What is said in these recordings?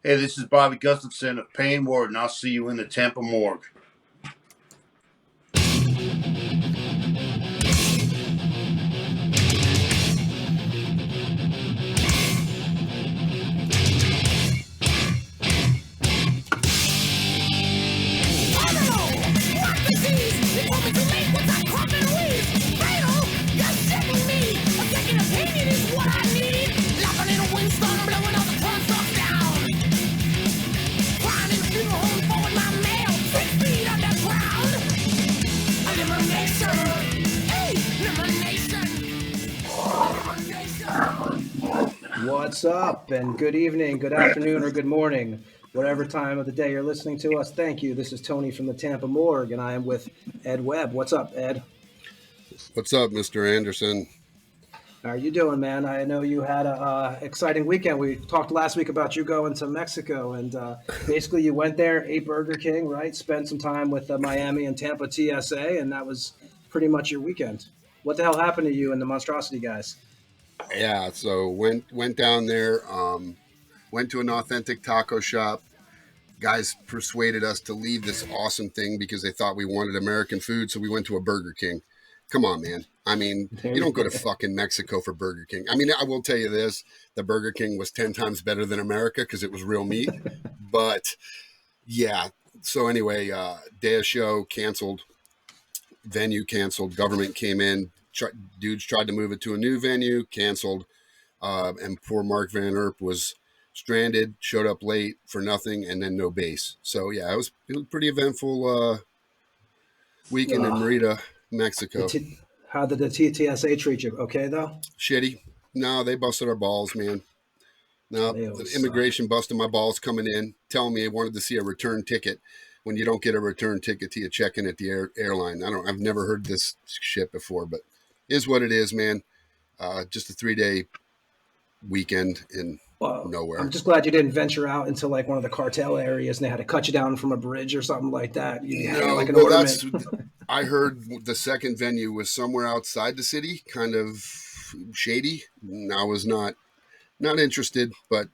Hey, this is Bobby Gustafson of PAINWARD, and I'll see you in the Tampa Morgue. What's up, and good evening, good afternoon, or good morning, whatever time of the day you're listening to us. Thank you. This is Tony from the Tampa Morgue, and I am with Ed Webb. What's up, Ed? What's up, Mr. Anderson? How are you doing, man? I know you had a exciting weekend. We talked last week about you going to Mexico, and basically you went there, ate Burger King, right? Spent some time with Miami and Tampa TSA, and that was pretty much your weekend. What the hell happened to you and the Monstrosity guys? Yeah, so went down there, went to an authentic taco shop. Guys persuaded us to leave this awesome thing because they thought we wanted American food, so we went to a Burger King. Come on, man. I mean, you don't go to fucking Mexico for Burger King. I mean, I will tell you this. The Burger King was 10 times better than America because it was real meat. But, yeah. So anyway, day of show canceled. Venue canceled. Government came in. Dudes tried to move it to a new venue, canceled. And poor Mark Van Erp was stranded, showed up late for nothing, and then no bass. So, yeah, it was pretty eventful weekend in Merida, Mexico. How did the TSA treat you? Okay, though? Shitty. No, they busted our balls, man. No, the immigration busted my balls coming in, telling me they wanted to see a return ticket when you don't get a return ticket till you check in at the airline. I've never heard this shit before, but it is what it is, man. Just a 3-day weekend in nowhere. I'm just glad you didn't venture out into like one of the cartel areas and they had to cut you down from a bridge or something like that. I heard the second venue was somewhere outside the city, kind of shady. I was not interested, but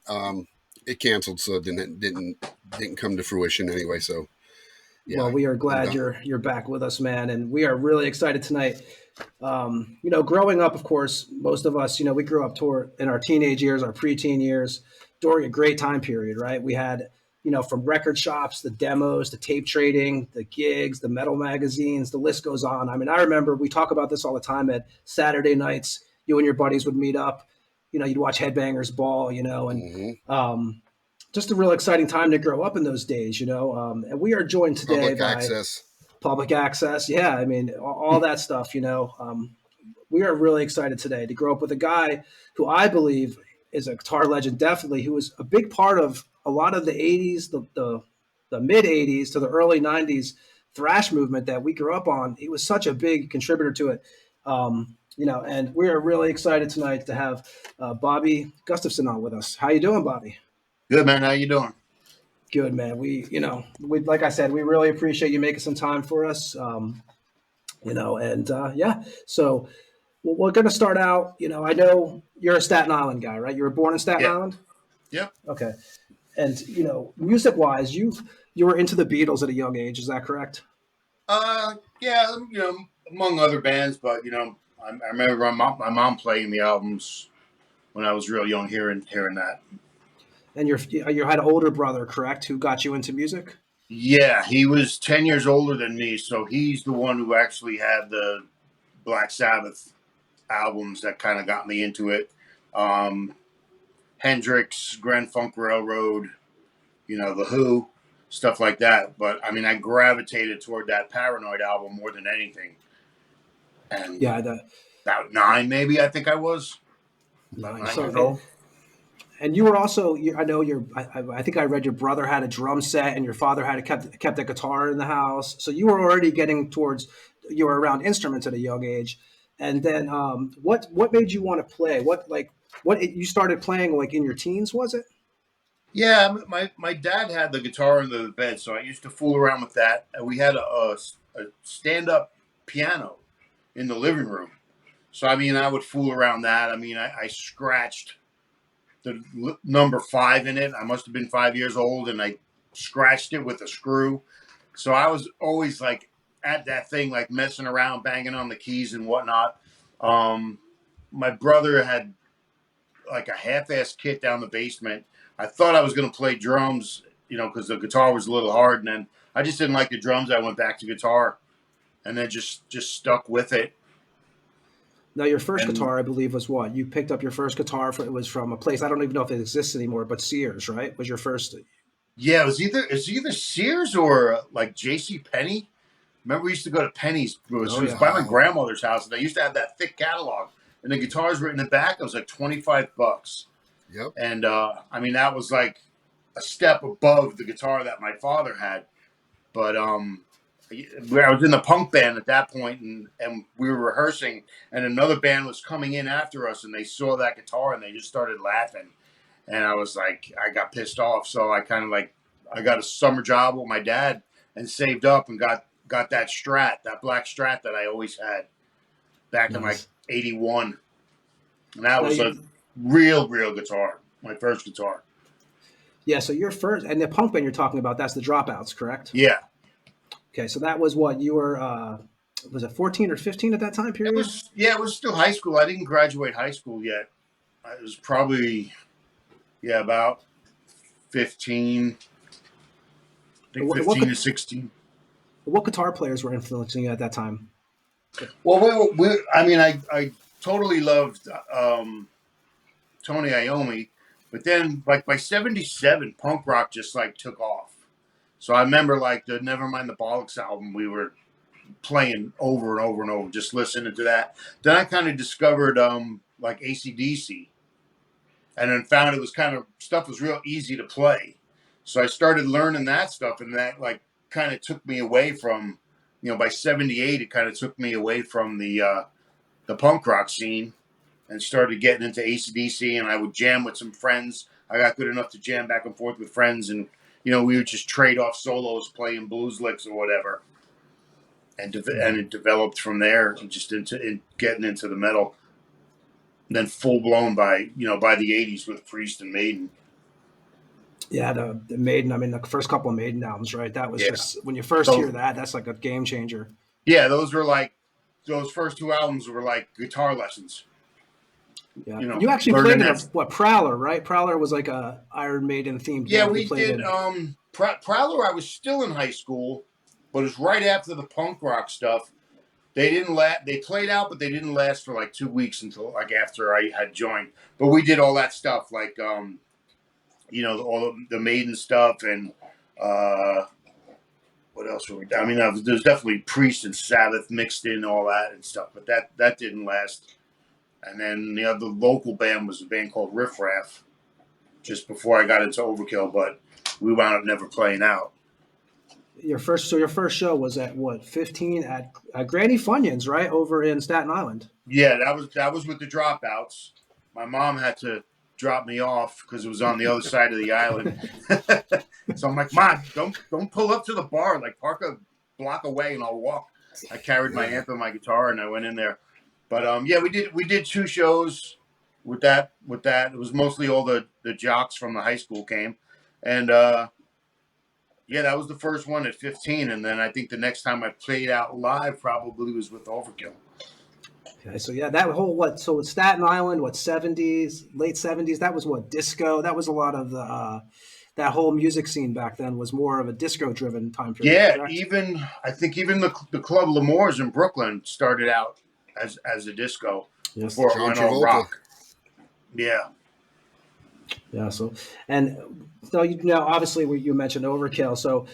it canceled, so it didn't come to fruition anyway. So, yeah. Well, we are glad you're back with us, man, and we are really excited tonight. Growing up, of course, most of us, we grew up in our teenage years, our preteen years, during a great time period, right? We had, from record shops, the demos, the tape trading, the gigs, the metal magazines, the list goes on. I mean, I remember we talk about this all the time at Saturday nights. You and your buddies would meet up, you'd watch Headbangers Ball, and just a real exciting time to grow up in those days, and we are joined today by Public access. Yeah. I mean, all that stuff, we are really excited today to grow up with a guy who I believe is a guitar legend, definitely, who was a big part of a lot of the 80s, the mid 80s to the early 90s thrash movement that we grew up on. He was such a big contributor to it. And we are really excited tonight to have Bobby Gustafson on with us. How you doing, Bobby? Good, man. How you doing? Good, man. We like I said, we really appreciate you making some time for us. So we're going to start out, I know you're a Staten Island guy, right? You were born in Staten Island? Yeah. Okay. And, music wise, you were into the Beatles at a young age. Is that correct? Yeah, among other bands, but, I remember my mom playing the albums when I was real young, hearing that. And you had an older brother, correct, who got you into music? Yeah, he was 10 years older than me, so he's the one who actually had the Black Sabbath albums that kind of got me into it. Hendrix, Grand Funk Railroad, The Who, stuff like that. But, I mean, I gravitated toward that Paranoid album more than anything. And about 9, maybe, I think I was. About 9 years old. And you were also, I think I read your brother had a drum set and your father had kept a guitar in the house. So you were already getting you were around instruments at a young age. And then what made you want to play? What you started playing like in your teens, was it? Yeah, my dad had the guitar under the bed, so I used to fool around with that. And we had a stand-up piano in the living room. So, I mean, I would fool around that. I mean, I scratched number 5 in it. I must have been 5 years old, and I scratched it with a screw. So I was always like at that thing, like messing around, banging on the keys and whatnot. My brother had like a half-ass kit down the basement. I thought I was going to play drums, because the guitar was a little hard, and then I just didn't like the drums. I went back to guitar, and then just stuck with it. Now, your first guitar, I believe, was what? You picked up your first guitar. It was from a place, I don't even know if it exists anymore, but Sears, right? Was your first? Yeah, it's either Sears or like J.C. Penney. Remember, we used to go to Penny's. It was by my grandmother's house, and they used to have that thick catalog, and the guitars were in the back. It was like $25. Yep. And I mean, that was like a step above the guitar that my father had. But I was in the punk band at that point, and we were rehearsing, and another band was coming in after us, and they saw that guitar, and they just started laughing. And I was like, I got pissed off. So I kind of I got a summer job with my dad and saved up and got that Strat, that black Strat that I always had back in like 81. And that was a real guitar, my first guitar. Yeah, so your first, and the punk band you're talking about, that's the Dropouts, correct? Yeah. Okay, so that was what you were, was it 14 or 15 at that time period? It was still high school. I didn't graduate high school yet. It was probably, about 15. I think 15 to 16. What guitar players were influencing you at that time? Well, I totally loved Tony Iommi, but then like by 77, punk rock just like took off. So I remember like the Nevermind the Bollocks album, we were playing over and over and over, just listening to that. Then I kind of discovered like AC/DC, and then found it was kind of stuff was real easy to play. So I started learning that stuff, and that like kind of took me away from, by 78, it kind of took me away from the punk rock scene, and started getting into AC/DC, and I would jam with some friends. I got good enough to jam back and forth with friends, and we would just trade off solos, playing blues licks or whatever, and it developed from there, and just getting into the metal. And then full blown by the 80s with Priest and Maiden. Yeah, the Maiden. I mean, the first couple of Maiden albums, right? That was just when you first hear that, that's like a game changer. Yeah, those first 2 albums were like guitar lessons. Yeah, you actually played in Prowler, right? Prowler was like a Iron Maiden themed. Yeah, we did. Prowler, I was still in high school, but it was right after the punk rock stuff. They didn't They played out, but they didn't last for like 2 weeks until like after I had joined. But we did all that stuff, like all the Maiden stuff, and what else were we? I mean, there's definitely Priest and Sabbath mixed in, all that and stuff, but that didn't last. And then the other local band was a band called Riff Raff, just before I got into Overkill, but we wound up never playing out. Your first show was at what, 15 at Granny Funyuns, right, over in Staten Island? Yeah, that was with the Dropouts. My mom had to drop me off because it was on the other side of the island. So I'm like, Mom, don't pull up to the bar. Like, park a block away and I'll walk. I carried my amp and my guitar and I went in there. But we did 2 shows with that. It was mostly all the jocks from the high school came, and that was the first one at 15. And then I think the next time I played out live probably was with Overkill. Okay, so that whole so Staten Island, 70s, late 70s, that was disco. That was a lot of the that whole music scene back then was more of a disco driven time period. Yeah, correct? I think even the club L'Amour's in Brooklyn started out as a disco before it went all rock. Yeah. Yeah. So, and so obviously you mentioned Overkill. So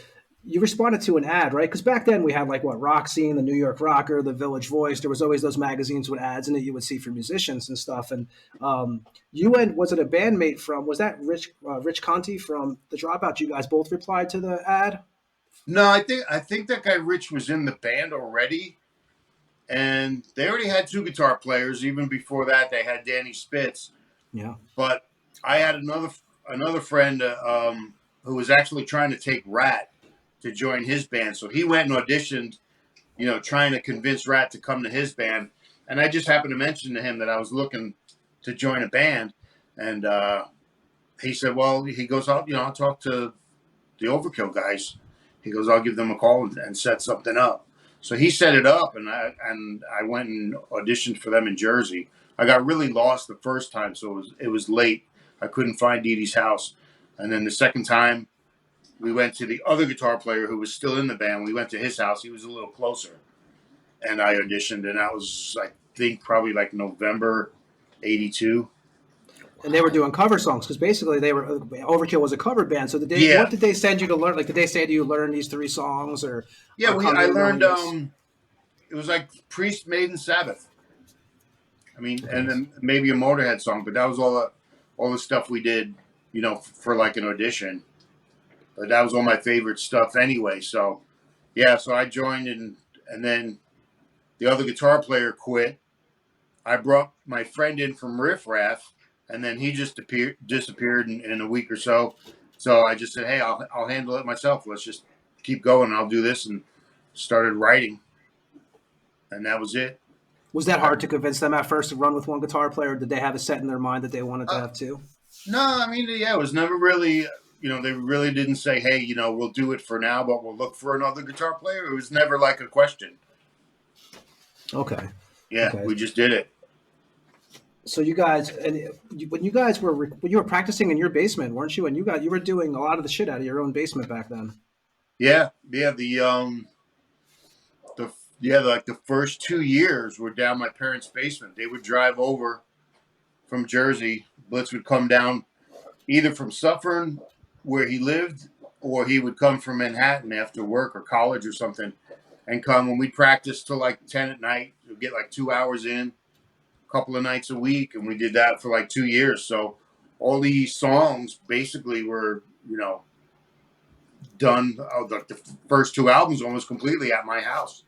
you responded to an ad, right? Because back then we had Rock Scene, the New York Rocker, the Village Voice. There was always those magazines with ads in it you would see for musicians and stuff. And was it a bandmate was that Rich Conti from the Dropout? You guys both replied to the ad? No, I think that guy Rich was in the band already. And they already had 2 guitar players. Even before that, they had Danny Spitz. Yeah. But I had another friend who was actually trying to take Rat to join his band. So he went and auditioned, trying to convince Rat to come to his band. And I just happened to mention to him that I was looking to join a band. And he said, well, he goes, I'll talk to the Overkill guys. He goes, I'll give them a call and set something up. So he set it up, and I went and auditioned for them in Jersey. I got really lost the first time, so it was late. I couldn't find Dee Dee's house. And then the second time, we went to the other guitar player who was still in the band. We went to his house. He was a little closer. And I auditioned, and that was, I think, probably like November 82. And they were doing cover songs because basically Overkill was a cover band. So what did they send you to learn? Like, did they say to you learn these 3 songs or? Yeah, I learned. It was like Priest, Maiden, Sabbath. I mean, okay. And then maybe a Motorhead song, but that was all the stuff we did, for like an audition. But that was all my favorite stuff anyway. So, yeah, so I joined, and then the other guitar player quit. I brought my friend in from Riff Raff. And then he just disappeared in a week or so. So I just said, hey, I'll handle it myself. Let's just keep going. I'll do this, and started writing. And that was it. Was that hard to convince them at first to run with one guitar player? Or did they have it set in their mind that they wanted to have 2? No, I mean, yeah, it was never really, they really didn't say, hey, we'll do it for now, but we'll look for another guitar player. It was never like a question. Okay. Yeah, okay. We just did it. So you guys, when you were practicing in your basement, weren't you? And you were doing a lot of the shit out of your own basement back then. Yeah. The first 2 years were down my parents' basement. They would drive over from Jersey. Blitz would come down either from Suffern, where he lived, or he would come from Manhattan after work or college or something, and come. And we'd practice till like 10 at night. We'd get like 2 hours in. Couple of nights a week, and we did that for like 2 years. So all these songs basically were, done. The first 2 albums almost completely at my house.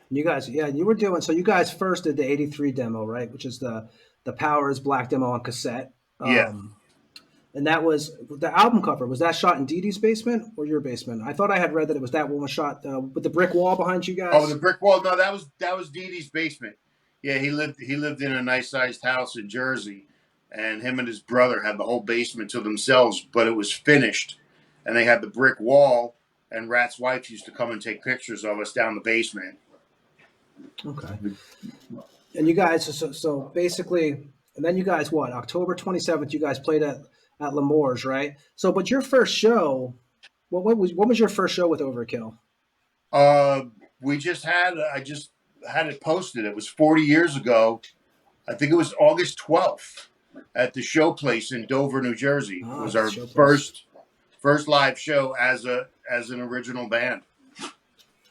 You guys, you were doing. So you guys first did the '83 demo, right? Which is the Powers Black demo on cassette. Yeah. And that was the album cover. Was that shot in Dee Dee's basement or your basement? I thought I had read that it was that one was shot with the brick wall behind you guys. Oh, the brick wall. No, that was Dee Dee's basement. Yeah, he lived in a nice-sized house in Jersey, and him and his brother had the whole basement to themselves, but it was finished, and they had the brick wall, and Rat's wife used to come and take pictures of us down the basement. Okay. And you guys, so basically, and then you guys, what, October 27th, you guys played at L'Amour's, right? So, but your first show, what was your first show with Overkill? I just had it posted. It was 40 years ago. I think it was August 12th at the Show Place in Dover, New Jersey. It was our first live show as an original band.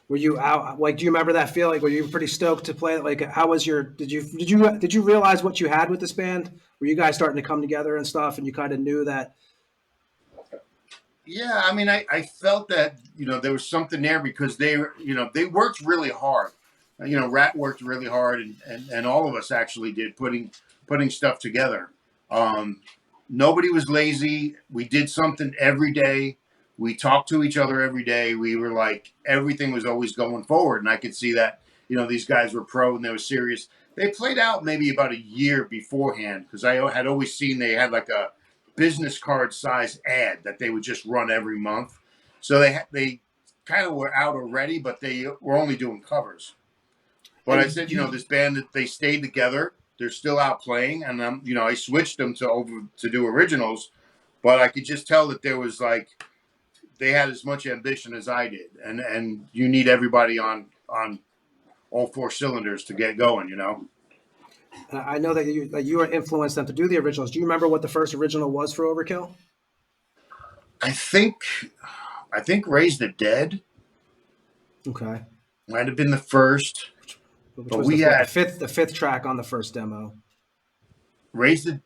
Were you out? Like, do you remember that feeling? Were you pretty stoked to play? Like, how was your? Did you realize what you had with this band? Were you guys starting to come together and stuff, and you kind of knew that? Yeah, I mean, I felt that there was something there because they worked really hard. Rat worked really hard, and all of us actually did putting stuff together. Nobody was lazy. We did something every day. We talked to each other every day. We were like, everything was always going forward. And I could see that, these guys were pro and they were serious. They played out maybe about a year beforehand because I had always seen they had like a business card size ad that they would just run every month. So they kind of were out already, but they were only doing covers. But I said, this band, that they stayed together. They're still out playing, and I switched them to do originals. But I could just tell that there was like they had as much ambition as I did, and you need everybody on all 4 cylinders to get going. I know that you influenced them to do the originals. Do you remember what the first original was for Overkill? I think Raise the Dead. Okay, might have been the first. But we had the fifth track on the first demo. Raise the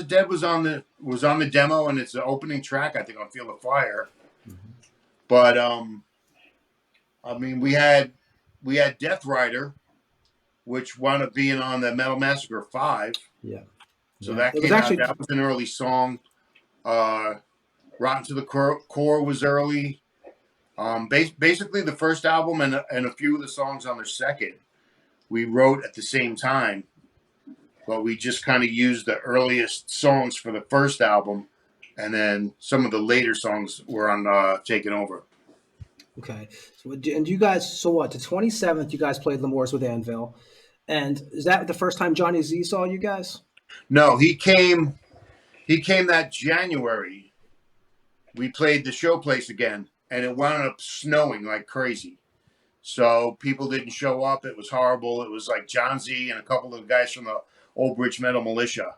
Dead was on the demo, and it's the opening track, I think, on Feel the Fire. Mm-hmm. But I mean, we had Death Rider, which wound up being on the Metal Massacre 5. Yeah. So that came out. That was an early song. Rotten to the Core was early. Basically, the first album and a few of the songs on their second, we wrote at the same time. but we just kind of used the earliest songs for the first album, and then some of the later songs were on Taking Over. Okay. So, and you guys, so what, the 27th, you guys played L'Amour's with Anvil. And is that the first time Johnny Z saw you guys? No, he came that January. We played the show place again, and it wound up snowing like crazy. So people didn't show up. It was horrible. It was like John Z and a couple of guys from the Old Bridge Metal Militia.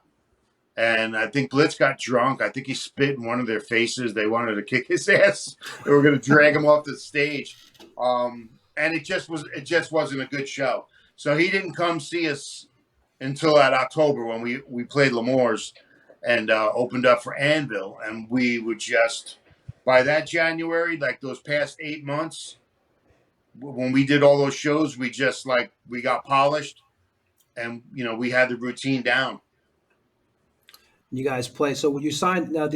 And I think Blitz got drunk. I think he spit in one of their faces. They wanted to kick his ass. They were going to drag him off the stage. And it just wasn't a good show. So he didn't come see us until that October when we played L'Amour's and opened up for Anvil. And we would just, by that January, like those past 8 months, when we did all those shows, we got polished and, we had the routine down. You guys play. So when you signed, now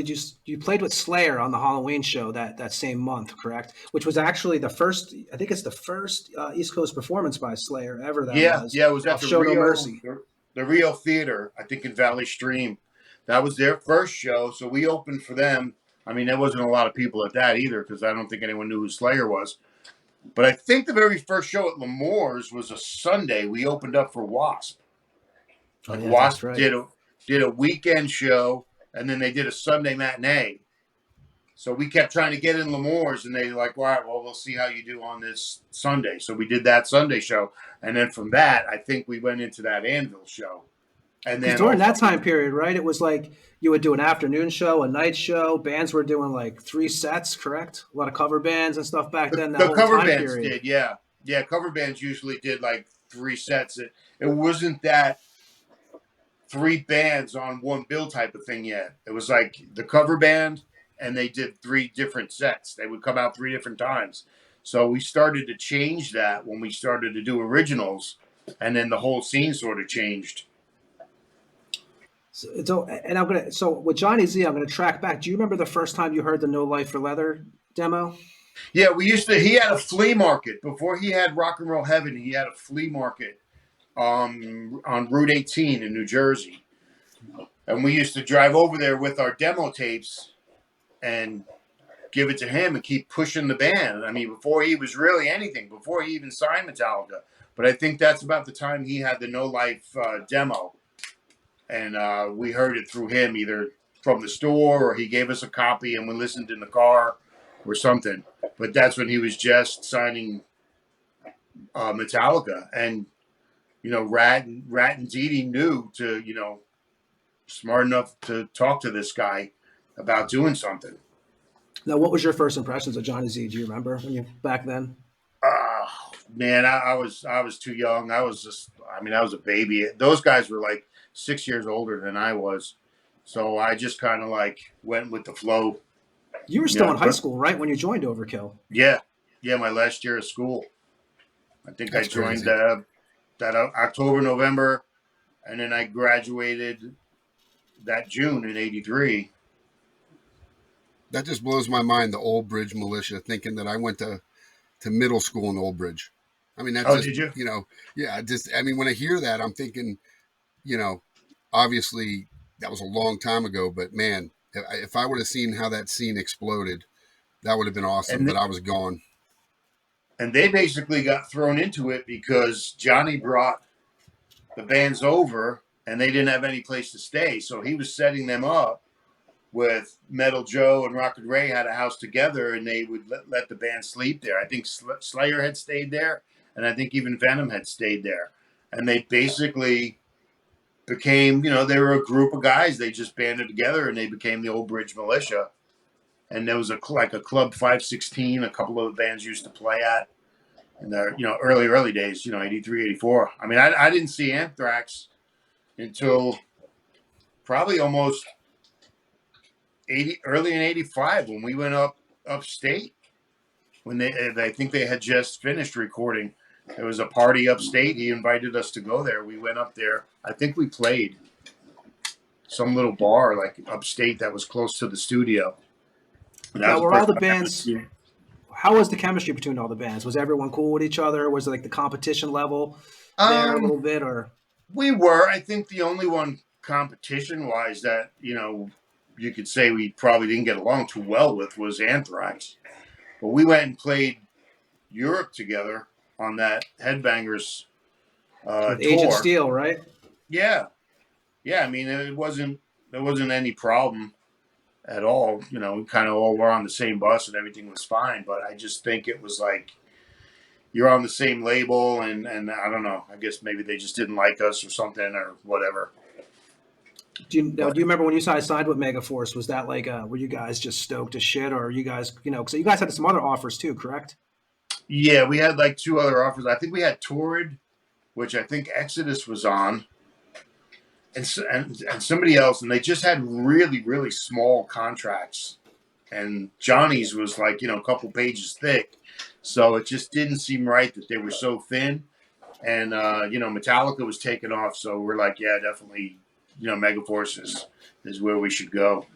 you played with Slayer on the Halloween show that same month, correct? Which was actually the first, I think it's the first East Coast performance by Slayer ever. Yeah, it was at the Show Rio, No Mercy. The Rio Theater, I think in Valley Stream. That was their first show, so we opened for them. I mean, there wasn't a lot of people at that either because I don't think anyone knew who Slayer was. But I think the very first show at L'Amour's was a Sunday. We opened up for Wasp. Oh, yeah, Wasp that's right. did a weekend show, and then they did a Sunday matinee. So we kept trying to get in L'Amour's, and they were like, all right, well, we'll see how you do on this Sunday. So we did that Sunday show. And then from that, I think we went into that Anvil show. And then during that time period, right, it was like you would do an afternoon show, a night show. Bands were doing like 3 sets, correct? A lot of cover bands and stuff back then. The cover bands did, yeah. Yeah, cover bands usually did like 3 sets. It wasn't that 3 bands on one bill type of thing yet. It was like the cover band, and they did 3 different sets. They would come out 3 different times. So we started to change that when we started to do originals, and then the whole scene sort of changed. So with Johnny Z, I'm gonna track back. Do you remember the first time you heard the No Life for Leather demo? Yeah, he had a flea market before he had Rock and Roll Heaven. He had a flea market on Route 18 in New Jersey, and we used to drive over there with our demo tapes and give it to him and keep pushing the band. I mean, before he was really anything, before he even signed Metallica. But I think that's about the time he had the No Life demo. And we heard it through him, either from the store or he gave us a copy and we listened in the car or something. But that's when he was just signing Metallica. And, Rat and Dee knew to, smart enough to talk to this guy about doing something. Now, what was your first impressions of Johnny Z? Do you remember back then? Man, I was too young. I was a baby. Those guys were like 6 years older than I was. So I just kind of like went with the flow. You were still in high school, right, when you joined Overkill? Yeah. Yeah, my last year of school. I think that's I joined that October, November, and then I graduated that June in '83. That just blows my mind, the Old Bridge Militia, thinking that I went to middle school in Old Bridge. I mean, that's did you? When I hear that, I'm thinking, obviously that was a long time ago, but man, if I would have seen how that scene exploded, that would have been awesome, but I was gone. And they basically got thrown into it because Johnny brought the bands over and they didn't have any place to stay. So he was setting them up with Metal Joe and Rocket Ray had a house together, and they would let the band sleep there. I think Slayer had stayed there, and I think even Venom had stayed there. And they basically became, they were a group of guys. They just banded together, and they became the Old Bridge Militia. And there was a Club 516, a couple of the bands used to play at in their, early days, 83, 84. I mean, I didn't see Anthrax until probably almost early in 85 when we went upstate. When I think they had just finished recording. There was a party upstate. He invited us to go there. We went up there. I think we played some little bar like upstate that was close to the studio. Now, were all the bands? How was the chemistry between all the bands? Was everyone cool with each other? Was it like the competition level there a little bit, or? We were, I think, the only one competition-wise that, you know, you could say we probably didn't get along too well with was Anthrax. But we went and played Europe together on that Headbangers With Agent tour. Steel, right? Yeah, yeah. I mean, there wasn't any problem at all. You know, we kind of all were on the same bus and everything was fine. But I just think it was like you're on the same label, and I don't know. I guess maybe they just didn't like us or something or whatever. Do you remember when you guys signed with Megaforce? Was that like, were you guys just stoked as shit, or you guys, you know, because you guys had some other offers too, correct? Yeah, we had like 2 other offers. I think we had Torrid, which I think Exodus was on, and somebody else, and they just had really, really small contracts. And Johnny's was like, you know, a couple pages thick. So it just didn't seem right that they were so thin. And, you know, Metallica was taking off. So we're like, yeah, definitely, you know, Megaforce is where we should go.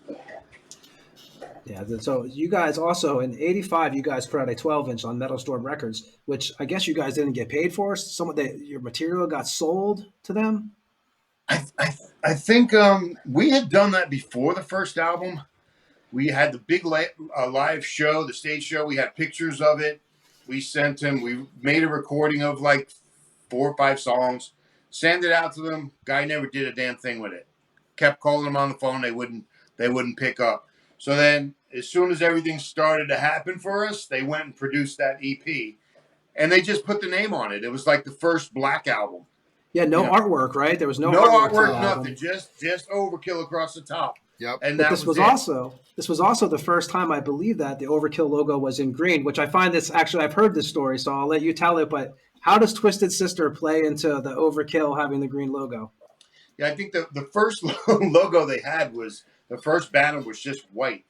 Yeah. So you guys also in '85, you guys put out a 12-inch on Metal Storm Records, which I guess you guys didn't get paid for. Some of your material got sold to them. I think we had done that before the first album. We had the big live show, the stage show. We had pictures of it. We sent him. We made a recording of like 4 or 5 songs, sent it out to them. Guy never did a damn thing with it. Kept calling them on the phone. They wouldn't pick up. So then, as soon as everything started to happen for us, they went and produced that EP, and they just put the name on it. It was like the first Black album. Yeah, no artwork, right? There was no artwork, nothing. Just Overkill across the top. Yep. And but this was also the first time I believe that the Overkill logo was in green, which I find this actually I've heard this story, so I'll let you tell it. But how does Twisted Sister play into the Overkill having the green logo? Yeah, I think the first logo they had was the first banner was just white,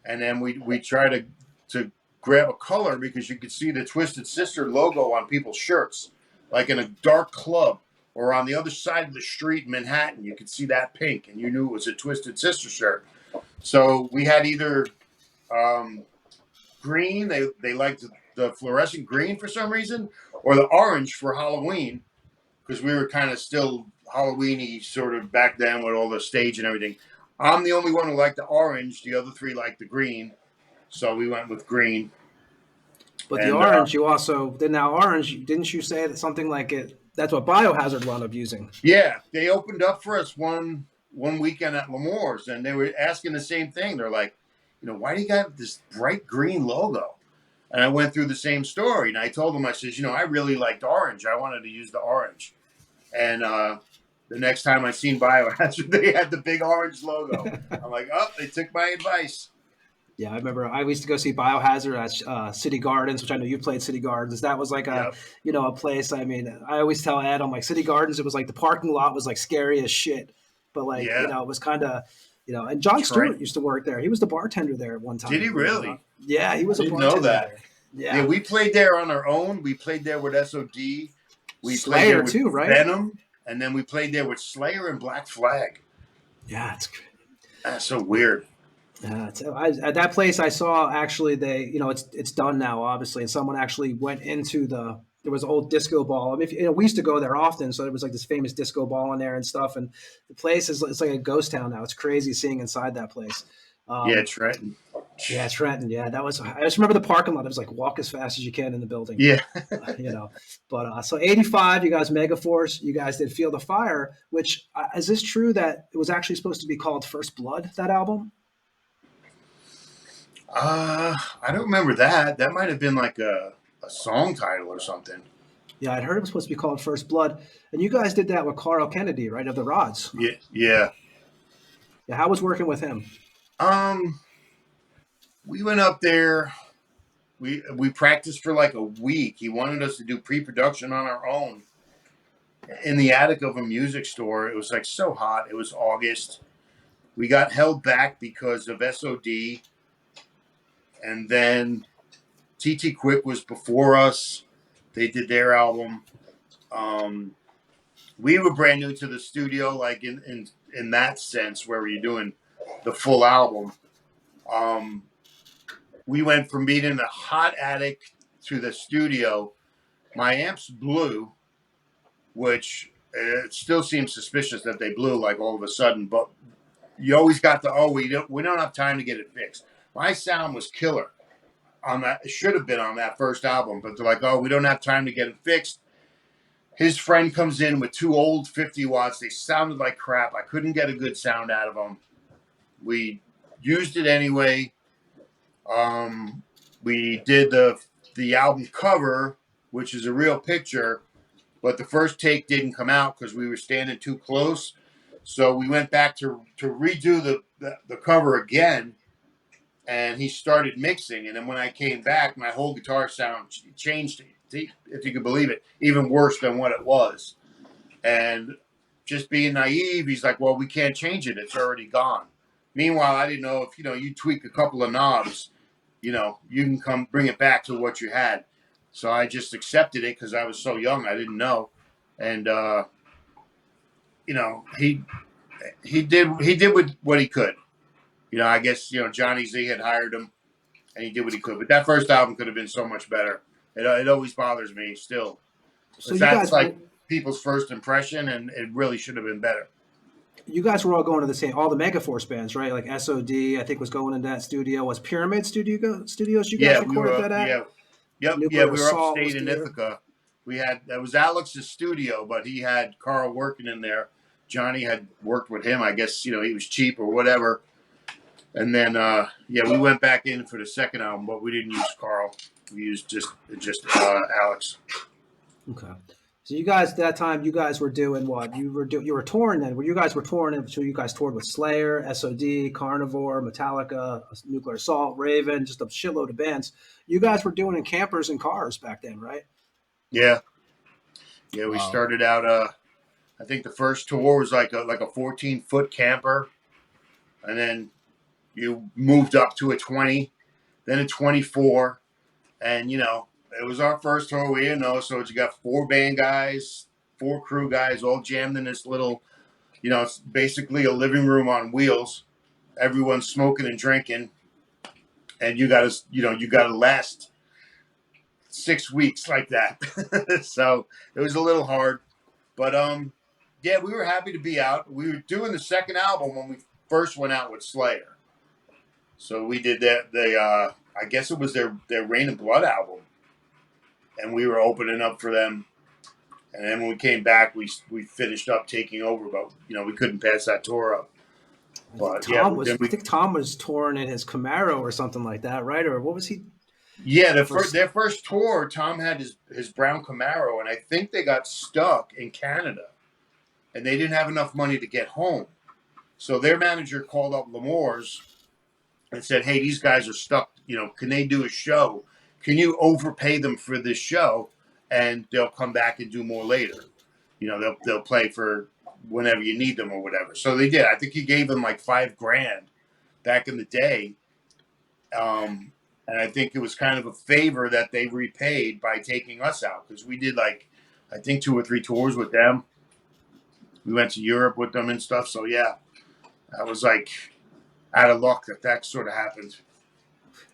and then we tried to grab a color because you could see the Twisted Sister logo on people's shirts, like in a dark club or on the other side of the street in Manhattan. You could see that pink, and you knew it was a Twisted Sister shirt. So we had either green, they liked the fluorescent green for some reason, or the orange for Halloween, because we were kind of still Halloween-y sort of back then with all the stage and everything. I'm the only one who liked the orange. The other 3 liked the green. So we went with green. But the orange, you also did. Now orange, didn't you say that something like it? That's what Biohazard wound up using. Yeah, they opened up for us one weekend at L'Amour's, and they were asking the same thing. They're like, you know, why do you got this bright green logo? And I went through the same story, and I told them, I said, you know, I really liked orange. I wanted to use the orange. And the next time I seen Biohazard, they had the big orange logo. I'm like, oh, they took my advice. Yeah, I remember I used to go see Biohazard at City Gardens, which I know you played City Gardens. That was like a place. I mean, I always tell Ed, I'm like, City Gardens, it was like the parking lot was like scary as shit. But like, you know, it was kind of, you know, and John Stewart used to work there. He was the bartender there at one time. Did he really? Yeah, he was a bartender. I didn't know that. Yeah, we played there on our own. We played there with SOD. We Slayer played there with too, right? Venom. And then we played there with Slayer and Black Flag. Yeah, that's so weird. At that place, I saw actually it's done now, obviously, and someone actually went into there was an old disco ball. I mean, we used to go there often, so there was like this famous disco ball in there and stuff. And the place it's like a ghost town now. It's crazy seeing inside that place. Trenton. Yeah, Trenton. Yeah, that was. I just remember the parking lot. It was like walk as fast as you can in the building. Yeah, you know. But so '85, you guys Megaforce. You guys did Field of Fire. Which is this true that it was actually supposed to be called First Blood? That album. I don't remember that. That might have been like a song title or something. Yeah, I'd heard it was supposed to be called First Blood, and you guys did that with Carl Kennedy, right, of the Rods. Yeah. How was working with him? We went up there. We practiced for like a week. He wanted us to do pre-production on our own in the attic of a music store. It was like so hot. It was August. We got held back because of SOD. And then TT Quick was before us. They did their album. We were brand new to the studio, like in that sense, where you're doing the full album. We went from being in the hot attic to the studio. My amps blew, which it still seems suspicious that they blew like all of a sudden. But you always got the we don't have time to get it fixed. My sound was killer on that. It should have been on that first album, but they're like, oh, we don't have time to get it fixed. His friend comes in with 2 old 50 watts. They sounded like crap. I couldn't get a good sound out of them. We used it anyway. We did the album cover, which is a real picture, but the first take didn't come out because we were standing too close. So we went back to redo the cover again, and he started mixing. And then when I came back, my whole guitar sound changed, if you could believe it, even worse than what it was. And just being naive, he's like, well, we can't change it. It's already gone. Meanwhile, I didn't know if, you tweak a couple of knobs, you can come bring it back to what you had. So I just accepted it because I was so young. I didn't know. And, he did what he could. I guess, Johnny Z had hired him and he did what he could. But that first album could have been so much better. It always bothers me still. So that's like people's first impression, and it really should have been better. You guys were all going to all the Megaforce bands, right? Like SOD, I think, was going into that studio. Was Pyramid Studios you guys recorded that at? Yeah, we were upstate in Ithaca. That was Alex's studio, but he had Carl working in there. Johnny had worked with him. I guess, he was cheap or whatever. And then, we went back in for the second album, but we didn't use Carl. We used just Alex. Okay. So you guys, that time, you guys were doing what? You were touring then. You guys were touring, so you guys toured with Slayer, SOD, Carnivore, Metallica, Nuclear Assault, Raven, just a shitload of bands. You guys were doing in campers and cars back then, right? Yeah. Yeah, we started out, I think the first tour was like a 14-foot camper. And then you moved up to a 20, then a 24. And, it was our first tour. We didn't know. So you got 4 band guys, 4 crew guys, all jammed in this little, it's basically a living room on wheels. Everyone's smoking and drinking. And you got to last 6 weeks like that. So it was a little hard. But, we were happy to be out. We were doing the second album when we first went out with Slayer. So we did that. I guess it was their Rain and Blood album. And we were opening up for them. And then when we came back, we finished up taking over, but we couldn't pass that tour up. But I think Tom was touring in his Camaro or something like that, right? Or what was he? Yeah, their first tour, Tom had his brown Camaro, and I think they got stuck in Canada, and they didn't have enough money to get home. So their manager called up L'Amour's and said, "Hey, these guys are stuck. Can they do a show? Can you overpay them for this show, and they'll come back and do more later? They'll play for whenever you need them or whatever." So they did. I think he gave them like $5,000 back in the day, and I think it was kind of a favor that they repaid by taking us out, because we did I think 2 or 3 tours with them. We went to Europe with them and stuff. So yeah, I was out of luck that sort of happened.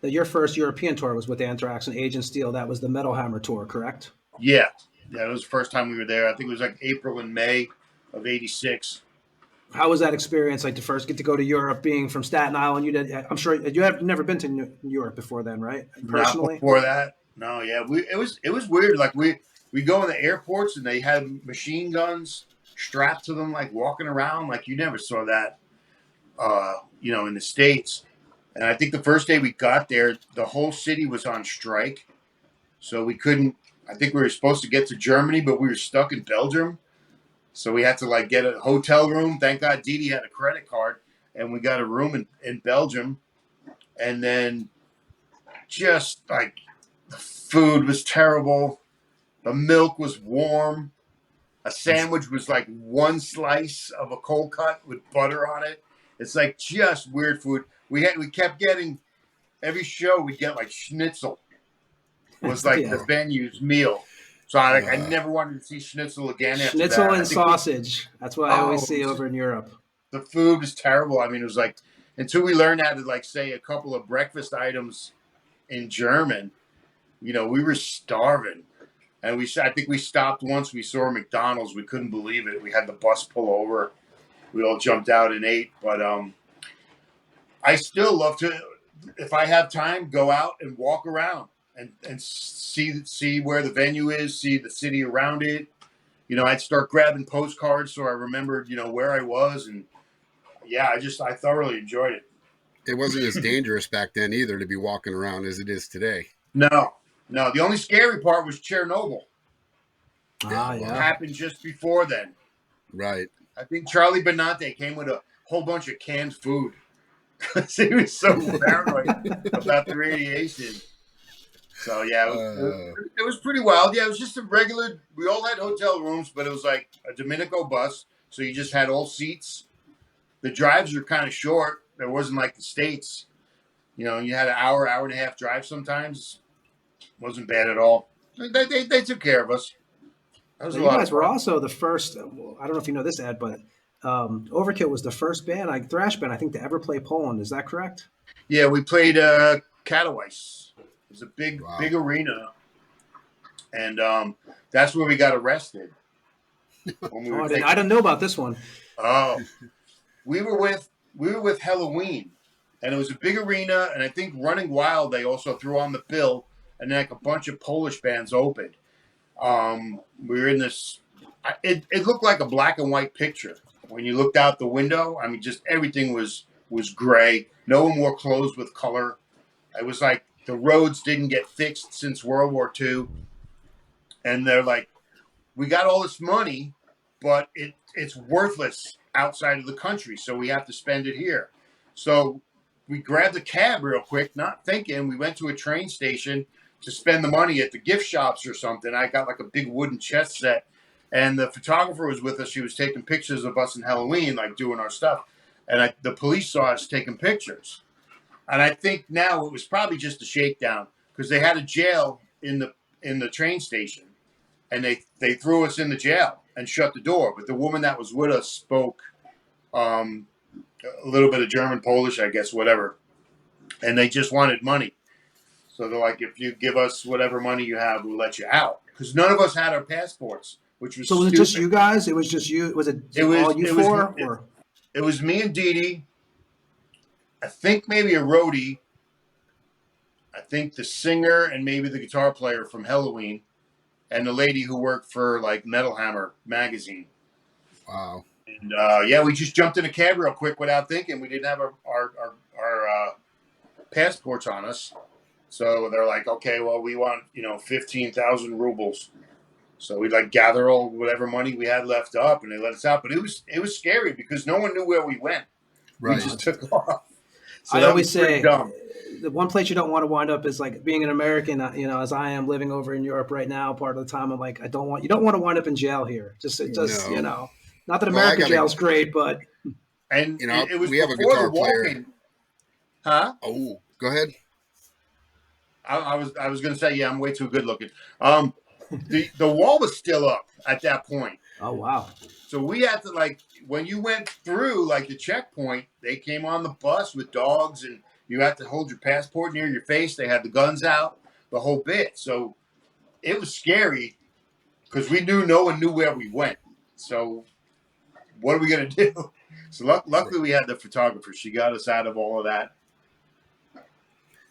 Your first European tour was with Anthrax and Agent Steel. That was the Metal Hammer tour, correct? Yeah. It was the first time we were there. I think it was April and May of '86. How was that experience? To first get to go to Europe, being from Staten Island? I'm sure you have never been to Europe before then, right? Personally, not before that. No, yeah. It was weird. We go in the airports and they had machine guns strapped to them, walking around. You never saw that, in the States. And I think the first day we got there, the whole city was on strike. So we couldn't, I think we were supposed to get to Germany, but we were stuck in Belgium. So we had to get a hotel room. Thank God Dee Dee had a credit card, and we got a room in Belgium. And then just the food was terrible. The milk was warm. A sandwich was one slice of a cold cut with butter on it. It's just weird food. We kept getting, every show we'd get schnitzel. It was the venue's meal. So I never wanted to see schnitzel again after schnitzel that. And sausage. That's what I always see over in Europe. The food was terrible. I mean, it was until we learned how to say a couple of breakfast items in German, we were starving. And I think we stopped once. We saw a McDonald's. We couldn't believe it. We had the bus pull over. We all jumped out and ate. But I still love to, if I have time, go out and walk around and see where the venue is, see the city around it. You know, I'd start grabbing postcards so I remembered, you know, where I was. And yeah, I thoroughly enjoyed it. It wasn't as dangerous back then either to be walking around as it is today. No. The only scary part was Chernobyl. Yeah. It happened just before then. Right. I think Charlie Benante came with a whole bunch of canned food because he was so paranoid about the radiation. So yeah, it was pretty wild. Yeah, it was just a regular. We all had hotel rooms, but it was like a Dominico bus, so you just had all seats. The drives were kind of short. There wasn't like the States. You know, you had an hour and a half drive sometimes. Wasn't bad at all. They took care of us. That was a lot. You guys were also the first. Well, I don't know if you know this, Ed, but Overkill was the first band, thrash band, I think, to ever play Poland. Is that correct? Yeah, we played Katowice. It was a big arena, and that's where we got arrested. I didn't know about this one. Oh, we were with Halloween, and it was a big arena, and I think Running Wild they also threw on the bill, and then like a bunch of Polish bands opened. We were in this. It looked like a black and white picture when you looked out the window. I mean, just everything was gray. No one wore clothes with color. It was like the roads didn't get fixed since World War II, and they're like, we got all this money, but it's worthless outside of the country, so we have to spend it here. So we grabbed a cab real quick, not thinking. We went to a train station to spend the money at the gift shops or something. I got like a big wooden chess set, and the photographer was with us. She was taking pictures of us in Halloween, like doing our stuff. And the police saw us taking pictures. And I think now it was probably just a shakedown because they had a jail in the train station, and they threw us in the jail and shut the door. But the woman that was with us spoke a little bit of German, Polish, I guess, whatever. And they just wanted money. So they're like, if you give us whatever money you have, we'll let you out. Because none of us had our passports, which was so. Was stupid. it just you guys? It was just you? Was it all you four? It was me and Dee Dee. I think maybe a roadie. I think the singer and maybe the guitar player from Halloween, and the lady who worked for like Metal Hammer magazine. Wow. And yeah, we just jumped in a cab real quick without thinking. We didn't have our passports on us. So they're like, okay, well, we want, 15,000 rubles. So we like gather all whatever money we had left up, and they let us out. But it was scary because no one knew where we went. Right. We just took off. So I always say the one place you don't want to wind up is like being an American, as I am living over in Europe right now. Part of the time, I'm like, you don't want to wind up in jail here. No. Not that American jail's great, but it was we have a guitar player. Walking. Huh? Oh, go ahead. I was going to say, yeah, I'm way too good looking. The wall was still up at that point. Oh, wow. So we had to, when you went through, the checkpoint, they came on the bus with dogs, and you had to hold your passport near your face. They had the guns out, the whole bit. So it was scary because we knew no one knew where we went. So what are we going to do? So luckily we had the photographer. She got us out of all of that.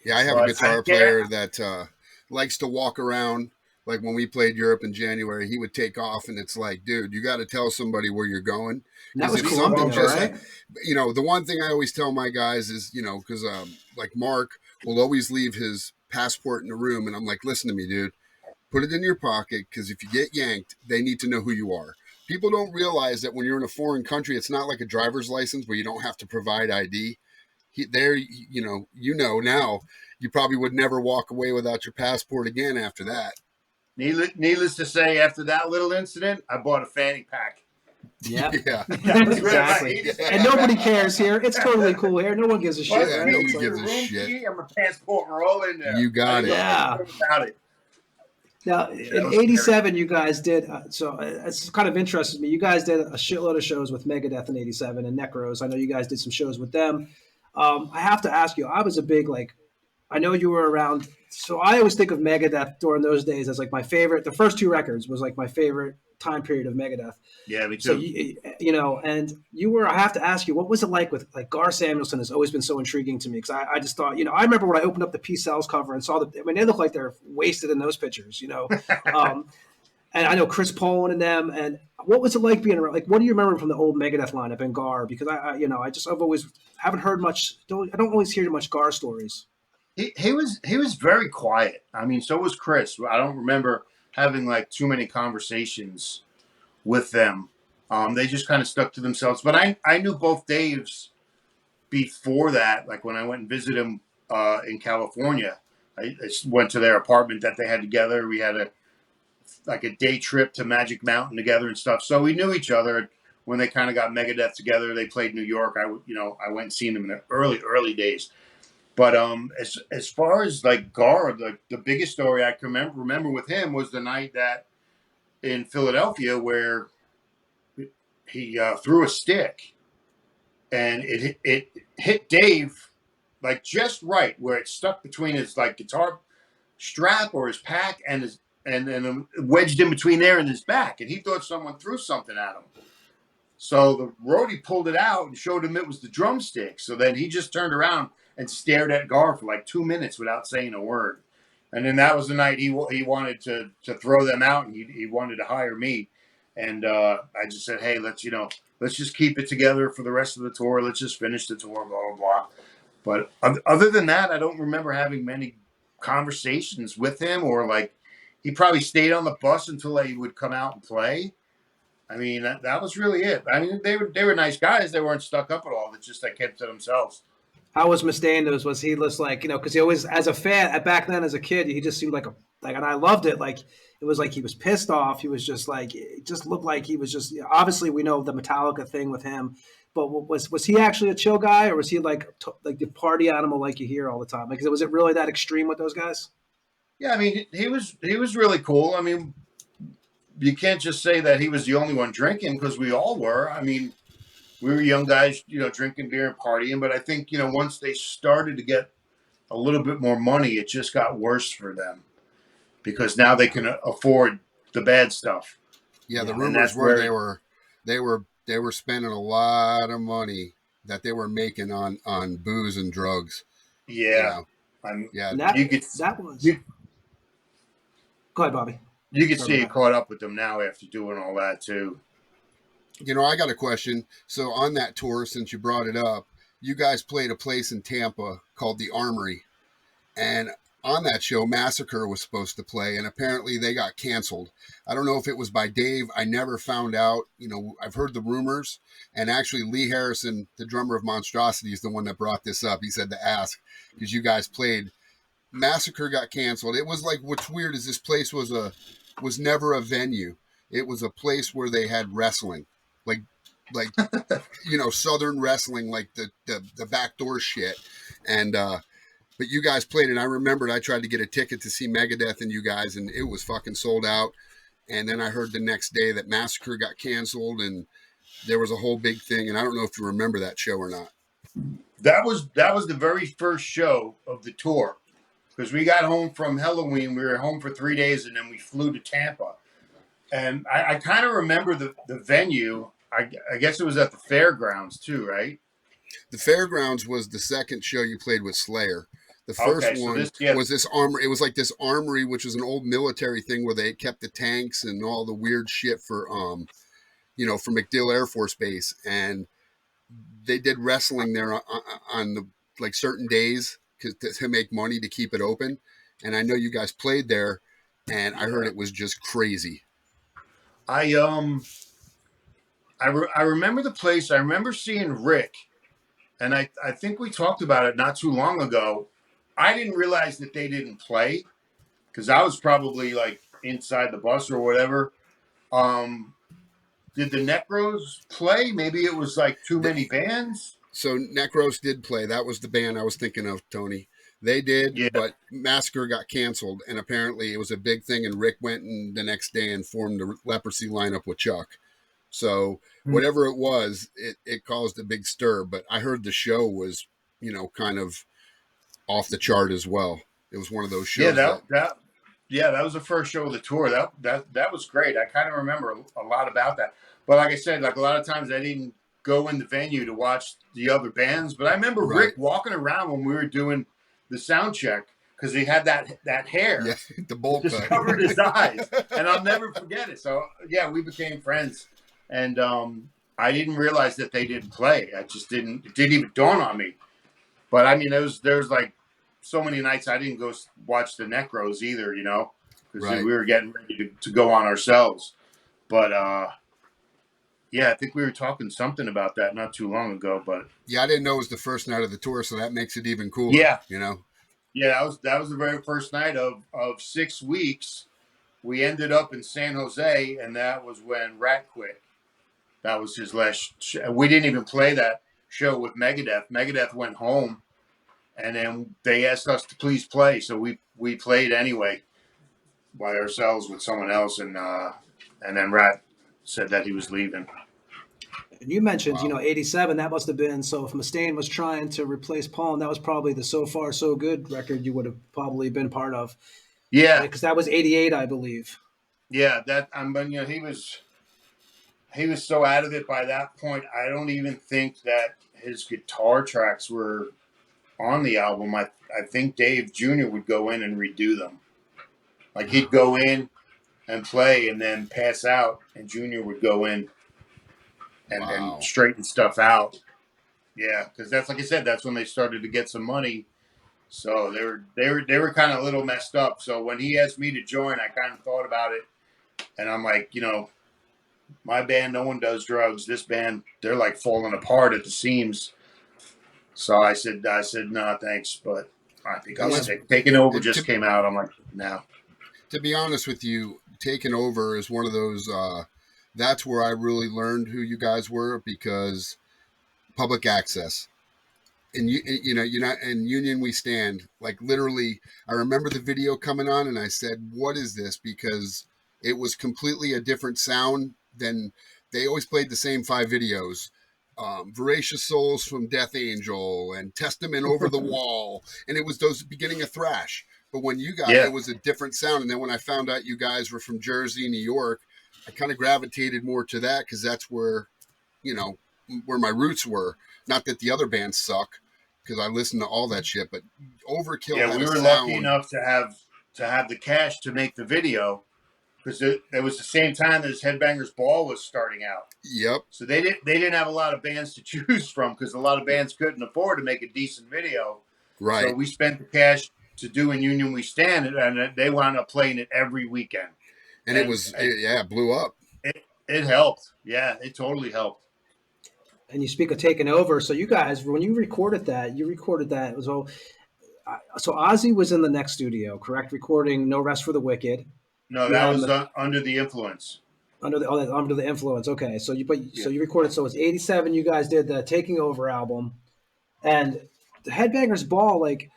Yeah, I have a guitar player that likes to walk around. Like when we played Europe in January, he would take off, and it's like, dude, you got to tell somebody where you're going. That was Colombia, right? The one thing I always tell my guys is, because like Mark will always leave his passport in the room, and I'm like, listen to me, dude, put it in your pocket, because if you get yanked, they need to know who you are. People don't realize that when you're in a foreign country, it's not like a driver's license where you don't have to provide ID. Now you probably would never walk away without your passport again after that. Needless to say, after that little incident, I bought a fanny pack. Yep. Yeah. Exactly. And nobody cares here. It's totally cool here. No one gives a shit. Right? Nobody gives a shit. I'm a passport. We're all in there. You got it. Yeah. Without it. Now, in '87, you guys did, so it's kind of interested me. You guys did a shitload of shows with Megadeth in '87 and Necros. I know you guys did some shows with them. I have to ask you, I I know you were around. So I always think of Megadeth during those days as like my favorite. The first two records was like my favorite time period of Megadeth. Yeah, me too. So you know, and you were. I have to ask you, what was it like with like Gar Samuelson? Has always been so intriguing to me because I just thought, you know, I remember when I opened up the P Cells cover and saw the. I mean, they look like they're wasted in those pictures, you know. And I know Chris Poland and them. And what was it like being around? Like, what do you remember from the old Megadeth lineup and Gar? Because you know, I've always haven't heard much. I don't always hear much Gar stories. He was very quiet. I mean, so was Chris. I don't remember having like too many conversations with them. They just kind of stuck to themselves. But I knew both Daves before that. Like when I went and visited him in California, I went to their apartment that they had together. We had a day trip to Magic Mountain together and stuff. So we knew each other. When they kind of got Megadeth together, they played New York. I went and seen them in the early days. But as far as like Gar, the biggest story I can remember with him was the night that in Philadelphia where he threw a stick and it hit Dave like just right where it stuck between his like guitar strap or his pack and then wedged in between there and his back, and he thought someone threw something at him. So the roadie pulled it out and showed him it was the drumstick. So then he just turned around and stared at Gar for like 2 minutes without saying a word. And then that was the night he wanted to throw them out, and he wanted to hire me. And I just said, hey, let's just keep it together for the rest of the tour. Let's just finish the tour, blah, blah, blah. But other than that, I don't remember having many conversations with him, or like he probably stayed on the bus until he would come out and play. I mean, that was really it. I mean, they were nice guys. They weren't stuck up at all. It's just they kept to themselves. How was Mustaine? Was he just like, you know, because he always, as a fan, back then as a kid, he just seemed like and I loved it. Like, it was like he was pissed off. He was just like, it just looked like he was just, obviously we know the Metallica thing with him, but was he actually a chill guy, or was he like the party animal like you hear all the time? Like, was it really that extreme with those guys? Yeah, I mean, he was really cool. I mean, you can't just say that he was the only one drinking, because we all were. I mean, we were young guys, you know, drinking beer and partying. But I think, you know, once they started to get a little bit more money, it just got worse for them, because now they can afford the bad stuff. Yeah, the rumors were they were spending a lot of money that they were making on booze and drugs. Yeah, Go ahead, Bobby. You could see it caught up with them now after doing all that too. You know, I got a question. So on that tour, since you brought it up, you guys played a place in Tampa called the Armory. And on that show, Massacre was supposed to play, and apparently they got canceled. I don't know if it was by Dave. I never found out. You know, I've heard the rumors. And actually, Lee Harrison, the drummer of Monstrosity, is the one that brought this up. He said to ask, because you guys played. Massacre got canceled. It was like, what's weird is this place was never a venue. It was a place where they had wrestling. Like you know, Southern wrestling, like the backdoor shit. And but you guys played, and I remembered I tried to get a ticket to see Megadeth and you guys, and it was fucking sold out. And then I heard the next day that Massacre got canceled, and there was a whole big thing. And I don't know if you remember that show or not. That was the very first show of the tour, because we got home from Halloween. We were home for 3 days, and then we flew to Tampa. And I kind of remember the venue. I guess it was at the fairgrounds too, right? The fairgrounds was the second show you played with Slayer. The first one was this armory. It was like this armory, which was an old military thing where they kept the tanks and all the weird shit for, you know, for MacDill Air Force Base. And they did wrestling there on the like certain days to make money to keep it open. And I know you guys played there, and I heard it was just crazy. I remember the place. I remember seeing Rick, and I think we talked about it not too long ago. I didn't realize that they didn't play, because I was probably like inside the bus or whatever. Did the Necros play? Maybe it was like too many bands. So Necros did play. That was the band I was thinking of, Tony. They did, yeah. But Massacre got canceled, and apparently it was a big thing, and Rick went the next day and formed the Leprosy lineup with Chuck. So whatever it was, it caused a big stir. But I heard the show was, you know, kind of off the chart as well. It was one of those Yeah, shows that was the first show of the tour. That was great. I kind of remember a lot about that. But like I said, like a lot of times I didn't go in the venue to watch the other bands. But I remember Right. Rick walking around when we were doing the sound check because he had that hair. Yeah, the bowl just cut. covered his eyes, and I'll never forget it. So yeah, we became friends, and I didn't realize that they didn't play. It didn't even dawn on me. But I mean, there's like so many nights I didn't go watch the Necros either, because Right. we were getting ready to go on ourselves. But yeah, I think we were talking something about that not too long ago. But yeah, I didn't know it was the first night of the tour, so that makes it even cooler. Yeah, Yeah, that was the very first night of 6 weeks. We ended up in San Jose, and that was when Rat quit. That was his last. We didn't even play that show with Megadeth. Megadeth went home, and then they asked us to please play, so we played anyway by ourselves with someone else, and then Rat said that he was leaving. And you mentioned, 87, that must have been, so if Mustaine was trying to replace Palm, that was probably the So Far So Good record you would have probably been part of. Yeah. Because that was 88, I believe. Yeah, he was so out of it by that point. I don't even think that his guitar tracks were on the album. I think Dave Jr. would go in and redo them. Like he'd go in and play and then pass out, and Jr. would go in and straighten stuff out. Yeah, because that's like I said, that's when they started to get some money. So they were kind of a little messed up. So when he asked me to join, I kind of thought about it, and I'm like, my band, no one does drugs. This band, they're like falling apart at the seams. So I said no, thanks, but I think I'll stick. Taking Over just came out. I'm like, no. To be honest with you, Taking Over is one of those. That's where I really learned who you guys were, because public access. And in Union We Stand. Like literally, I remember the video coming on, and I said, "What is this?" Because it was completely a different sound than they always played the same 5 videos. Voracious Souls from Death Angel and Testament Over the Wall, and it was those beginning of thrash. But when you guys, it was a different sound. And then when I found out you guys were from Jersey, New York, I kind of gravitated more to that because that's where, where my roots were. Not that the other bands suck, because I listened to all that shit. But Overkill, yeah, we were lucky enough to have the cash to make the video, because it was the same time as Headbangers Ball was starting out. Yep. So they didn't have a lot of bands to choose from, because a lot of bands couldn't afford to make a decent video. Right. So we spent the cash to do In Union We Stand, and they wound up playing it every weekend. And it blew up. It helped. Yeah, it totally helped. And you speak of Taking Over. So you guys, when you recorded that, it was all. So Ozzy was in the next studio, correct? Recording No Rest for the Wicked. No, that was Under the Influence. Under the Influence. Okay, so you recorded. So it's 87. You guys did the Taking Over album, and the Headbangers Ball. Like,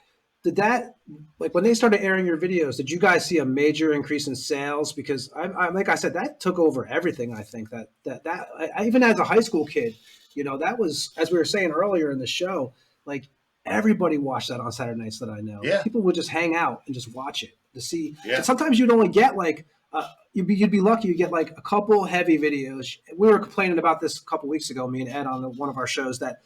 did that, like when they started airing your videos, did you guys see a major increase in sales? Because I like I said, that took over everything. I think that I, even as a high school kid, that was, as we were saying earlier in the show, like everybody watched that on Saturday nights that I know. Yeah. People would just hang out and just watch it to see. Yeah. And sometimes you'd only get like you'd be lucky you get like a couple heavy videos. We were complaining about this a couple weeks ago, me and Ed, on one of our shows, that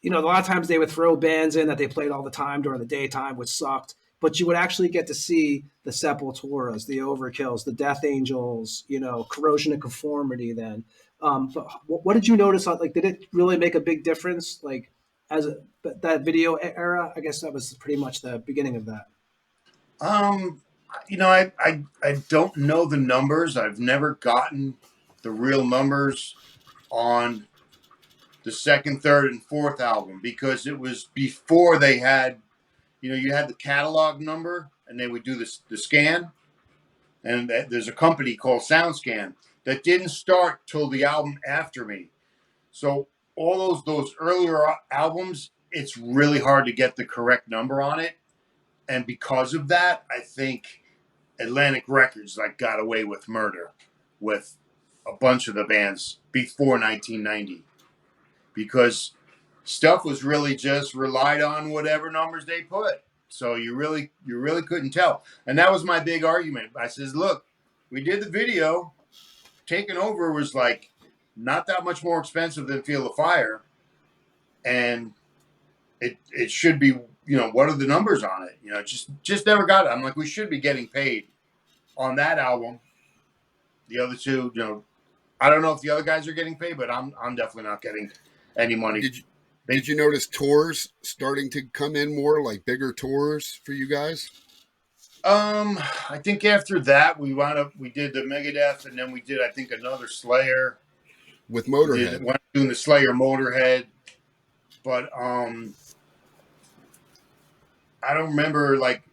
a lot of times they would throw bands in that they played all the time during the daytime, which sucked. But you would actually get to see the Sepulturas, the Overkills, the Death Angels, Corrosion of Conformity then. But what did you notice? Like, did it really make a big difference? Like, that video era, I guess that was pretty much the beginning of that. I don't know the numbers. I've never gotten the real numbers on the second, third, and fourth album, because it was before they had, you had the catalog number, and they would do the scan. And there's a company called SoundScan that didn't start till the album after me. So all those earlier albums, it's really hard to get the correct number on it. And because of that, I think Atlantic Records got away with murder with a bunch of the bands before 1990. Because stuff was really just relied on whatever numbers they put. So you really couldn't tell. And that was my big argument. I says, look, we did the video. Taking Over was like not that much more expensive than Feel the Fire. And it should be, what are the numbers on it? Just never got it. I'm like, we should be getting paid on that album. The other two, I don't know if the other guys are getting paid, but I'm definitely not getting any money. Did you notice tours starting to come in more, like bigger tours for you guys? I think after that we did the Megadeth, and then we did, I think, another Slayer with Motorhead. We're doing the Slayer Motorhead, but I don't remember like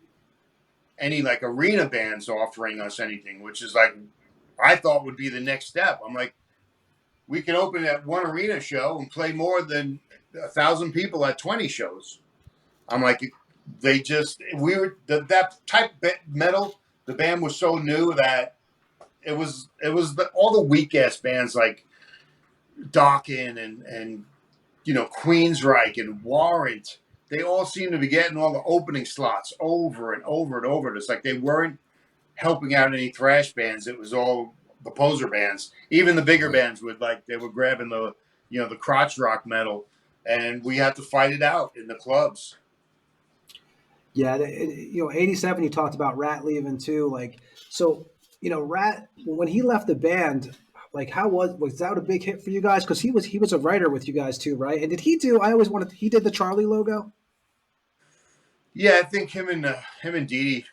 any like arena bands offering us anything, which is like I thought would be the next step. I'm like, we can open at one arena show and play more than 1,000 people at 20 shows. I'm like, that type of metal. The band was so new that it was all the weak ass bands like Dokken and Queensryche and Warrant. They all seem to be getting all the opening slots over and over and over. It's like they weren't helping out any thrash bands. It was all the poser bands. Even the bigger bands they were grabbing the the crotch rock metal, and we had to fight it out in the clubs. Yeah, 87. You talked about Rat leaving too. Like, so Rat, when he left the band, like, how was that a big hit for you guys? Because he was a writer with you guys too, right? And did he do? He did the Charlie logo. Yeah, I think him and Dee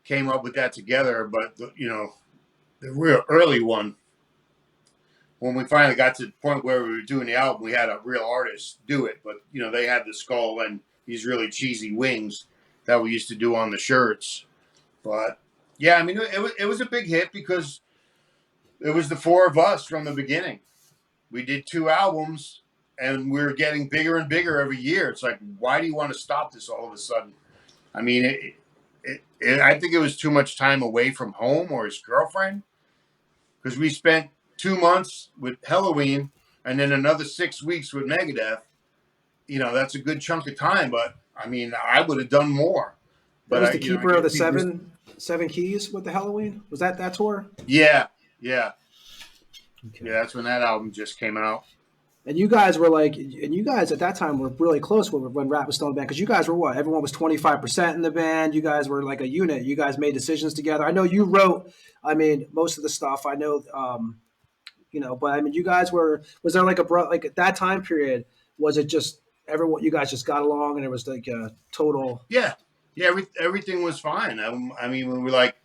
came up with that together. But the real early one, when we finally got to the point where we were doing the album, we had a real artist do it. But they had the skull and these really cheesy wings that we used to do on the shirts. But yeah, I mean, it was a big hit because it was the four of us from the beginning. We did 2 albums, and we were getting bigger and bigger every year. It's like, why do you want to stop this all of a sudden? I mean, I think it was too much time away from home or his girlfriend, because we spent 2 months with Halloween and then another 6 weeks with Megadeth. That's a good chunk of time, but I mean, I would have done more. But was the keeper of the seven keys with the Halloween? Was that tour? Yeah. Okay. Yeah, that's when that album just came out. And you guys were at that time were really close when Rat was still in the band, because you guys were what? Everyone was 25% in the band. You guys were like a unit. You guys made decisions together. I know you wrote, most of the stuff. I know, but I mean, you guys was there like at that time period, was it just everyone, you guys just got along and it was like a total? Yeah. Everything was fine. I mean, we were like,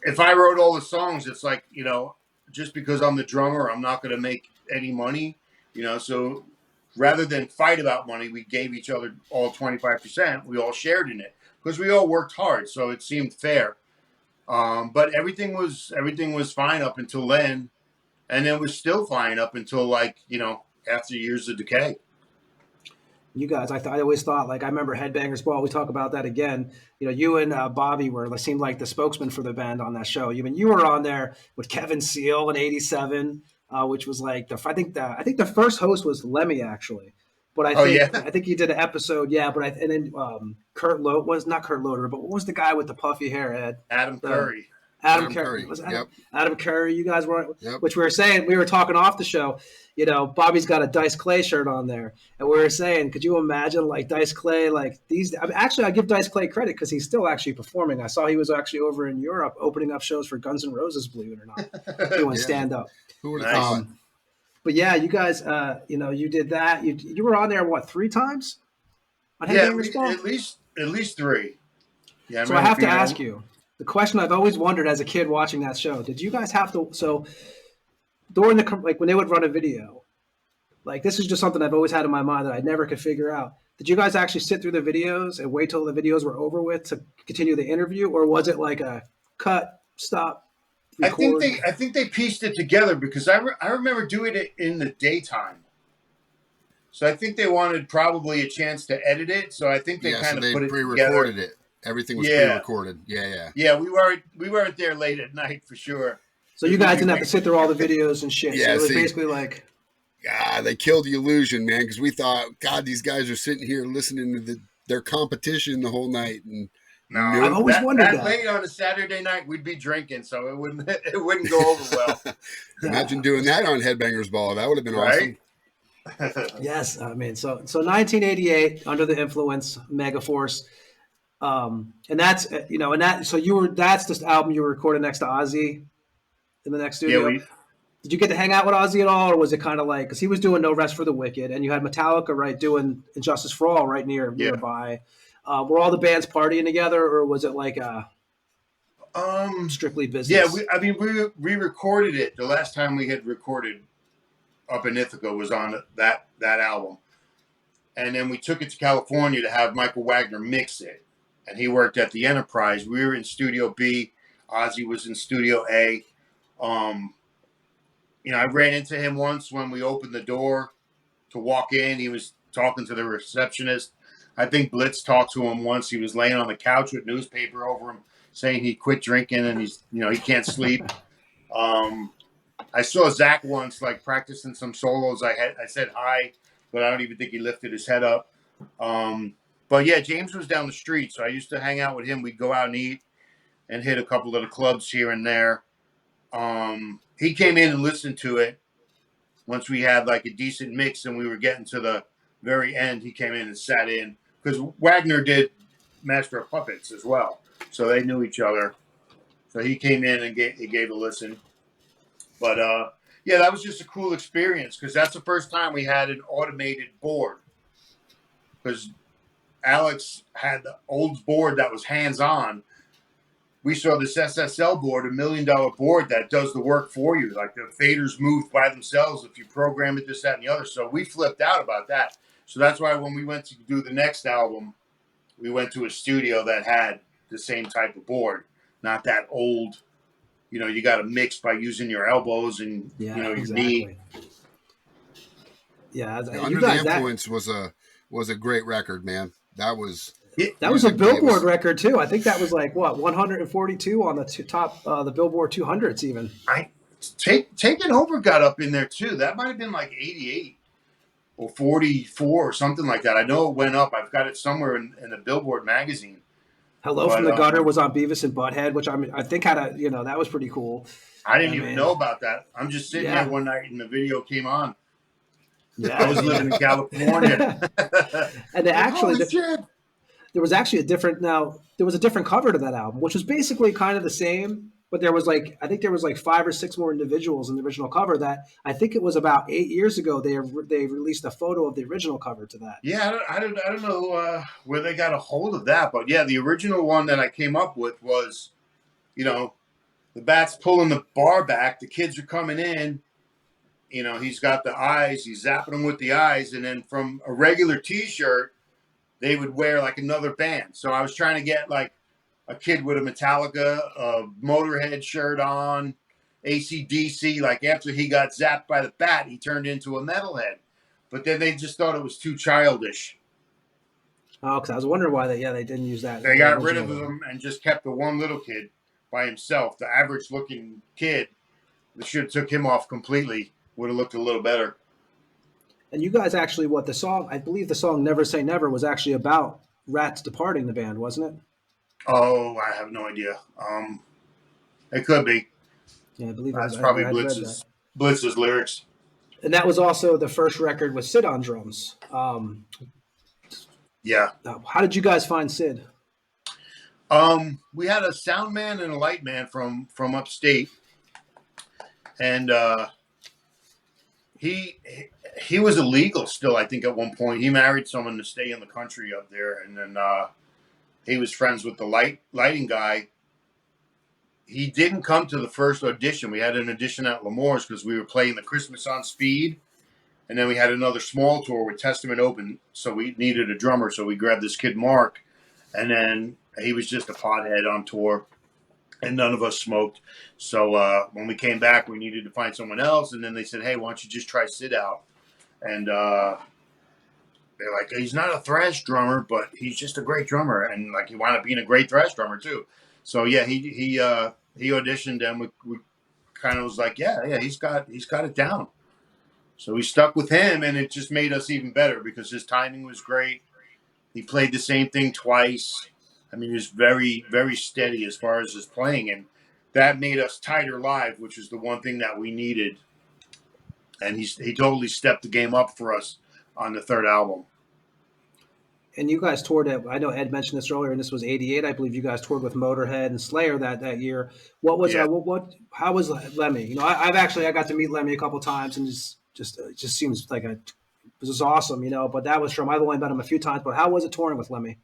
if I wrote all the songs, it's like, just because I'm the drummer, I'm not going to make any money, so rather than fight about money, we gave each other all 25%. We all shared in it because we all worked hard. So it seemed fair. But everything was fine up until then. And then was still fine up until after years of Decay. You guys, I always thought, like, I remember Headbangers Ball. We talk about that again. You and Bobby seemed like the spokesman for the band on that show. You were on there with Kevin Seal in '87, which was like I think the first host was Lemmy actually, but I think he did an episode. Yeah, but and then Kurt Loder was not Kurt Loder, but what was the guy with the puffy hair head? Adam Curry. Adam Curry. Was Adam Curry. You guys were, which we were talking off the show. Bobby's got a Dice Clay shirt on there, and we were saying, could you imagine like Dice Clay, like these? Actually, I give Dice Clay credit because he's still actually performing. I saw he was actually over in Europe opening up shows for Guns N' Roses, believe it or not, doing stand up. Who would have thought? But yeah, you guys, you did that. You were on there 3 times? On at least 3. Yeah. So I have to ask you the question I've always wondered as a kid watching that show. Did you guys have to? So during when they would run a video, like this is just something I've always had in my mind that I never could figure out. Did you guys actually sit through the videos and wait till the videos were over with to continue the interview, or was it like a cut, stop, record? I think they pieced it together because I remember doing it in the daytime. So I think they wanted probably a chance to edit it. So I think they kind of put it pre-recorded together. It. Everything was pre-recorded. Yeah. Yeah, we weren't there late at night for sure. So you guys didn't have to sit through all the videos and shit. Yeah, so it was basically like. they killed the illusion, man, because we thought, God, these guys are sitting here listening to their competition the whole night, and no, I've always wondered that late on a Saturday night we'd be drinking, so it wouldn't go over well. Imagine doing that on Headbangers Ball. That would have been right? awesome. Yes, I mean, so 1988, Under the Influence, Megaforce, and that's that's this album you were recording next to Ozzy in the next studio. Yeah, did you get to hang out with Ozzy at all, or was it kind of like, because he was doing No Rest for the Wicked, and you had Metallica right doing Injustice for All right nearby? Were all the bands partying together, or was it like strictly business? Yeah, we recorded it. The last time we had recorded up in Ithaca was on that album, and then we took it to California to have Michael Wagner mix it, and he worked at the Enterprise. We were in Studio B. Ozzy was in Studio A. I ran into him once when we opened the door to walk in. He was talking to the receptionist. I think Blitz talked to him once. He was laying on the couch with newspaper over him, saying he quit drinking and he can't sleep. I saw Zach once, like practicing some solos. I said hi, but I don't even think he lifted his head up. But yeah, James was down the street, so I used to hang out with him. We'd go out and eat and hit a couple of the clubs here and there. He came in and listened to it once we had like a decent mix and we were getting to the very end. He came in and sat in because Wagner did Master of Puppets as well, so they knew each other. So he came in and gave a listen. But yeah, that was just a cool experience because that's the first time we had an automated board. Because Alex had the old board that was hands-on. We saw this SSL board, $1 million board that does the work for you. Like the faders move by themselves if you program it, this, that, and the other. So we flipped out about that. So that's why when we went to do the next album, we went to a studio that had the same type of board, not that old. You got to mix by using your elbows and your knee. Yeah, Under the Influence was a great record, man. That was a Billboard record too. I think that was like 142 on the top the Billboard 200s even. Taking Over got up in there too. That might have been like 88 or 44 or something like that. I know it went up. I've got it somewhere in the Billboard magazine. Hello from the Gutter was on Beavis and Butthead, which I think had that was pretty cool. I didn't even know about that. I'm just sitting there one night and the video came on. Yeah, I was living in California. And there was actually a different cover to that album, which was basically kind of the same, but there was I think there was 5 or 6 more individuals in the original cover that I think it was about 8 years ago they released a photo of the original cover to that. Yeah, I don't know where they got a hold of that, but yeah, the original one that I came up with was, the Bat's pulling the bar back, the kids are coming in, he's got the eyes, he's zapping them with the eyes, and then from a regular T-shirt, they would wear like another band. So I was trying to get like a kid with a Metallica, a Motorhead shirt on, AC/DC. Like after he got zapped by the bat, he turned into a metalhead. But then they just thought it was too childish. Oh, because I was wondering why they didn't use that. They got rid of him and just kept the one little kid by himself. The average looking kid, they should have took him off completely. Would have looked a little better. And you guys actually, I believe the song Never Say Never was actually about Rats departing the band, wasn't it? Oh, I have no idea. It could be. Yeah, I believe that's probably Blitz's lyrics. And that was also the first record with Sid on drums. Yeah. How did you guys find Sid? We had a sound man and a light man from upstate. And he was illegal still, I think, at one point. He married someone to stay in the country up there, and then he was friends with the lighting guy. He didn't come to the first audition. We had an audition at L'Amour's because we were playing the Christmas on Speed, and then we had another small tour with Testament Open, so we needed a drummer, so we grabbed this kid, Mark, and then he was just a pothead on tour. And none of us smoked. So when we came back, we needed to find someone else. And then they said, hey, why don't you just try Sid out? And they're like, he's not a thrash drummer, but he's just a great drummer. And like he wound up being a great thrash drummer too. So yeah, he auditioned and we kind of was like, yeah, he's got it down. So we stuck with him, and it just made us even better because his timing was great. He played the same thing twice. I mean, he was very, very steady as far as his playing, and that made us tighter live, which is the one thing that we needed. And he totally stepped the game up for us on the third album. And you guys toured it. I know Ed mentioned this earlier, and this was '88. I believe you guys toured with Motorhead and Slayer that year. What was how was Lemmy? You know, I got to meet Lemmy a couple times, and it just seems like it was awesome. You know, but that was from I've only met him a few times. But how was it touring with Lemmy?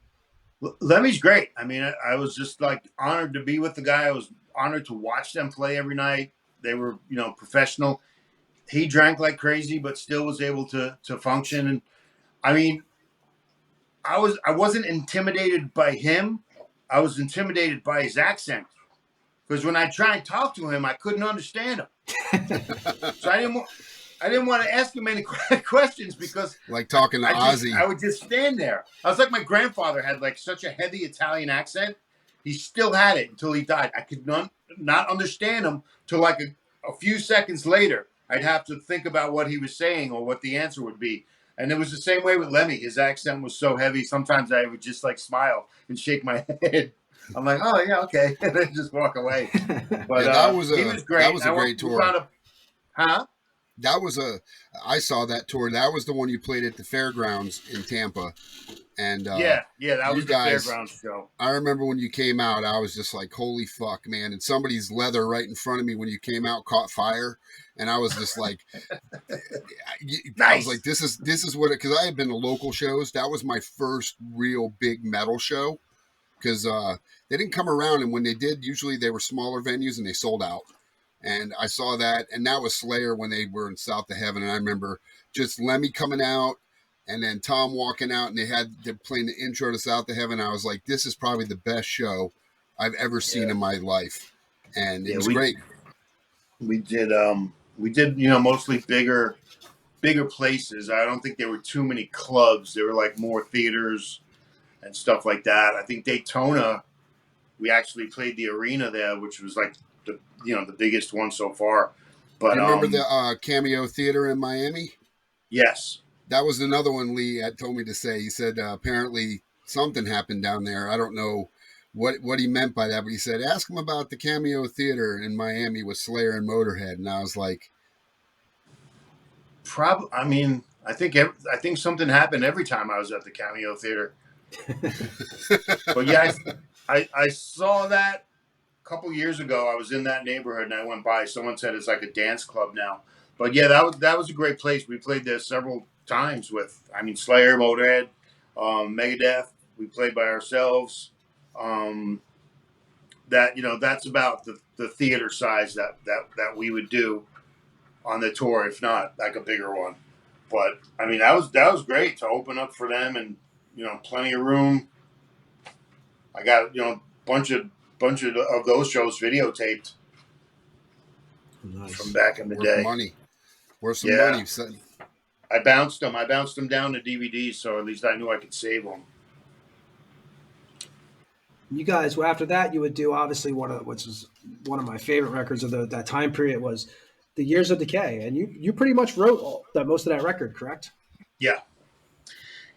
Lemmy's great. I mean, I was just like honored to be with the guy. I was honored to watch them play every night. They were, you know, professional. He drank like crazy, but still was able to function. And I mean, I wasn't intimidated by him. I was intimidated by his accent, because when I tried and talk to him, I couldn't understand him. So I didn't want to ask him any questions, because like talking to Ozzy, I would just stand there. I was like my grandfather had like such a heavy Italian accent. He still had it until he died. I could not understand him till like a few seconds later. I'd have to think about what he was saying or what the answer would be. And it was the same way with Lemmy. His accent was so heavy. Sometimes I would just like smile and shake my head. I'm like, oh yeah, okay, and then just walk away. But yeah, he was great. That was a great tour. I saw that tour. That was the one you played at the fairgrounds in Tampa. And that was the fairgrounds show. I remember when you came out, I was just like, holy fuck, man. And somebody's leather right in front of me when you came out caught fire. And I was just like, nice. I was like, this is what because I had been to local shows. That was my first real big metal show, because they didn't come around. And when they did, usually they were smaller venues and they sold out. And I saw that. And that was Slayer when they were in South of Heaven. And I remember just Lemmy coming out and then Tom walking out, and they're playing the intro to South of Heaven. I was like, this is probably the best show I've ever seen in my life. And it was great. We did, you know, mostly bigger places. I don't think there were too many clubs. There were like more theaters and stuff like that. I think Daytona, we actually played the arena there, which was like the biggest one so far. But you remember the Cameo Theater in Miami? Yes. That was another one Lee had told me to say. He said apparently something happened down there. I don't know what he meant by that, but he said, ask him about the Cameo Theater in Miami with Slayer and Motorhead. And I was like, I mean, I think something happened every time I was at the Cameo Theater. But yeah, I saw that a couple years ago. I was in that neighborhood and I went by. Someone said it's like a dance club now. But yeah, that was a great place. We played there several times with, I mean, Slayer, Motorhead, Megadeth. We played by ourselves. That, you know, that's about the theater size that we would do on the tour, if not like a bigger one. But I mean, that was great to open up for them, and you know, plenty of room. I got, you know, bunch of those shows videotaped. Nice. From back in the day. Worth some money. I bounced them down to DVDs, so at least I knew I could save them. You guys, well, after that, you would do obviously which is one of my favorite records of that time period was the Years of Decay, and you pretty much wrote most of that record, correct? Yeah.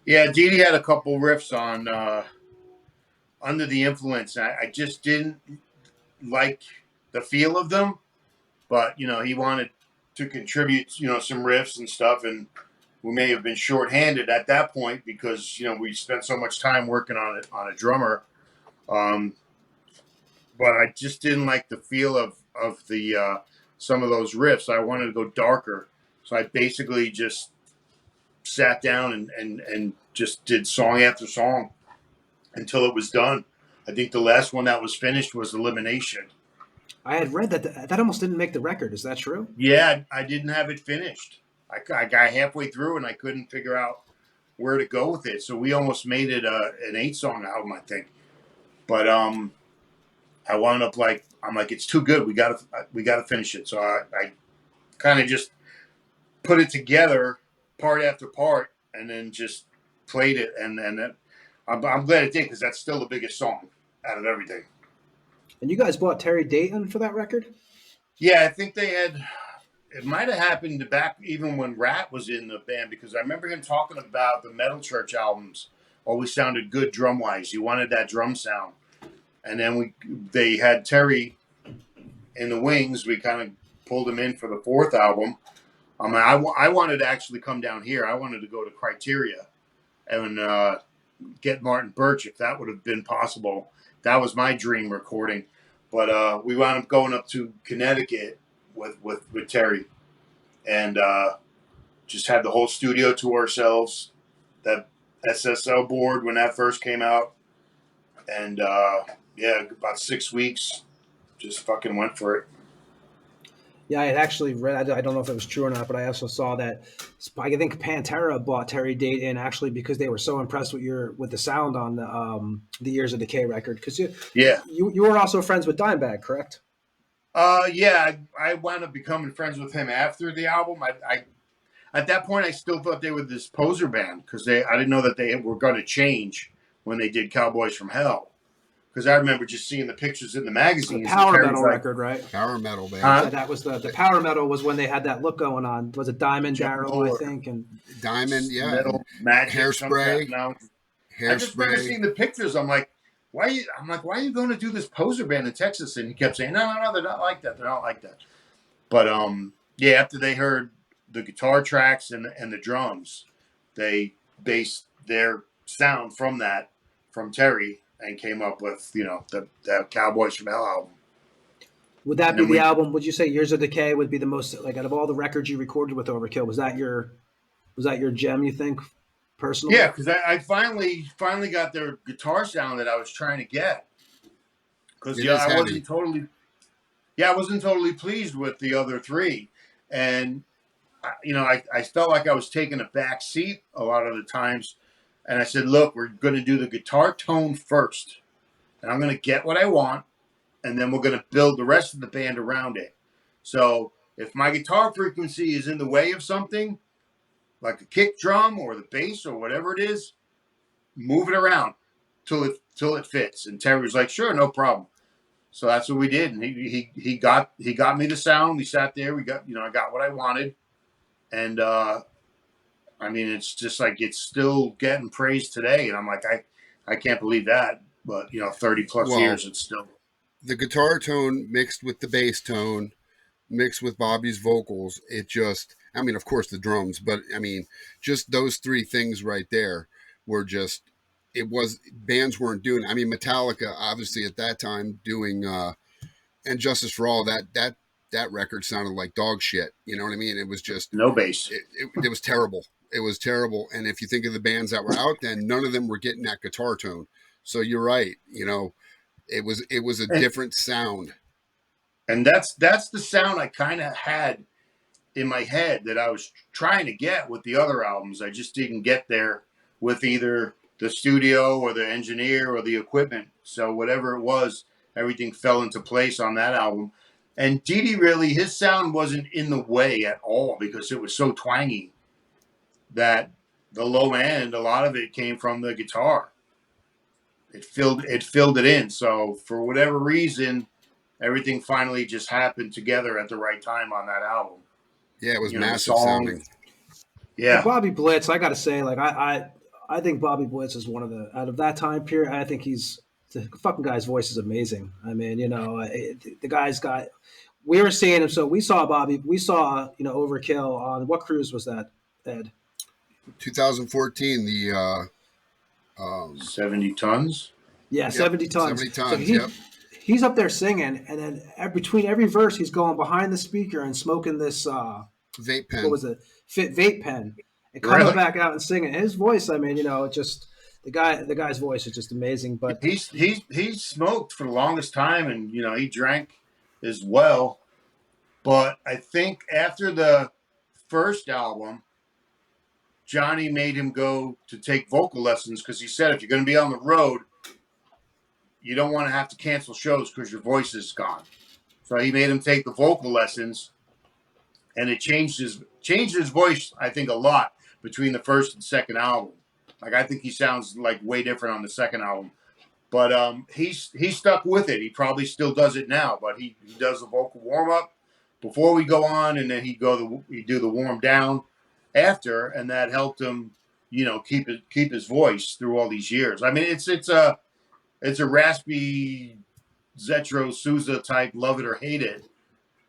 Dee Dee had a couple riffs on Under the Influence. I just didn't like the feel of them, but you know, he wanted to contribute, you know, some riffs and stuff, and we may have been shorthanded at that point because, you know, we spent so much time working on it on a drummer. But I just didn't like the feel of the some of those riffs. I wanted to go darker, so I basically just sat down and just did song after song until it was done. I think the last one that was finished was Elimination. I had read that almost didn't make the record. Is that true? Yeah, I didn't have it finished. I got halfway through and I couldn't figure out where to go with it. So we almost made it an 8-song album, I think. But I wound up I'm like, it's too good. We gotta finish it. So I kind of just put it together part after part and then just played it. And I'm glad it did, because that's still the biggest song out of everything. And you guys bought Terry Dayton for that record? Yeah, I think they had. it might have happened back even when Rat was in the band, because I remember him talking about the Metal Church albums always sounded good drum wise. He wanted that drum sound, and then they had Terry in the wings. We kind of pulled him in for the fourth album. I wanted to actually come down here. I wanted to go to Criteria and get Martin Birch if that would have been possible. That was my dream recording, but we wound up going up to Connecticut with Terry, and just had the whole studio to ourselves. That SSL board when that first came out, and yeah, about 6 weeks, just fucking went for it. Yeah, I had actually read, I don't know if it was true or not, but I also saw that I think Pantera bought Terry Date in actually because they were so impressed with the sound on the Years of Decay record. Because you were also friends with Dimebag, correct? Yeah, I wound up becoming friends with him after the album. I at that point I still thought they were this poser band because I didn't know that they were going to change when they did Cowboys from Hell. Because I remember just seeing the pictures in the magazines. The Power Metal record, right? Power Metal band. Yeah, that was the Power Metal was when they had that look going on. Was it Diamond Darrow, I think? And Diamond, yeah. Metal, Magic, Hairspray. I just remember seeing the pictures. I'm like, why are you going to do this poser band in Texas? And he kept saying, no, they're not like that. They're not like that. But yeah, after they heard the guitar tracks and the drums, they based their sound from Terry, and came up with, the Cowboys from Hell album. Would that be the album? Would you say Years of Decay would be the most, like, out of all the records you recorded with Overkill? Was that your gem, you think, personally? Yeah, because I finally got their guitar sound that I was trying to get. Because I wasn't totally pleased with the other three, and I felt like I was taking a back seat a lot of the times. And I said, look, we're going to do the guitar tone first. And I'm going to get what I want. And then we're going to build the rest of the band around it. So if my guitar frequency is in the way of something, like a kick drum or the bass or whatever it is, move it around till it fits. And Terry was like, sure, no problem. So that's what we did. And he got me the sound. We sat there. I got what I wanted. And I mean, it's just like it's still getting praised today, and I'm like, I can't believe that. But 30 plus years, it's still the guitar tone mixed with the bass tone, mixed with Bobby's vocals. It just, I mean, of course the drums, but I mean, just those three things right there were just. It was bands weren't doing. I mean, Metallica obviously at that time doing and Justice for All that record sounded like dog shit. You know what I mean? It was just no bass. It was terrible. It was terrible. And if you think of the bands that were out then, none of them were getting that guitar tone. So you're right. It was a different sound. And that's the sound I kind of had in my head that I was trying to get with the other albums. I just didn't get there with either the studio or the engineer or the equipment. So whatever it was, everything fell into place on that album. And Dee really, his sound wasn't in the way at all because it was so twangy that the low end, a lot of it came from the guitar. It filled it in. So for whatever reason, everything finally just happened together at the right time on that album. Yeah, it was massive sounding. Yeah. Bobby Blitz, I got to say, like, I think Bobby Blitz is one of the, out of that time period, I think the fucking guy's voice is amazing. I mean, the guy's got, we were seeing him. So we saw Overkill on, what cruise was that, Ed? 2014, the 70 tons. Yeah, 70 tons. 70 tons. So he's up there singing, and then between every verse, he's going behind the speaker and smoking this vape pen. What was it? Vape pen, and coming back out and singing. His voice, I mean, just the guy's voice is just amazing. But he smoked for the longest time, and he drank as well. But I think after the first album, Johnny made him go to take vocal lessons because he said if you're going to be on the road, you don't want to have to cancel shows because your voice is gone. So he made him take the vocal lessons, and it changed his voice, I think, a lot between the first and second album. Like, I think he sounds like way different on the second album. But he stuck with it. He probably still does it now, but he does the vocal warm-up before we go on, and then he'd do the warm down after, and that helped him, keep his voice through all these years. I mean, it's a raspy Zetro Souza type, love it or hate it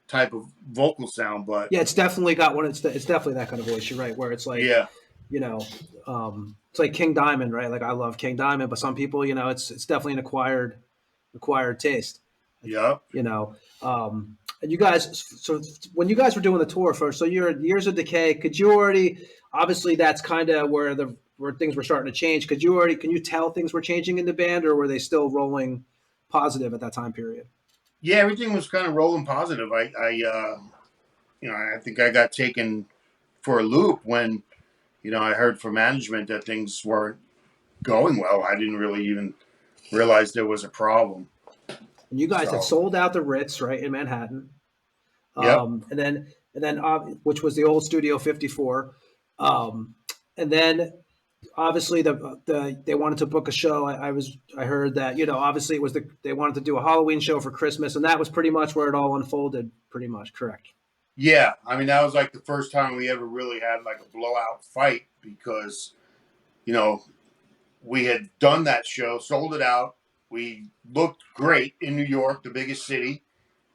type of vocal sound, but yeah, it's definitely got one. It's definitely that kind of voice. You're right, where it's like, yeah, it's like King Diamond, right? Like I love King Diamond, but some people, it's definitely an acquired taste. yeah. And you guys, so when you guys were doing the tour first, so your Years of Decay, could you already, obviously that's kind of where things were starting to change. Can you tell things were changing in the band, or were they still rolling positive at that time period? Yeah, everything was kind of rolling positive. I think I got taken for a loop when, I heard from management that things weren't going well. I didn't really even realize there was a problem. And you guys had sold out the Ritz, right, in Manhattan. Yep. And then which was the old Studio 54. And then obviously they wanted to book a show. I heard that, obviously they wanted to do a Halloween show for Christmas, and that was pretty much where it all unfolded, pretty much, correct? Yeah. I mean, that was like the first time we ever really had like a blowout fight because, we had done that show, sold it out. We looked great in New York, the biggest city.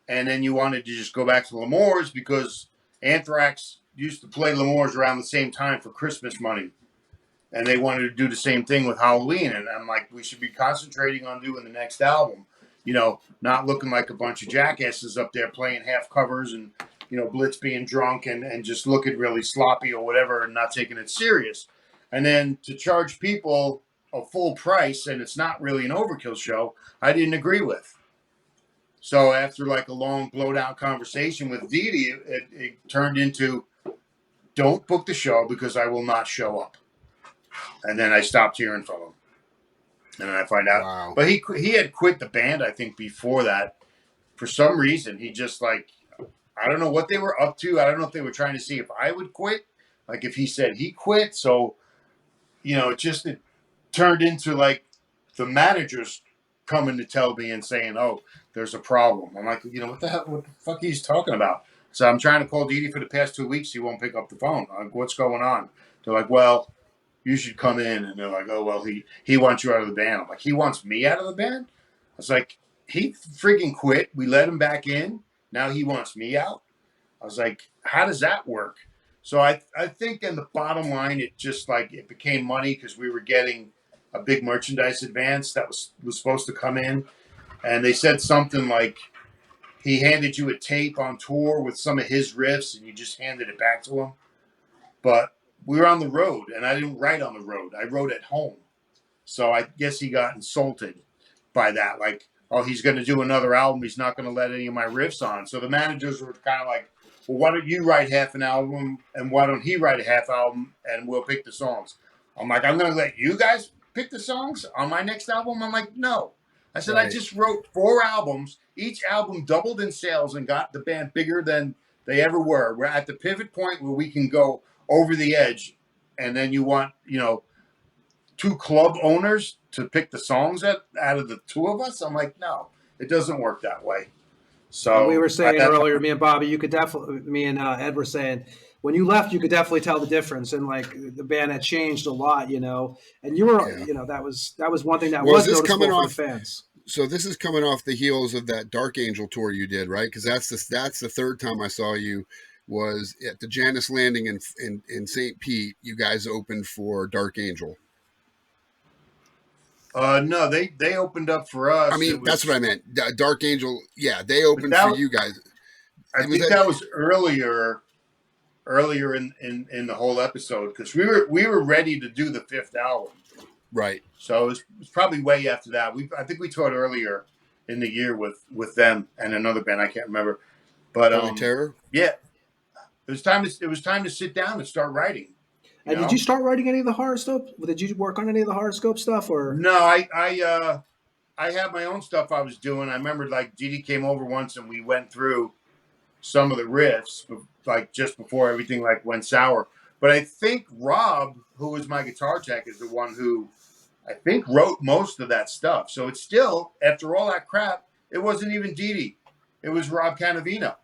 And then you wanted to just go back to L'Amour's because Anthrax used to play L'Amour's around the same time for Christmas money. And they wanted to do the same thing with Halloween. And I'm like, we should be concentrating on doing the next album. Not looking like a bunch of jackasses up there playing half covers and, Blitz being drunk and just looking really sloppy or whatever and not taking it serious. And then to charge people a full price and it's not really an Overkill show, I didn't agree with. So after like a long blowdown conversation with Dee, it turned into, don't book the show because I will not show up. And then I stopped hearing from him. And then I find out. Wow. But he had quit the band, I think, before that. For some reason, he just like, I don't know what they were up to. I don't know if they were trying to see if I would quit. Like if he said he quit. So, it turned into like the managers coming to tell me and saying, oh, there's a problem. I'm like, what the fuck he's talking about? So I'm trying to call Dee for the past 2 weeks. He won't pick up the phone. I'm like, what's going on? They're like, well, you should come in. And they're like, oh, well, he wants you out of the band. I'm like, he wants me out of the band? I was like, he freaking quit. We let him back in. Now he wants me out. I was like, how does that work? So I think in the bottom line, it just like it became money because we were getting a big merchandise advance that was supposed to come in. And they said something like he handed you a tape on tour with some of his riffs and you just handed it back to him. But we were on the road and I didn't write on the road. I wrote at home. So I guess he got insulted by that. Like, oh, he's going to do another album. He's not going to let any of my riffs on. So the managers were kind of like, well, why don't you write half an album and why don't he write a half album and we'll pick the songs? I'm like, I'm going to let you guys pick the songs on my next album? I'm like, no. I said, right. I just wrote 4 albums. Each album doubled in sales and got the band bigger than they ever were. We're at the pivot point where we can go over the edge. And then you want, 2 club owners to pick the songs out of the 2 of us? I'm like, no, it doesn't work that way. So we were saying earlier, me and Bobby, you could definitely, me and Ed were saying, when you left, you could definitely tell the difference, and like the band had changed a lot, And you were, that was one thing that was noticeable for the fans. So this is coming off the heels of that Dark Angel tour you did, right? Because that's the third time I saw you was at the Janus Landing in St. Pete. You guys opened for Dark Angel. No, they opened up for us. I mean, that's what I meant. Dark Angel, yeah, they opened for you guys. I think that was earlier in the whole episode because we were ready to do the 5th album. Right. So it was probably way after that. I think we toured earlier in the year with them and another band I can't remember. But Terror? Yeah. It was time to sit down and start writing. And did you start writing any of the horoscope? Did you work on any of the horoscope stuff or? No, I had my own stuff I was doing. I remember like Dee came over once and we went through some of the riffs like just before everything like went sour. But I think Rob, who was my guitar tech, is the one who I think wrote most of that stuff. So it's still, after all that crap, it wasn't even Dee. It was Rob Canavino.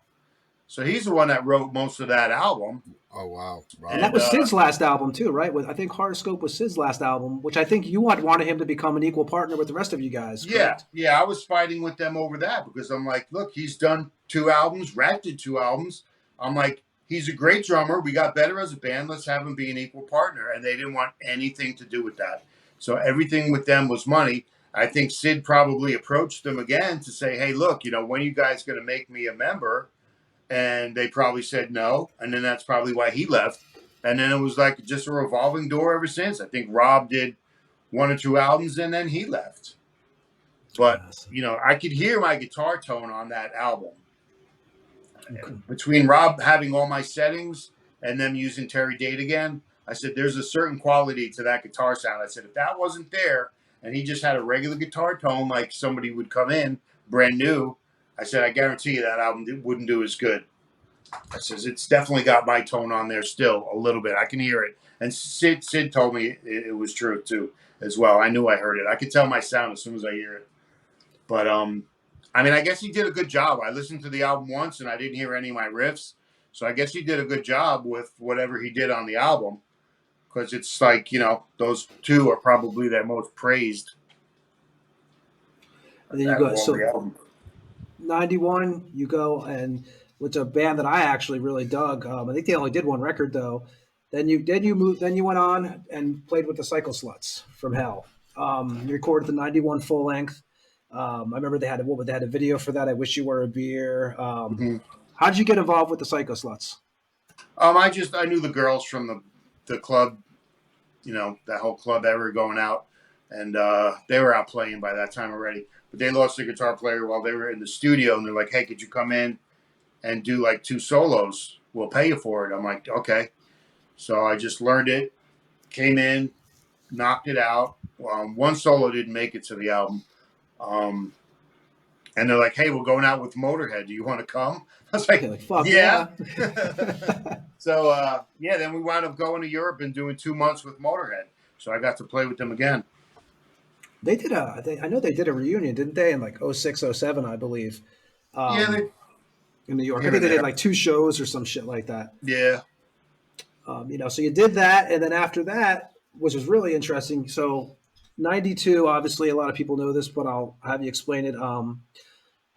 So he's the one that wrote most of that album. Oh, wow. And that was Sid's last album too, right? I think Horoscope was Sid's last album, which I think you wanted him to become an equal partner with the rest of you guys. Correct? Yeah. I was fighting with them over that because I'm like, look, he's done 2 albums, Rat did 2 albums. I'm like, he's a great drummer. We got better as a band. Let's have him be an equal partner. And they didn't want anything to do with that. So everything with them was money. I think Sid probably approached them again to say, hey, look, when are you guys going to make me a member? And they probably said no. And then that's probably why he left. And then it was like just a revolving door ever since. I think Rob did 1 or 2 albums and then he left. But, I could hear my guitar tone on that album. Okay. Between Rob having all my settings and them using Terry Date again, I said, there's a certain quality to that guitar sound. I said, if that wasn't there and he just had a regular guitar tone like somebody would come in brand new, I said, I guarantee you that album wouldn't do as good. I says, it's definitely got my tone on there still a little bit. I can hear it. And Sid told me it was true too as well. I knew I heard it. I could tell my sound as soon as I hear it. But, I guess he did a good job. I listened to the album once and I didn't hear any of my riffs. So I guess he did a good job with whatever he did on the album. Because it's like, those 2 are probably their most praised. And then you go, so 91, you go, and with a band that I actually really dug. I think they only did 1 record though. Then you went on and played with the CYCLE SLUTS from Hell. You recorded the 91 full length. I remember they had a video for that. I Wish You Were a Beer. How did you get involved with the CYCLE SLUTS? I knew the girls from the club, that whole club that were going out, and they were out playing by that time already. But they lost their guitar player while they were in the studio, and they're like, "Hey, could you come in and do like 2 solos? We'll pay you for it." I'm like, "Okay." So I just learned it, came in, knocked it out. 1 solo didn't make it to the album. And they're like, "Hey, we're going out with Motorhead. Do you want to come?" I was like, "Fuck yeah." So, then we wound up going to Europe and doing 2 months with Motorhead. So I got to play with them again. They did I know they did a reunion, didn't they? In like 06, 07, I believe. In New York. I think they did like 2 shows or some shit like that. Yeah. So you did that. And then after that, which was really interesting. So 92, obviously a lot of people know this, but I'll have you explain it.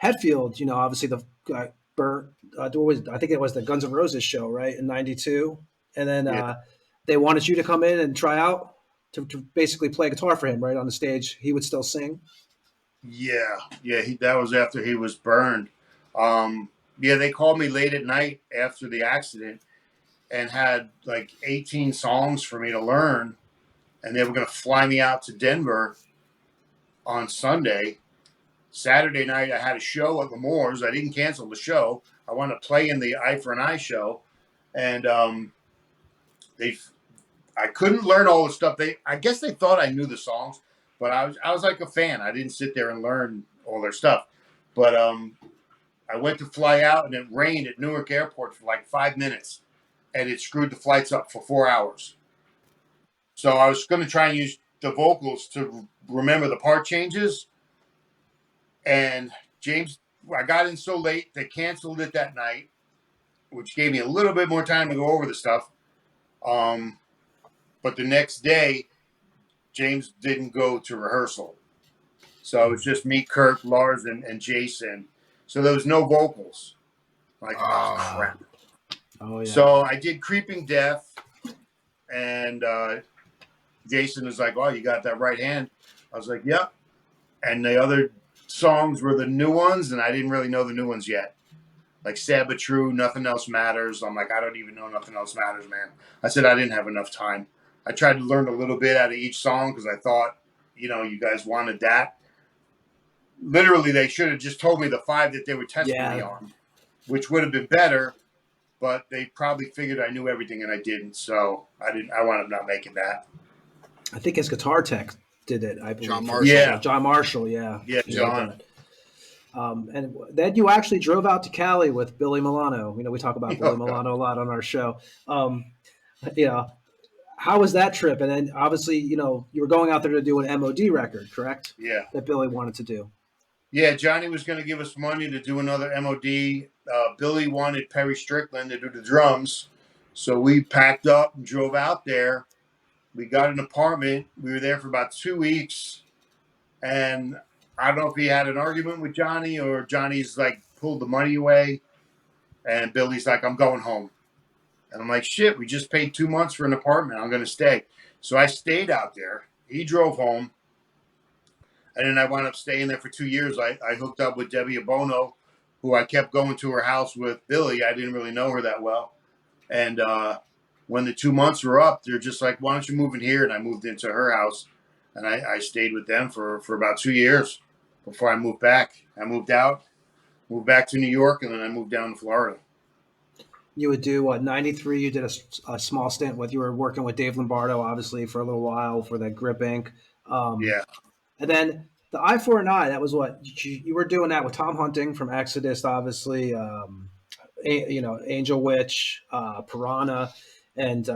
Hetfield, obviously the I think it was the Guns N' Roses show, right, in 92. And then they wanted you to come in and try out to basically play guitar for him, right, on the stage. He would still sing. Yeah. That was after he was burned. They called me late at night after the accident and had like 18 songs for me to learn. And they were going to fly me out to Denver on Sunday. Saturday night, I had a show at L'Amour's. I didn't cancel the show. I wanted to play in the Eye for an Eye show. And I couldn't learn all the stuff. I guess they thought I knew the songs, but I was like a fan. I didn't sit there and learn all their stuff. But I went to fly out, and it rained at Newark Airport for like 5 minutes, and it screwed the flights up for 4 hours. So I was going to try and use the vocals to remember the part changes. And I got in so late, they canceled it that night, which gave me a little bit more time to go over the stuff. But the next day, James didn't go to rehearsal. So it was just me, Kirk, Lars, and Jason. So there was no vocals. Like, oh, crap. Oh, yeah. So I did Creeping Death, and Jason was like, "Oh, you got that right hand?" I was like, "Yep." And the other songs were the new ones, and I didn't really know the new ones yet. Like Sabbath True, Nothing Else Matters. I'm like, I don't even know Nothing Else Matters, man. I said I didn't have enough time. I tried to learn a little bit out of each song because I thought, you guys wanted that. Literally, they should have just told me the 5 that they were testing me on, which would have been better. But they probably figured I knew everything, and I didn't. So I wound up not making that. I think his guitar tech did it. I believe. John Marshall. Yeah. John Marshall. Yeah. Yeah, John. And then you actually drove out to Cali with Billy Milano. We talk about Billy Milano a lot on our show. How was that trip? And then obviously, you were going out there to do an MOD record, correct? Yeah. That Billy wanted to do. Yeah, Johnny was going to give us money to do another MOD. Billy wanted Perry Strickland to do the drums. So we packed up and drove out there. We got an apartment. We were there for about 2 weeks. And I don't know if he had an argument with Johnny or Johnny's like pulled the money away. And Billy's like, I'm going home. And I'm like, shit, we just paid 2 months for an apartment. I'm going to stay. So I stayed out there. He drove home. And then I wound up staying there for 2 years. I hooked up with Debbie Abono, who I kept going to her house with Billy. I didn't really know her that well. And when the 2 months were up, they're just like, why don't you move in here? And I moved into her house. And I stayed with them for about 2 years before I moved back. I moved out, moved back to New York, and then I moved down to Florida. You would do what, 93? You did a small stint with, you were working with Dave Lombardo, obviously, for a little while for that Grip Inc. Yeah. And then the I-4 and I, that was what you were doing that with Tom Hunting from Exodus, obviously, Angel Witch, Piranha, and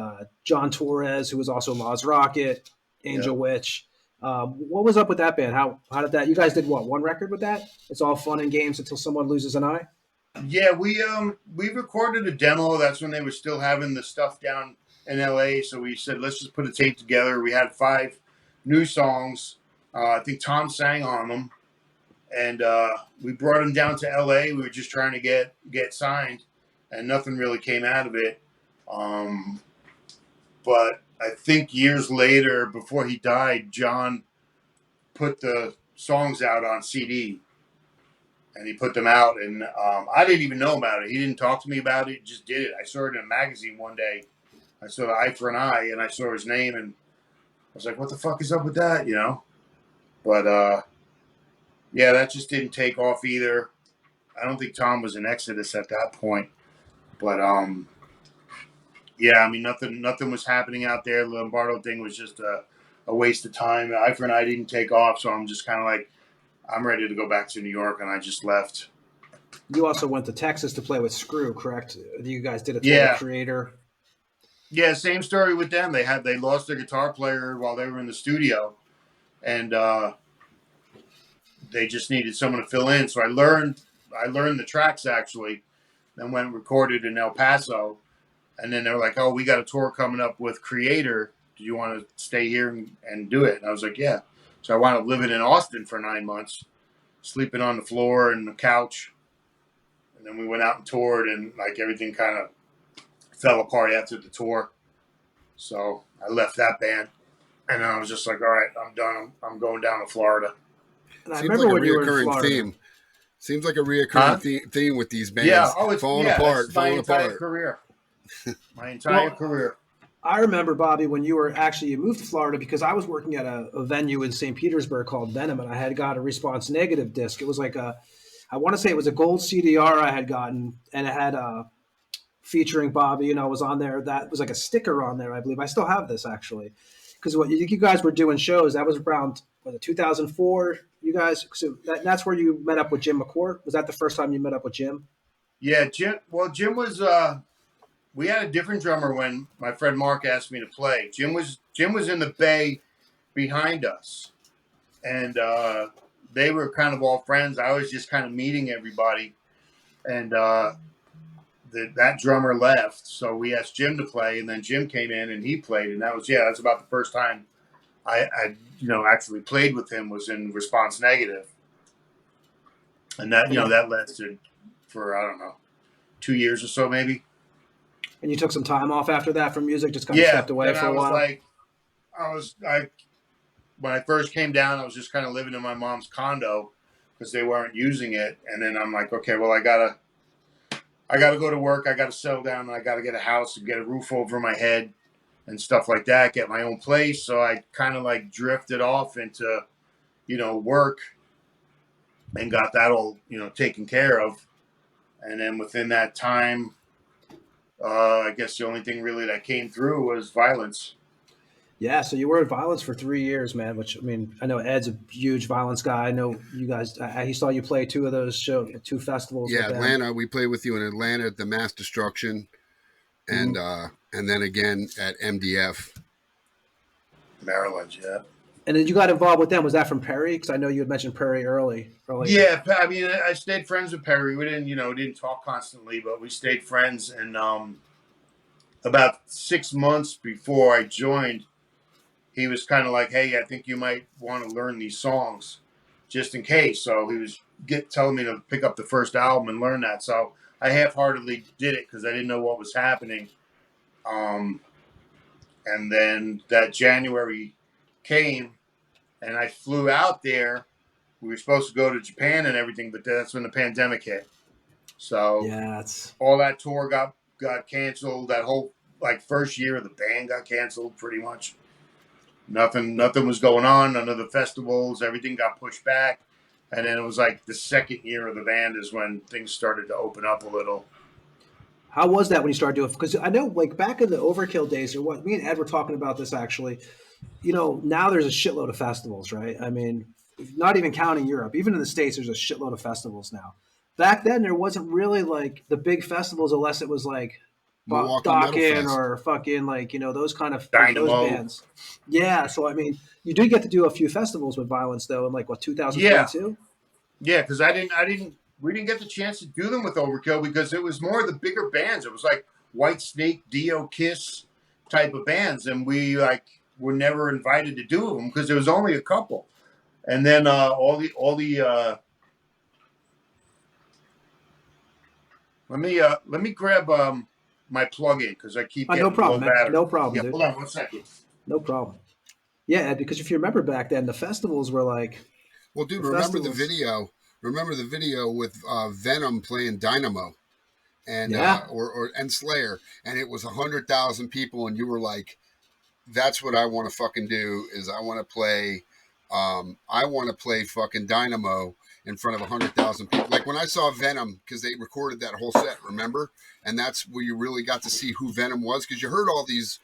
John Torres, who was also Law's Rocket, Angel Witch. What was up with that band? How did that? You guys did what? One record with that? It's all fun and games until someone loses an eye. Yeah, we recorded a demo. That's when they were still having the stuff down in LA. So we said, let's just put a tape together. We had 5 new songs. I think Tom sang on them, and we brought him down to LA. We were just trying to get signed, and nothing really came out of it. But I think years later, before he died, John put the songs out on CD, and he put them out, and I didn't even know about it. He didn't talk to me about it. He just did it. I saw it in a magazine one day. I saw the Eye for an Eye, and I saw his name, and I was like, what the fuck is up with that, you know? But, yeah, that just didn't take off either. I don't think Tom was in Exodus at that point. But, yeah, I mean, nothing was happening out there. The Lombardo thing was just a waste of time. Eye for an Eye didn't take off, so I'm just kind of like, I'm ready to go back to New York, and I just left. You also went to Texas to play with SKREW, correct? You guys did a tour of Creator. Yeah, same story with them. They lost their guitar player while they were in the studio, and they just needed someone to fill in. So I learned the tracks actually, then went and recorded in El Paso, and then they were like, "Oh, we got a tour coming up with Creator. Do you want to stay here and do it?" And I was like, "Yeah." So I wound up living in Austin for 9 months, sleeping on the floor and the couch, and then we went out and toured, and like everything kind of fell apart after the tour. So I left that band, and I was just like, all right, I'm done. I'm going down to Florida. And I remember when you were in Florida. Theme. Seems like a reoccurring theme with these bands. Yeah, it's falling apart. My entire career. My entire career. I remember, Bobby, when you moved to Florida, because I was working at a venue in St. Petersburg called Venom, and I had got a Response Negative disc. It was like I want to say it was a gold CDR I had gotten, and it had featuring Bobby, was on there. That was like a sticker on there, I believe. I still have this, actually. Because what you guys were doing shows, that was around, 2004, you guys? So that's where you met up with Jim McCourt? Was that the first time you met up with Jim? Yeah, Jim. Well, Jim was... we had a different drummer when my friend Mark asked me to play. Jim was in the bay behind us. And they were kind of all friends. I was just kind of meeting everybody. And that drummer left. So we asked Jim to play, and then Jim came in and he played. And that's about the first time I actually played with him was in Response Negative. And that, that lasted for, I don't know, 2 years or so maybe. And you took some time off after that from music, just kind of stepped away for a while? When I first came down, I was just kind of living in my mom's condo because they weren't using it. And then I'm like, okay, well, I gotta go to work. I gotta settle down. I gotta get a house and get a roof over my head and stuff like that, get my own place. So I kind of like drifted off into, work and got that all, taken care of. And then within that time, I guess the only thing really that came through was Violence. Yeah, so you were at Violence for 3 years, man, which, I mean, I know Ed's a huge Violence guy. I know you guys, he saw you play 2 of those shows, 2 festivals. Yeah, Atlanta. We played with you in Atlanta at the Mass Destruction, and then again at MDF. Maryland, yeah. And then you got involved with them. Was that from Perry? Because I know you had mentioned Perry earlier. Yeah, I mean, I stayed friends with Perry. We didn't, didn't talk constantly, but we stayed friends. And about 6 months before I joined, he was kind of like, "Hey, I think you might want to learn these songs, just in case." So he was telling me to pick up the first album and learn that. So I half-heartedly did it because I didn't know what was happening. And then that January came, and I flew out there. We were supposed to go to Japan and everything, but that's when the pandemic hit. So all that tour got canceled. That whole first year of the band got canceled pretty much. Nothing was going on. None of the festivals. Everything got pushed back. And then it was like the second year of the band is when things started to open up a little. How was that when you started doing? Because I know, back in the Overkill days, or what me and Ed were talking about this actually. Now there's a shitload of festivals, right? I mean, not even counting Europe, even in the States, there's a shitload of festivals now. Back then, there wasn't really the big festivals unless it was Dawkins or fucking those kind of Dynamo. Those bands. Yeah, so I mean, you did get to do a few festivals with Violence though, in 2022. Yeah, because we didn't get the chance to do them with Overkill because it was more of the bigger bands. It was like White Snake, Dio, Kiss type of bands, and we were never invited to do them because there was only a couple. And then all the let me grab my plug-in because I keep getting no problem, low battery. No problem. Yeah, dude. hold on 1 second. No problem. Yeah, because if you remember back then, the festivals were well, dude, remember the video? Remember the video with Venom playing Dynamo, and and Slayer, and it was 100,000 people, and you were like, "That's what I want to fucking do. Is I want to play fucking Dynamo in front of 100,000 people." Like when I saw Venom, because they recorded that whole set, remember? And that's where you really got to see who Venom was, because you heard all these.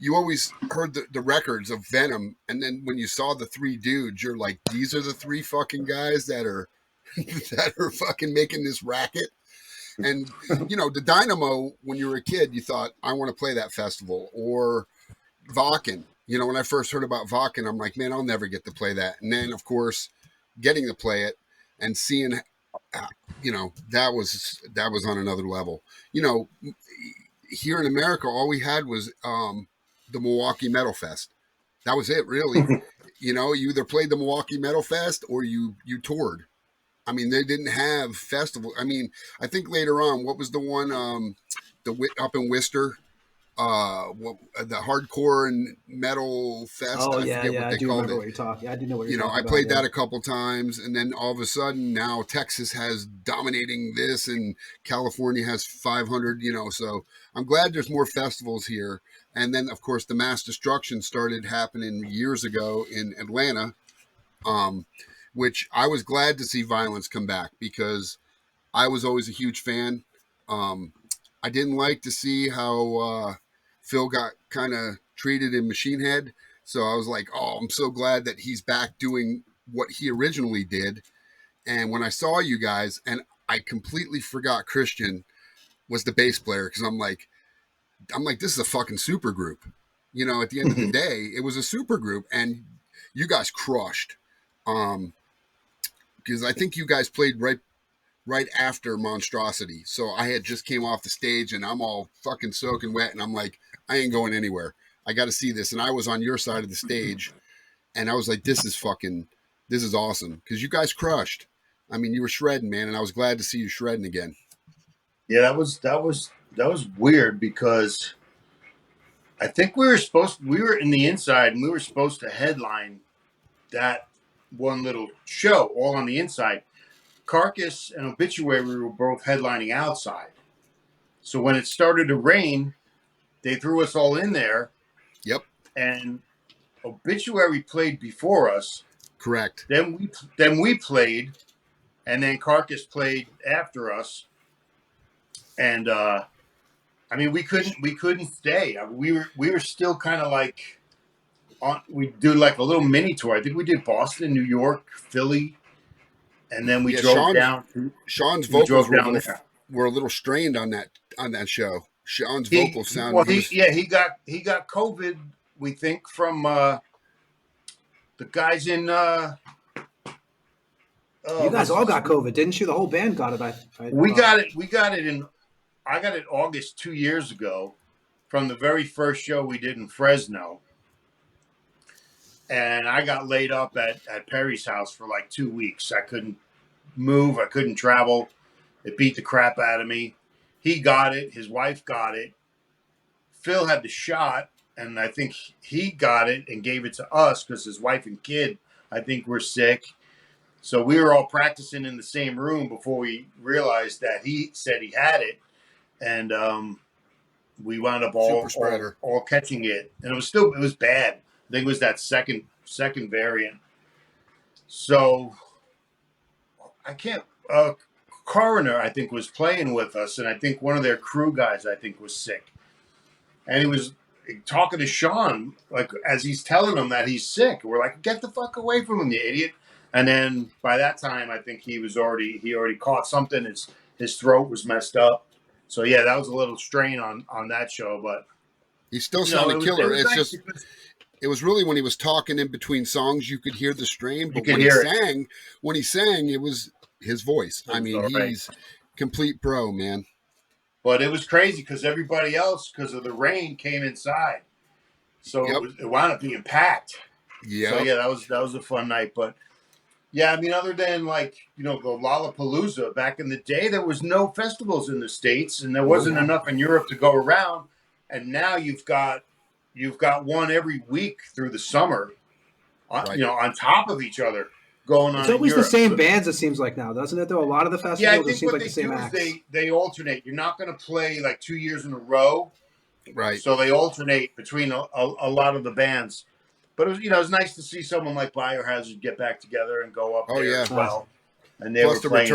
You always heard the records of Venom, and then when you saw the three dudes, you're like, these are the three fucking guys that are fucking making this racket. And the Dynamo, when you were a kid, you thought, I want to play that festival. Or Wacken. When I first heard about Wacken, I'm like, man, I'll never get to play that. And then, of course, getting to play it and seeing, that was on another level. Here in America, all we had was the Milwaukee Metal Fest. That was it, really. You either played the Milwaukee Metal Fest or you toured. I mean, they didn't have festival. I mean, I think later on, what was the one up in Worcester? The hardcore and metal fest. Oh, I forget what they called it. What you're talking. I do know what you're talking I about. played that a couple times, and then all of a sudden now Texas has dominating this, and California has 500. So I'm glad there's more festivals here. And then, of course, the mass destruction started happening years ago in Atlanta, which I was glad to see Violence come back because I was always a huge fan. I didn't like to see how Phil got kind of treated in Machine Head. So I was like, oh, I'm so glad that he's back doing what he originally did. And when I saw you guys, and I completely forgot Christian was the bass player, because I'm like, this is a fucking super group. At the end of the day, it was a super group, and you guys crushed. Because I think you guys played right after Monstrosity. So I had just came off the stage, and I'm all fucking soaking wet, and I'm like, I ain't going anywhere. I got to see this. And I was on your side of the stage, and I was like, this is awesome. Because you guys crushed. I mean, you were shredding, man, and I was glad to see you shredding again. Yeah, that was weird because I think we were in the inside, and we were supposed to headline that one little show all on the inside. Carcass and Obituary were both headlining outside. So when it started to rain, they threw us all in there. Yep. And Obituary played before us. Correct. Then we played, and then Carcass played after us. And I mean, we couldn't stay. We were still kind of like we do like a little mini tour. I think we did Boston, New York, Philly, and then we drove down. Sean's vocals were a little strained on that show. Sean's vocals sound. Well, he got COVID we think, from the guys in. You guys all got COVID, didn't you? The whole band got it. We got it. We got it in. I got it August 2 years ago, from the very first show we did in Fresno. And I got laid up at Perry's house for like 2 weeks. I couldn't move. I couldn't travel. It beat the crap out of me. He got it. His wife got it. Phil had the shot, and I think he got it and gave it to us because his wife and kid, I think, were sick. So we were all practicing in the same room before we realized that he said he had it. And we wound up all catching it. And it was bad. I think it was that second variant. So I can't, Coroner, I think, was playing with us. And I think one of their crew guys, I think, was sick. And he was talking to Sean, like, as he's telling him that he's sick. We're like, get the fuck away from him, you idiot. And then by that time, I think he already caught something. His throat was messed up. So yeah, that was a little strain on that show, but he still sounded killer. It's just, it was really when he was talking in between songs, you could hear the strain, but when he sang, it was his voice. I mean, he's complete pro, man. But it was crazy because everybody else, because of the rain, came inside. So it wound up being packed. Yeah. So yeah, that was a fun night. But yeah, I mean, other than like, the Lollapalooza back in the day, there was no festivals in the States, and there wasn't enough in Europe to go around. And now you've got one every week through the summer, on top of each other going on. It's always the same bands, it seems like now, doesn't it? Though a lot of the festivals, I think it seems like the same acts. They alternate. You're not going to play like 2 years in a row, right? So they alternate between a lot of the bands. But it was, it was nice to see someone like Biohazard get back together and go up there as well. And they Plus were playing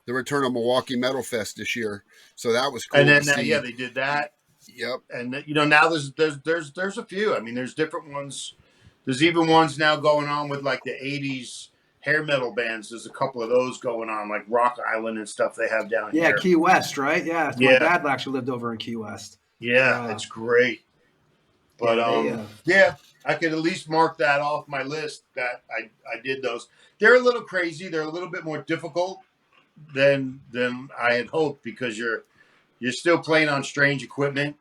the return of Milwaukee Metal Fest this year, so that was cool. And then they did that. Yep. And now there's a few. I mean, there's different ones. There's even ones now going on with like the '80s hair metal bands. There's a couple of those going on, like Rock Island and stuff they have down here. Yeah, Key West, right? Yeah, my dad actually lived over in Key West. Yeah, it's great. But I could at least mark that off my list that I did those. They're a little crazy. They're a little bit more difficult than I had hoped because you're still playing on strange equipment.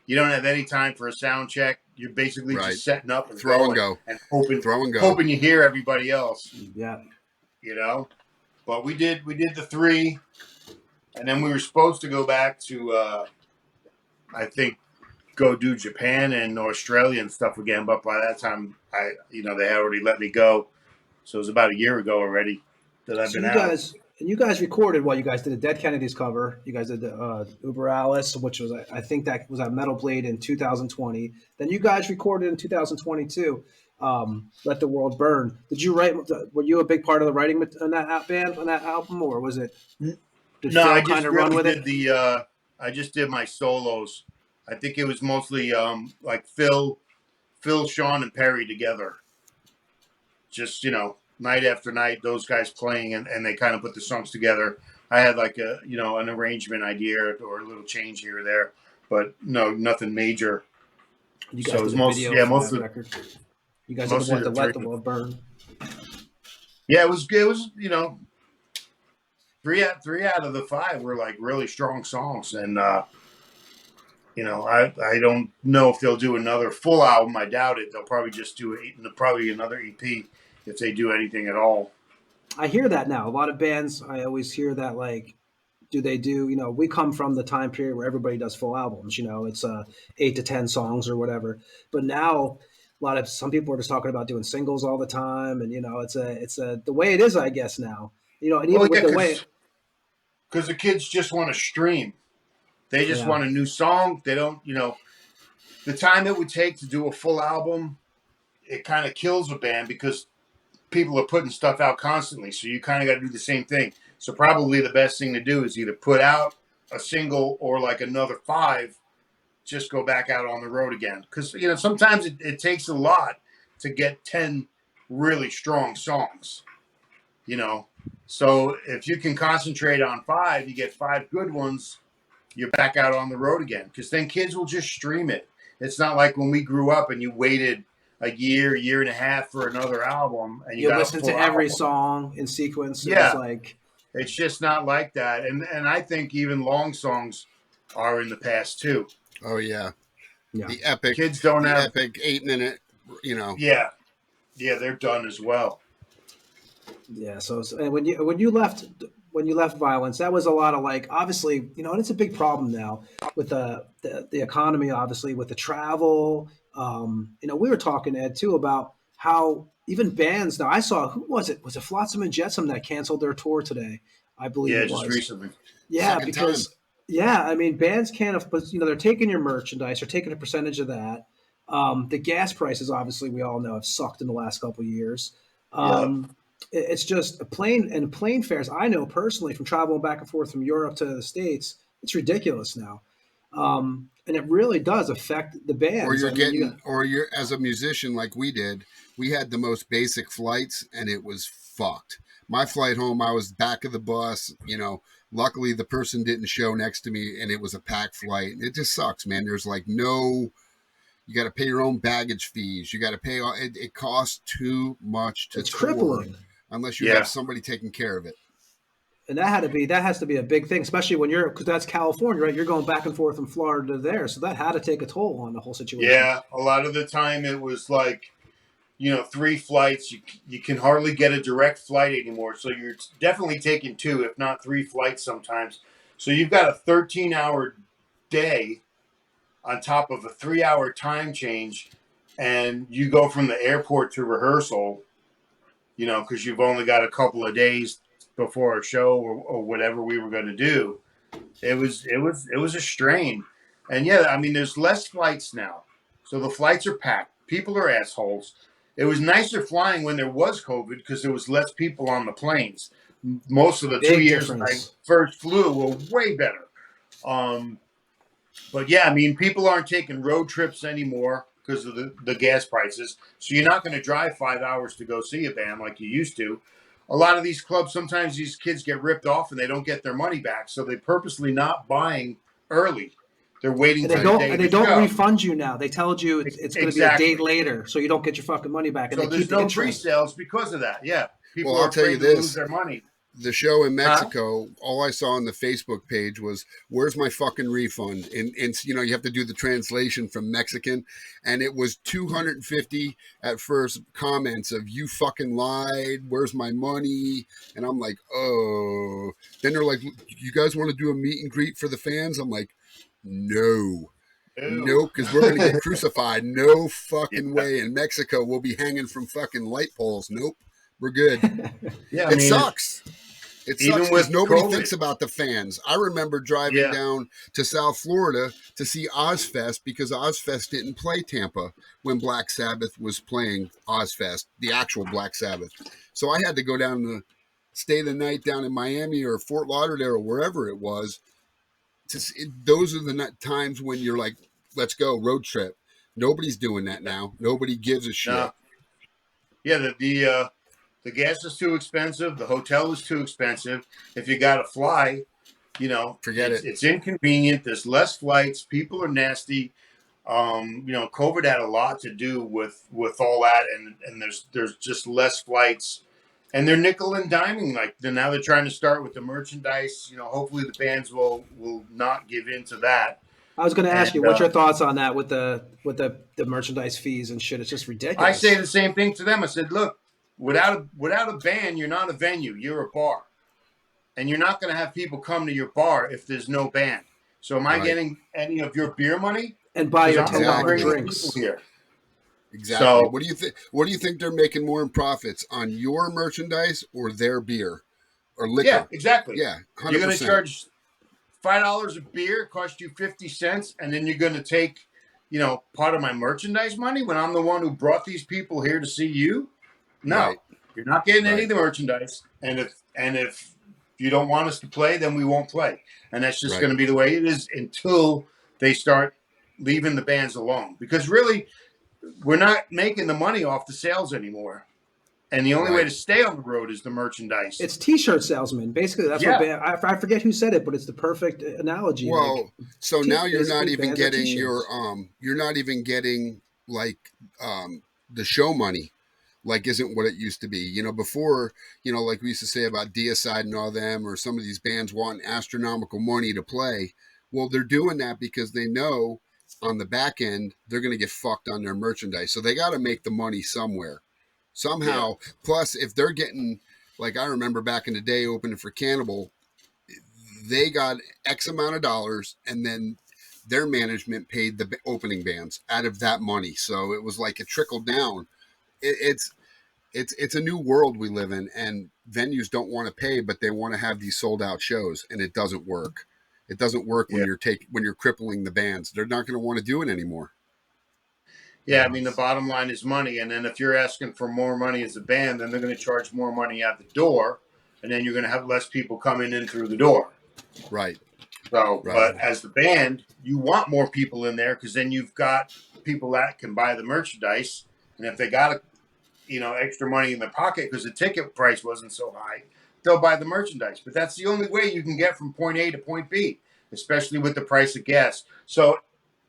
You don't have any time for a sound check. You're basically just setting up and go and hoping you hear everybody else. Yeah. But we did the 3, and then we were supposed to go back to I think go do Japan and Australia and stuff again, but by that time they had already let me go. So it was about a year ago already that I've been out. You guys recorded you guys did a Dead Kennedys cover. You guys did the Uber Alice, which was, I think that was at Metal Blade in 2020. Then you guys recorded in 2022, Let the World Burn. Did you write, were you a big part of the writing on that band, on that album, or was it? No, I just really I just did my solos. I think it was mostly like Phil, Sean, and Perry together. Just, night after night, those guys playing, and they kind of put the songs together. I had like an arrangement idea or a little change here or there, but no, nothing major. You guys did mostly record. You guys are the ones that Let the World Burn. Yeah, it was three out of the 5 were like really strong songs, and I don't know if they'll do another full album. I doubt it. They'll probably just do probably another EP if they do anything at all. I hear that now. A lot of bands, I always hear that, like, we come from the time period where everybody does full albums, it's 8 to 10 songs or whatever. But now some people are just talking about doing singles all the time. And, it's the way it is, I guess now, and even with the way. Because the kids just want to stream. They just want a new song. They don't, the time it would take to do a full album, it kind of kills a band because people are putting stuff out constantly. So you kind of got to do the same thing. So probably the best thing to do is either put out a single or like another 5, just go back out on the road again. Because, sometimes it takes a lot to get 10 really strong songs, So if you can concentrate on 5, you get 5 good ones, you're back out on the road again. Because then kids will just stream it. It's not like when we grew up and you waited a year and a half for another album, and you got listen a full to every album. song in sequence. It Yeah, was like, it's just not like that. And I think even long songs are in the past too. Oh yeah, yeah, the epic Kids don't have epic 8-minute. You know. Yeah, they're done as well. Yeah. So and when you left Violence, that was a lot of like, obviously, you know, and it's a big problem now with the economy, obviously with the travel. You know, we were talking, Ed, too, about how even bands now. I saw, who was it? Was it Flotsam and Jetsam that canceled their tour today? I believe Yeah, it was. just recently. Yeah, Second because time. yeah, I mean, bands can't, but you know, they're taking your merchandise, they're taking a percentage of that. The gas prices, obviously, we all know have sucked in the last couple of years. Yeah. It's just a plane fares. I know personally from traveling back and forth from Europe to the States, it's ridiculous now, and it really does affect the bands. Or you're I mean, or you're as a musician like we did. We had the most basic flights, and it was fucked. My flight home, I was back of the bus. You know, luckily the person didn't show next to me, and it was a packed flight. It just sucks, man. There's like no. You got to pay your own baggage fees. You got to pay. It costs too much to it's tour crippling unless you have somebody taking care of it. and that has to be a big thing, especially when because that's California, right? You're going back and forth from Florida to there, so that had to take a toll on the whole situation. Yeah, a lot of the time it was like, you know, 3 flights. You can hardly get a direct flight anymore, so you're definitely taking 2, if not 3 flights sometimes. So you've got a 13-hour day on top of a 3-hour time change, and you go from the airport to rehearsal, you know, because you've only got a couple of days before a show or whatever we were going to do. It was a strain. And yeah, I mean, there's less flights now, so the flights are packed. People are assholes. It was nicer flying when there was COVID because there was less people on the planes. Most of the Big 2 years difference. I first flew were way better. But yeah, I mean, people aren't taking road trips anymore because of the gas prices. So you're not going to drive 5 hours to go see a band like you used to. A lot of these clubs, sometimes these kids get ripped off and they don't get their money back. So they're purposely not buying early. They're waiting for the day and they to don't show. refund you now. They told you it's going to be a date later, so you don't get your fucking money back. And So they there's keep the no interest. pre-sales because of that. Yeah, people Well, are I'll tell you afraid to this. lose their money. The show in Mexico, all I saw on the Facebook page was, "Where's my fucking refund?" And you know, you have to do the translation from Mexican, and it was 250 at first comments of "You fucking lied. Where's my money?" And I'm like, "Oh." Then they're like, "You guys want to do a meet and greet for the fans?" I'm like, "No." No, because we're going to get crucified. No fucking way. In Mexico, we'll be hanging from fucking light poles. Nope. We're good. Yeah, I It mean, sucks. It even sucks because with nobody COVID. thinks about the fans. I remember driving down to South Florida to see Ozfest because Ozfest didn't play Tampa when Black Sabbath was playing Ozfest, the actual Black Sabbath. So I had to go down to stay the night down in Miami or Fort Lauderdale or wherever it was. Those are the times when you're like, let's go, road trip. Nobody's doing that now. Nobody gives a shit. Yeah, the gas is too expensive. The hotel is too expensive. If you got to fly, you know, Forget it. It's inconvenient. There's less flights. People are nasty. You know, COVID had a lot to do with all that, and there's just less flights, and they're nickel and diming. Like now they're trying to start with the merchandise. You know, hopefully the bands will not give in to that. I was going to ask you, what's your thoughts on that with the merchandise fees and shit? It's just ridiculous. I say the same thing to them. I said, look, without a band, you're not a venue. You're a bar. And you're not going to have people come to your bar if there's no band. So am I getting any of your beer money? And buy your $10 people drinks here. Exactly. So, what do you think? What do you think they're making more in profits on your merchandise or their beer or liquor? Yeah, exactly. Yeah, 100%. You're going to charge $5 a beer, cost you 50 cents, and then you're going to take, you know, part of my merchandise money when I'm the one who brought these people here to see you? No, you're not getting any of the merchandise. And if you don't want us to play, then we won't play. And that's just going to be the way it is until they start leaving the bands alone. Because really, we're not making the money off the sales anymore. And the only way to stay on the road is the merchandise. It's T-shirt salesman. Basically, that's what band, I forget who said it, but it's the perfect analogy. Well, like, so now you're not even getting the show money, like isn't what it used to be. You know, before, you know, like we used to say about Deicide and all them, or some of these bands wanting astronomical money to play. Well, they're doing that because they know on the back end they're going to get fucked on their merchandise, so they got to make the money somewhere. Somehow, plus if they're getting, like I remember back in the day opening for Cannibal, they got X amount of dollars and then their management paid the opening bands out of that money. So it was like it trickled down. It's a new world we live in, and venues don't want to pay, but they want to have these sold out shows, and it doesn't work. It doesn't work when you're crippling the bands. They're not going to want to do it anymore. Yeah, I mean, the bottom line is money. And then if you're asking for more money as a band, then they're going to charge more money at the door. And then you're going to have less people coming in through the door. Right. So, but as the band, you want more people in there because then you've got people that can buy the merchandise. And if they got, extra money in their pocket because the ticket price wasn't so high, they'll buy the merchandise. But that's the only way you can get from point A to point B, especially with the price of gas. So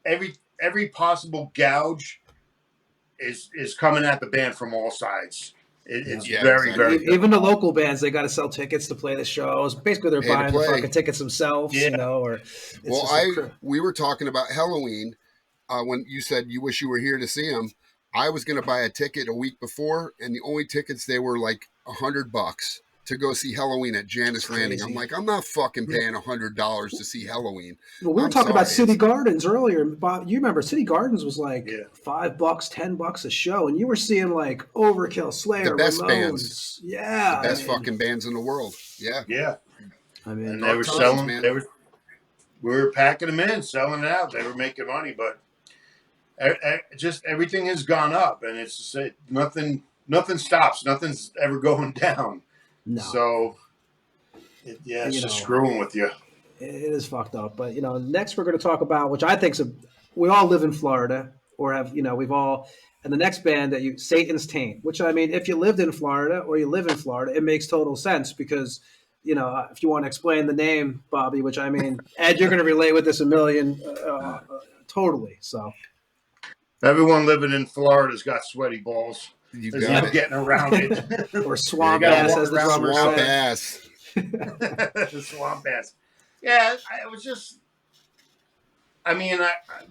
every possible gouge is coming at the band from all sides. It's very, very good. Even the local bands, they got to sell tickets to play the shows. Basically, they're buying the fucking tickets themselves, we were talking about Halloween when you said you wish you were here to see them. I was going to buy a ticket a week before, and the only tickets, they were like $100 to go see Halloween at Janice Landing. I'm like, I'm not fucking paying $100 to see Halloween. Well, we were talking about City Gardens earlier. Bob, you remember City Gardens was like $5, $10 a show, and you were seeing like Overkill, Slayer, the best Ramones. Bands, the best fucking bands in the world. Yeah. I mean, and they were selling. We were packing them in, selling it out. They were making money, but just everything has gone up, and it's just nothing stops. Nothing's ever going down. No. So, it's just screwing with you. It is fucked up. But, next we're going to talk about, which I think we all live in Florida or have, we've all, and the next band Satan's Taint, which, I mean, if you lived in Florida or you live in Florida, it makes total sense because, if you want to explain the name, Bobby, which, I mean, Ed, you're going to relate with this a million, totally. So. Everyone living in Florida's got sweaty balls. There's no getting around it. Or swamp ass, as the drummer swamp said. Ass. The swamp ass. Yeah, it was just. I mean,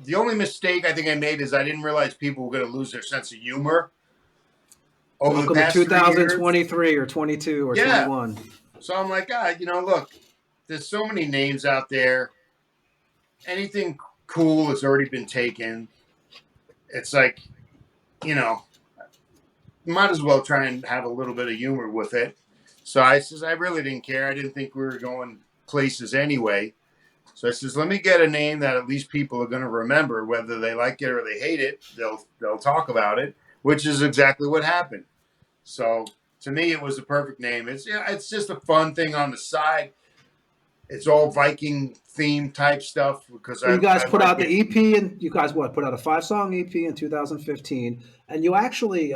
the only mistake I think I made is I didn't realize people were going to lose their sense of humor over the past 2023 or 22 or 21. So I'm like, look, there's so many names out there. Anything cool has already been taken. It's like, might as well try and have a little bit of humor with it. So I says, I really didn't care. I didn't think we were going places anyway. So I says, let me get a name that at least people are going to remember, whether they like it or they hate it. They'll talk about it, which is exactly what happened. So to me, it was the perfect name. It's just a fun thing on the side. It's all Viking theme type stuff because you guys put out the EP, and you guys put out a 5-song EP in 2015, and you actually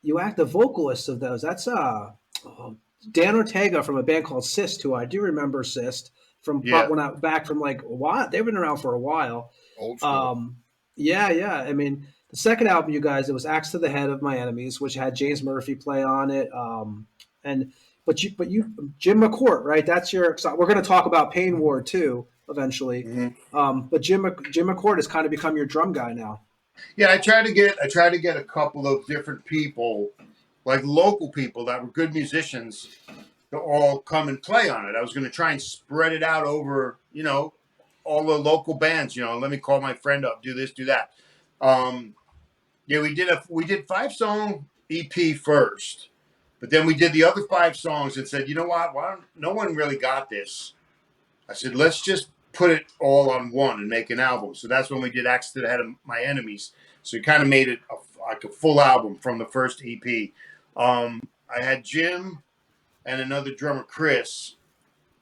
you act the vocalist of those. That's Dan Ortega from a band called Cyst, who I do remember Cyst from back from like a while. They've been around for a while. Old school. I mean, the second album, you guys, it was Axe to the Head of My Enemies, which had James Murphy play on it. But you, Jim McCourt, right? That's your. We're going to talk about PAINWARD too eventually. Mm-hmm. But Jim McCourt has kind of become your drum guy now. Yeah, I try to get a couple of different people, like local people that were good musicians, to all come and play on it. I was going to try and spread it out over, all the local bands. Let me call my friend up, do this, do that. We did 5-song EP first. But then we did the other 5 songs and said, you know what? No one really got this. I said, let's just put it all on one and make an album. So that's when we did Axe to the Head of My Enemies. So we kind of made it like a full album from the first EP. I had Jim and another drummer, Chris,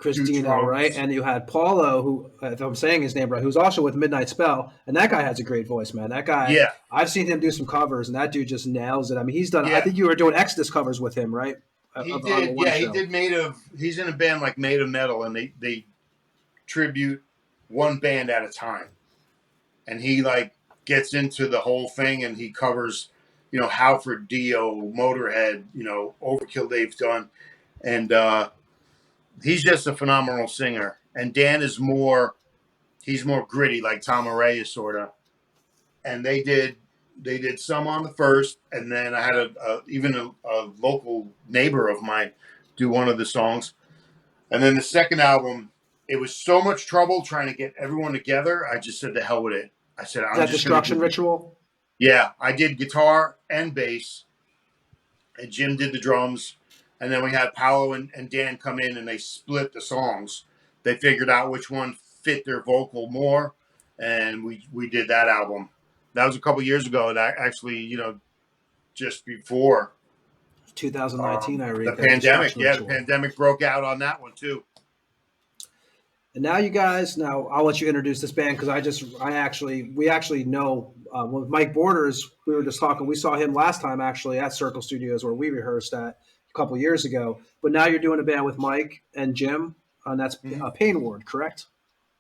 Christino, right? And you had Paulo, who, if I'm saying his name right, who's also with Midnight Spell, and that guy has a great voice, man. That guy, yeah, I've seen him do some covers, and that dude just nails it. I mean, he's done. yeah. I think you were doing Exodus covers with him, right? He did. Yeah, he did He's in a band like Made of Metal, and they tribute one band at a time, and he like gets into the whole thing, and he covers, you know, Halford, Dio, Motorhead, you know, Overkill they've done, and he's just a phenomenal singer. And Dan is he's more gritty, like Tom Araya is sort of. And they did some on the first, and then I had even a local neighbor of mine do one of the songs. And then the second album, it was so much trouble trying to get everyone together. I just said, the hell with it. I said, I'm just Destruction Ritual? Yeah, I did guitar and bass, and Jim did the drums. And then we had Paolo and Dan come in, and they split the songs. They figured out which one fit their vocal more, and we did that album. That was a couple years ago. And actually, you know, just before 2019, I read the pandemic. Yeah, the pandemic broke out on that one too. And now you guys, I'll let you introduce this band, because we actually know with Mike Borders. We were just talking. We saw him last time actually at Circle Studios, where we rehearsed at a couple years ago. But now you're doing a band with Mike and Jim, and that's PAINWARD, correct?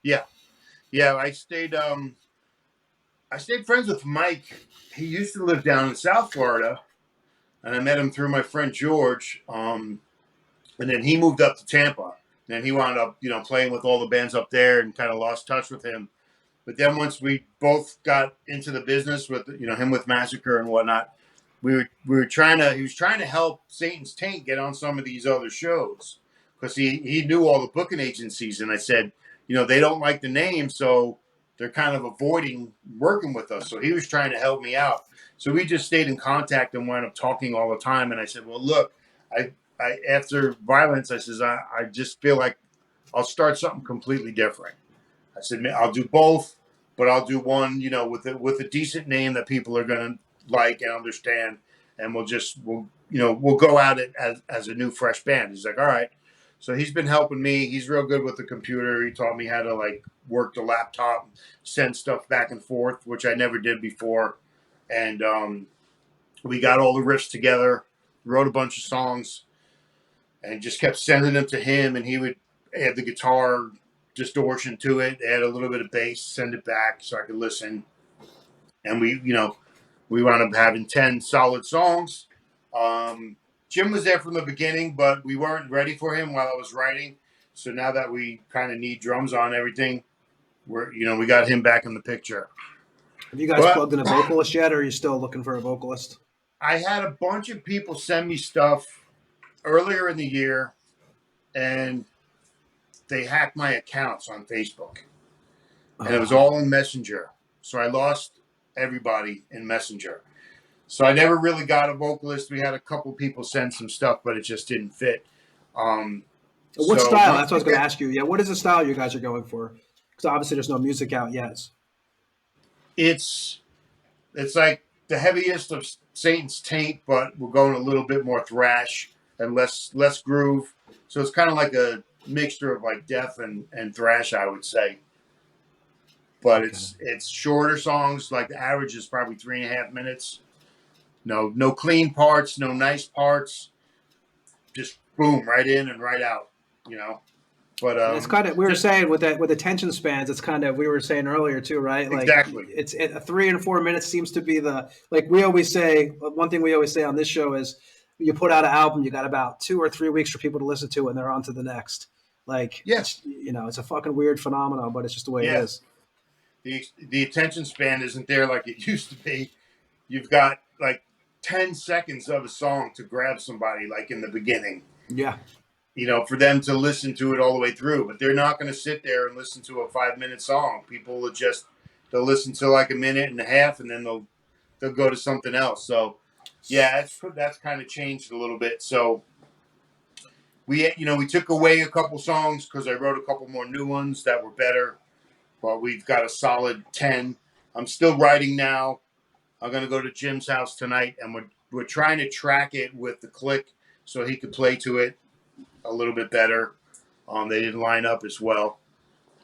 Yeah, yeah. I stayed friends with Mike. He used to live down in South Florida, and I met him through my friend George. And then he moved up to Tampa. And then he wound up, you know, playing with all the bands up there, and kind of lost touch with him. But then once we both got into the business with, you know, him with Massacre and whatnot, he was trying to help Satan's Taint get on some of these other shows, because he knew all the booking agencies. And I said, you know, they don't like the name, so they're kind of avoiding working with us. So he was trying to help me out. So we just stayed in contact and wound up talking all the time. And I said, well, look, I after Violence, I says, I just feel like I'll start something completely different. I said, I'll do both, but I'll do one, you know, with a decent name that people are going to like and understand. And we'll go at it as a new, fresh band. He's like, all right. So he's been helping me. He's real good with the computer. He taught me how to like work the laptop, send stuff back and forth, which I never did before. And we got all the riffs together, wrote a bunch of songs, and just kept sending them to him. And he would add the guitar distortion to it, add a little bit of bass, send it back so I could listen. And we wound up having 10 solid songs. Jim was there from the beginning, but we weren't ready for him while I was writing. So now that we kind of need drums on everything, we got him back in the picture. Have you guys plugged in a vocalist yet, or are you still looking for a vocalist? I had a bunch of people send me stuff earlier in the year, and they hacked my accounts on Facebook. And it was all in Messenger. So I lost everybody in Messenger. So I never really got a vocalist. We had a couple people send some stuff, but it just didn't fit. What style? That's what I was going to ask you. Yeah, what is the style you guys are going for? Because obviously there's no music out yet. It's like the heaviest of Satan's Taint, but we're going a little bit more thrash and less groove. So it's kind of like a mixture of like death and thrash, I would say. But it's shorter songs. Like the average is probably 3.5 minutes. No clean parts, no nice parts. Just boom, right in and right out, you know. But it's kind of, we were saying with attention spans, it's kind of, we were saying earlier too, right? Like exactly. It's 3 and 4 minutes seems to be we always say, one thing we always say on this show is, you put out an album, you got about 2 or 3 weeks for people to listen to, and they're on to the next. Like, yes, it's a fucking weird phenomenon, but it's just the way it is. The attention span isn't there like it used to be. You've got like 10 seconds of a song to grab somebody, like in the beginning. Yeah. For them to listen to it all the way through. But they're not going to sit there and listen to a 5-minute song. People will they'll listen to like 1.5 minutes, and then they'll go to something else. So, yeah, that's kind of changed a little bit. So we took away a couple songs because I wrote a couple more new ones that were better. But we've got a solid 10. I'm still writing now. I'm going to go to Jim's house tonight, and we're trying to track it with the click so he could play to it a little bit better. They didn't line up as well.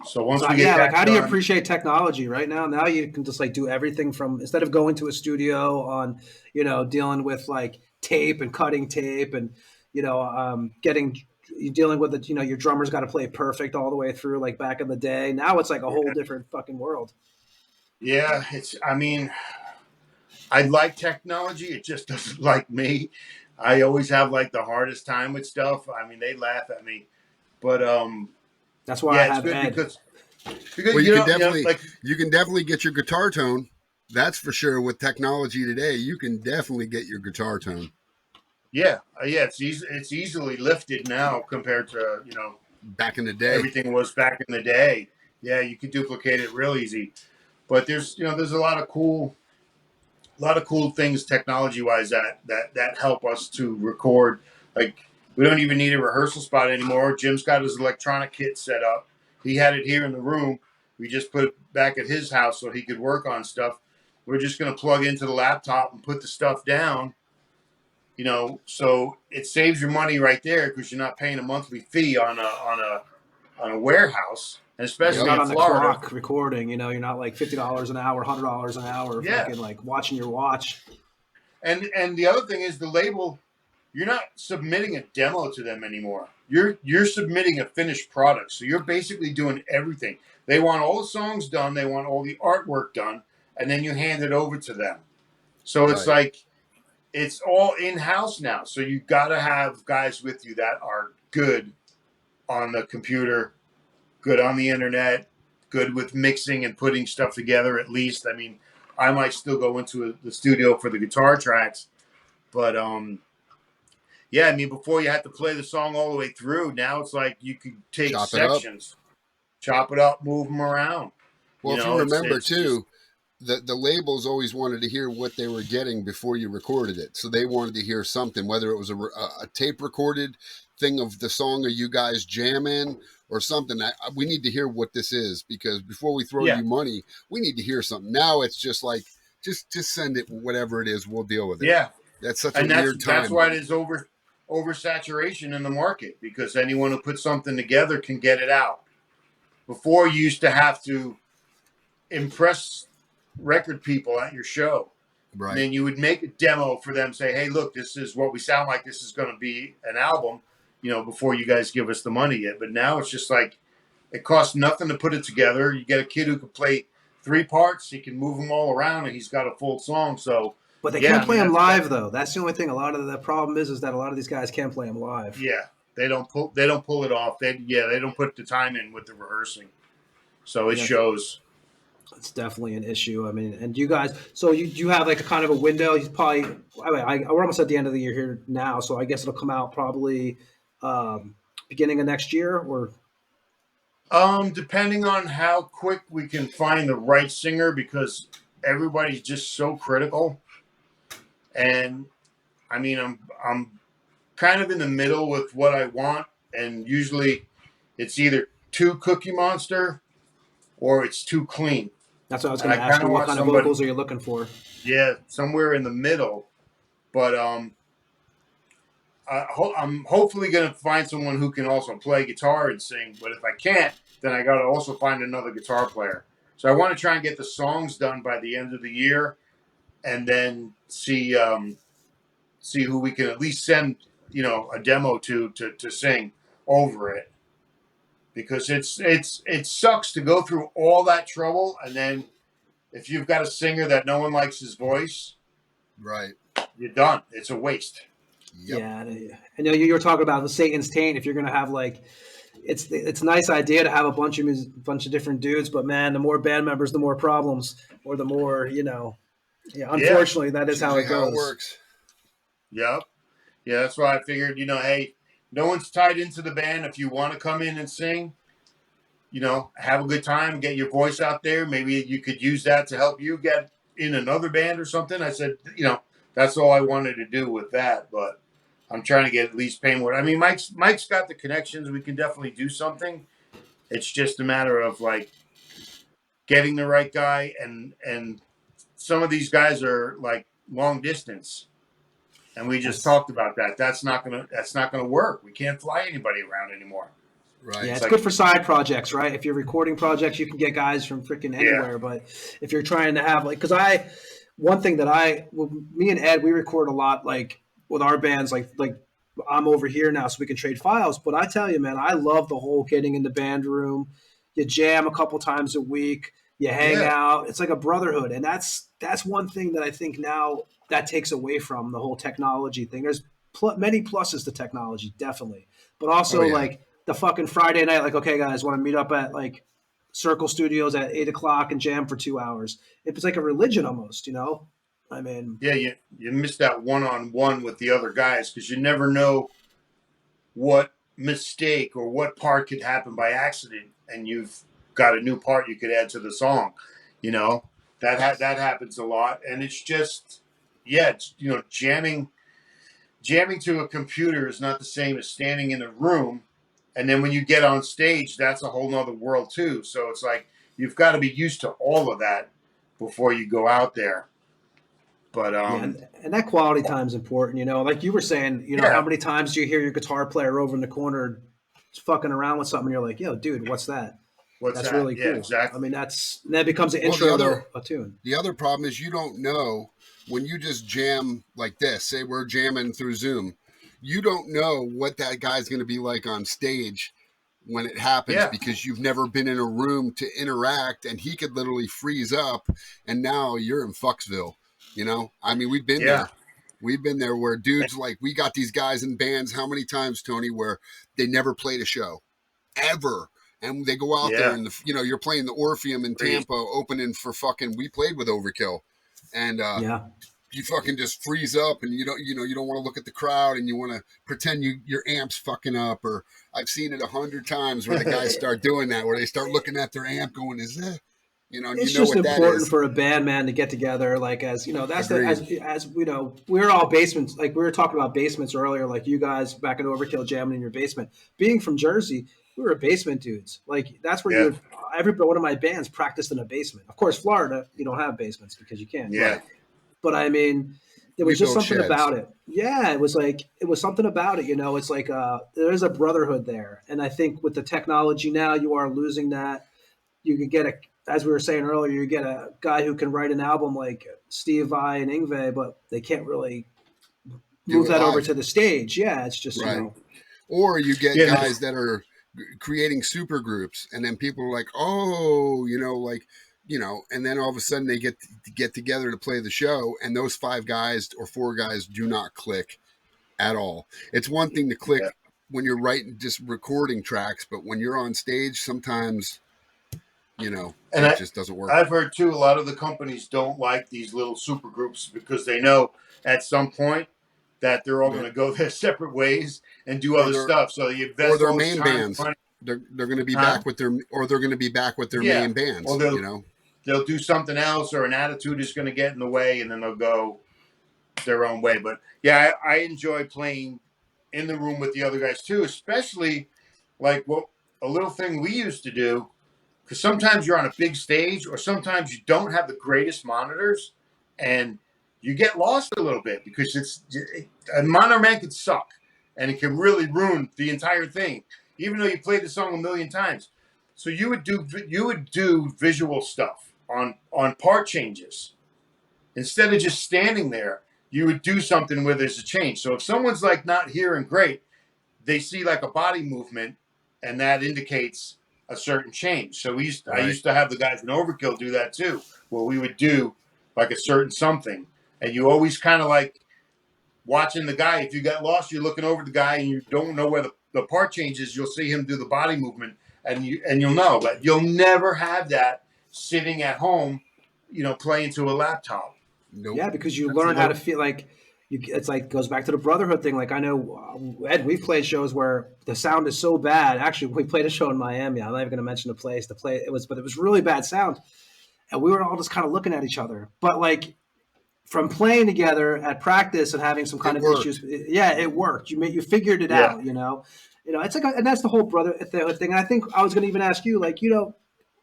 So once we get yeah, that like how do you done, appreciate technology right now? Now you can just like do everything from, instead of going to a studio on, you know, dealing with like tape and cutting tape and, you know, you dealing with it, you know, your drummer's got to play perfect all the way through, like back in the day. Now it's like a whole different fucking world. yeah, I mean, I like technology. It just doesn't like me. I always have like the hardest time with stuff. I mean, they laugh at me, but That's why I yeah, it's have good Ed. because Well, like you can definitely get your guitar tone. That's for sure. With technology today, you can definitely get your guitar tone. yeah, it's easily lifted now compared to, you know, Back in the day, everything was back in the day. Yeah, you could duplicate it real easy. But there's a lot of cool things technology wise that help us to record. Like, we don't even need a rehearsal spot anymore. Jim's got his electronic kit set up. He had it here in the room. We just put it back at his house so he could work on stuff. We're just going to plug into the laptop and put the stuff down, you know, so it saves your money right there because you're not paying a monthly fee on a warehouse, and especially You're not in on the Florida. clock recording, you know, you're not like $50 an hour, $100 an hour, Yeah. fucking like watching your watch. And the other thing is the label, you're not submitting a demo to them anymore. You're submitting a finished product. So you're basically doing everything. They want all the songs done, they want all the artwork done, and then you hand it over to them. So it's Right. like it's all in-house now. So you got to have guys with you that are good on the computer, good on the internet, good with mixing and putting stuff together at least. I mean, I might still go into the studio for the guitar tracks, but yeah, I mean, before you had to play the song all the way through. Now it's like you could take Chop it up. sections, chop it up, move them around. Well, You if know, you remember it's too, the labels always wanted to hear what they were getting before you recorded it. So they wanted to hear something, whether it was a tape recorded thing of the song or you guys jamming or something. We need to hear what this is, because before we throw you money, we need to hear something. Now it's just like, just send it, whatever it is, we'll deal with it. yeah. That's such And a weird time. that's why there's oversaturation in the market, because anyone who puts something together can get it out. Before, you used to have to impress record people at your show. Right. And then you would make a demo for them, say, hey, look, this is what we sound like. This is going to be an album, you know, before you guys give us the money yet. But now it's just like, it costs nothing to put it together. You get a kid who can play 3 parts. He can move them all around, and he's got a full song. So, but they can't play them live, though. That's the only thing. A lot of the problem is that a lot of these guys can't play them live. Yeah, they don't pull it off. They don't put the time in with the rehearsing, so it shows. It's definitely an issue. I mean, and you guys, so you have like a kind of a window. He's probably, we're almost at the end of the year here now, so I guess it'll come out probably beginning of next year, or depending on how quick we can find the right singer, because everybody's just so critical. And I mean, I'm kind of in the middle with what I want, and usually it's either too Cookie Monster or it's too clean. That's what I was going to ask you. What kind of vocals are you looking for? Yeah, somewhere in the middle. But I'm hopefully going to find someone who can also play guitar and sing. But if I can't, then I got to also find another guitar player. So I want to try and get the songs done by the end of the year, and then see who we can at least send, you know, a demo to sing over it. Because it sucks to go through all that trouble, and then if you've got a singer that no one likes his voice, right, you're done. It's a waste. Yep. Yeah, I know you were talking about the Satan's Taint. If you're gonna have like, it's a nice idea to have a bunch of different dudes, but man, the more band members, the more problems, or the more, you know. Yeah, unfortunately, that is how it goes. How it works. Yep. Yeah, that's why I figured, you know, hey, no one's tied into the band. If you want to come in and sing, you know, have a good time, get your voice out there. Maybe you could use that to help you get in another band or something. I said, you know, that's all I wanted to do with that. But I'm trying to get at least PAINWARD. I mean, Mike's got the connections. We can definitely do something. It's just a matter of like getting the right guy, and some of these guys are like long distance. And we just talked about that. That's not gonna work. We can't fly anybody around anymore. Right. Yeah, it's like, good for side projects, right? If you're recording projects, you can get guys from freaking anywhere. Yeah. But if you're trying to have like, because one thing that me and Ed, we record a lot like with our bands, like I'm over here now, so we can trade files. But I tell you, man, I love the whole getting in the band room. You jam a couple times a week. You hang out. It's like a brotherhood, and that's one thing that I think now that takes away from the whole technology thing. There's many pluses to technology, definitely, but also like the fucking Friday night, like, okay, guys, want to meet up at like CYCLE Studios at 8:00 and jam for 2 hours. It's like a religion almost, you know. I mean, yeah, you miss that one-on-one with the other guys because you never know what mistake or what part could happen by accident, and you've got a new part you could add to the song. You know, that happens a lot, and it's just, it's, you know, jamming to a computer is not the same as standing in a room. And then when you get on stage, that's a whole nother world too. So it's like you've got to be used to all of that before you go out there. But and that quality time is important, you know. Like you were saying, you know, how many times do you hear your guitar player over in the corner fucking around with something? And you're like, yo, dude, what's that? That's really cool. Exactly. I mean, that becomes an intro to a tune. The other problem is you don't know when you just jam like this. Say we're jamming through Zoom. You don't know what that guy's going to be like on stage when it happens because you've never been in a room to interact, and he could literally freeze up, and now you're in Fucksville. You know, I mean, we've been there. We've been there where dudes like we got these guys in bands. How many times, Tony, where they never played a show ever, and they go out there and you're playing the Orpheum in Tampa, opening for fucking. We played with Overkill, and you fucking just freeze up, and you don't want to look at the crowd, and you want to pretend your amp's fucking up. Or I've seen it 100 times where the guys start doing that, where they start looking at their amp, going, "Is that?" You know, it's just important for a band, man, to get together. Like, as you know, that's as you know, we're all basements. Like we were talking about basements earlier. Like you guys back in Overkill jamming in your basement. Being from Jersey, we were basement dudes. Like that's where one of my bands practiced in a basement. Of course, Florida, you don't have basements because you can't. Yeah. But I mean, there was just something about it. Yeah, it was something about it. You know, it's like there is a brotherhood there, and I think with the technology now, you are losing that. You could get as we were saying earlier, you get a guy who can write an album like Steve Vai and Yngwie, but they can't really move that over to the stage. Yeah, it's just, you know. Or you get guys that are creating super groups, and then people are like, oh, you know, like, you know, and then all of a sudden they get together to play the show, and those 5 guys or 4 guys do not click at all. It's one thing to click when you're writing, just recording tracks, but when you're on stage, sometimes, you know, and it just doesn't work. I've heard too, a lot of the companies don't like these little super groups because they know at some point that they're all going to go their separate ways and do other stuff. So you invest or their main bands. They're going to be back with their main bands. Or you know, they'll do something else, or an attitude is going to get in the way, and then they'll go their own way. But yeah, I enjoy playing in the room with the other guys too, especially like a little thing we used to do. Because sometimes you're on a big stage, or sometimes you don't have the greatest monitors, and you get lost a little bit because a monitor man can suck, and it can really ruin the entire thing, even though you played the song a million times. So you would do visual stuff on part changes instead of just standing there. You would do something where there's a change. So if someone's like not hearing great, they see like a body movement, and that indicates a certain change. So I used to have the guys in Overkill do that too, where we would do like a certain something, and you always kind of like watching the guy. If you got lost, you're looking over the guy and you don't know where the part changes. You'll see him do the body movement, and you'll know. But you'll never have that sitting at home, you know, playing to a laptop. Nope. Yeah, because you learn how to feel like. It's like goes back to the brotherhood thing. Like I know, Ed, we've played shows where the sound is so bad. Actually, we played a show in Miami. I'm not even going to mention the place. But it was really bad sound, and we were all just kind of looking at each other. But like from playing together at practice and having some kind of issues, it worked. You figured it out. You know, it's like, and that's the whole brotherhood thing. And I think I was going to even ask you, like, you know,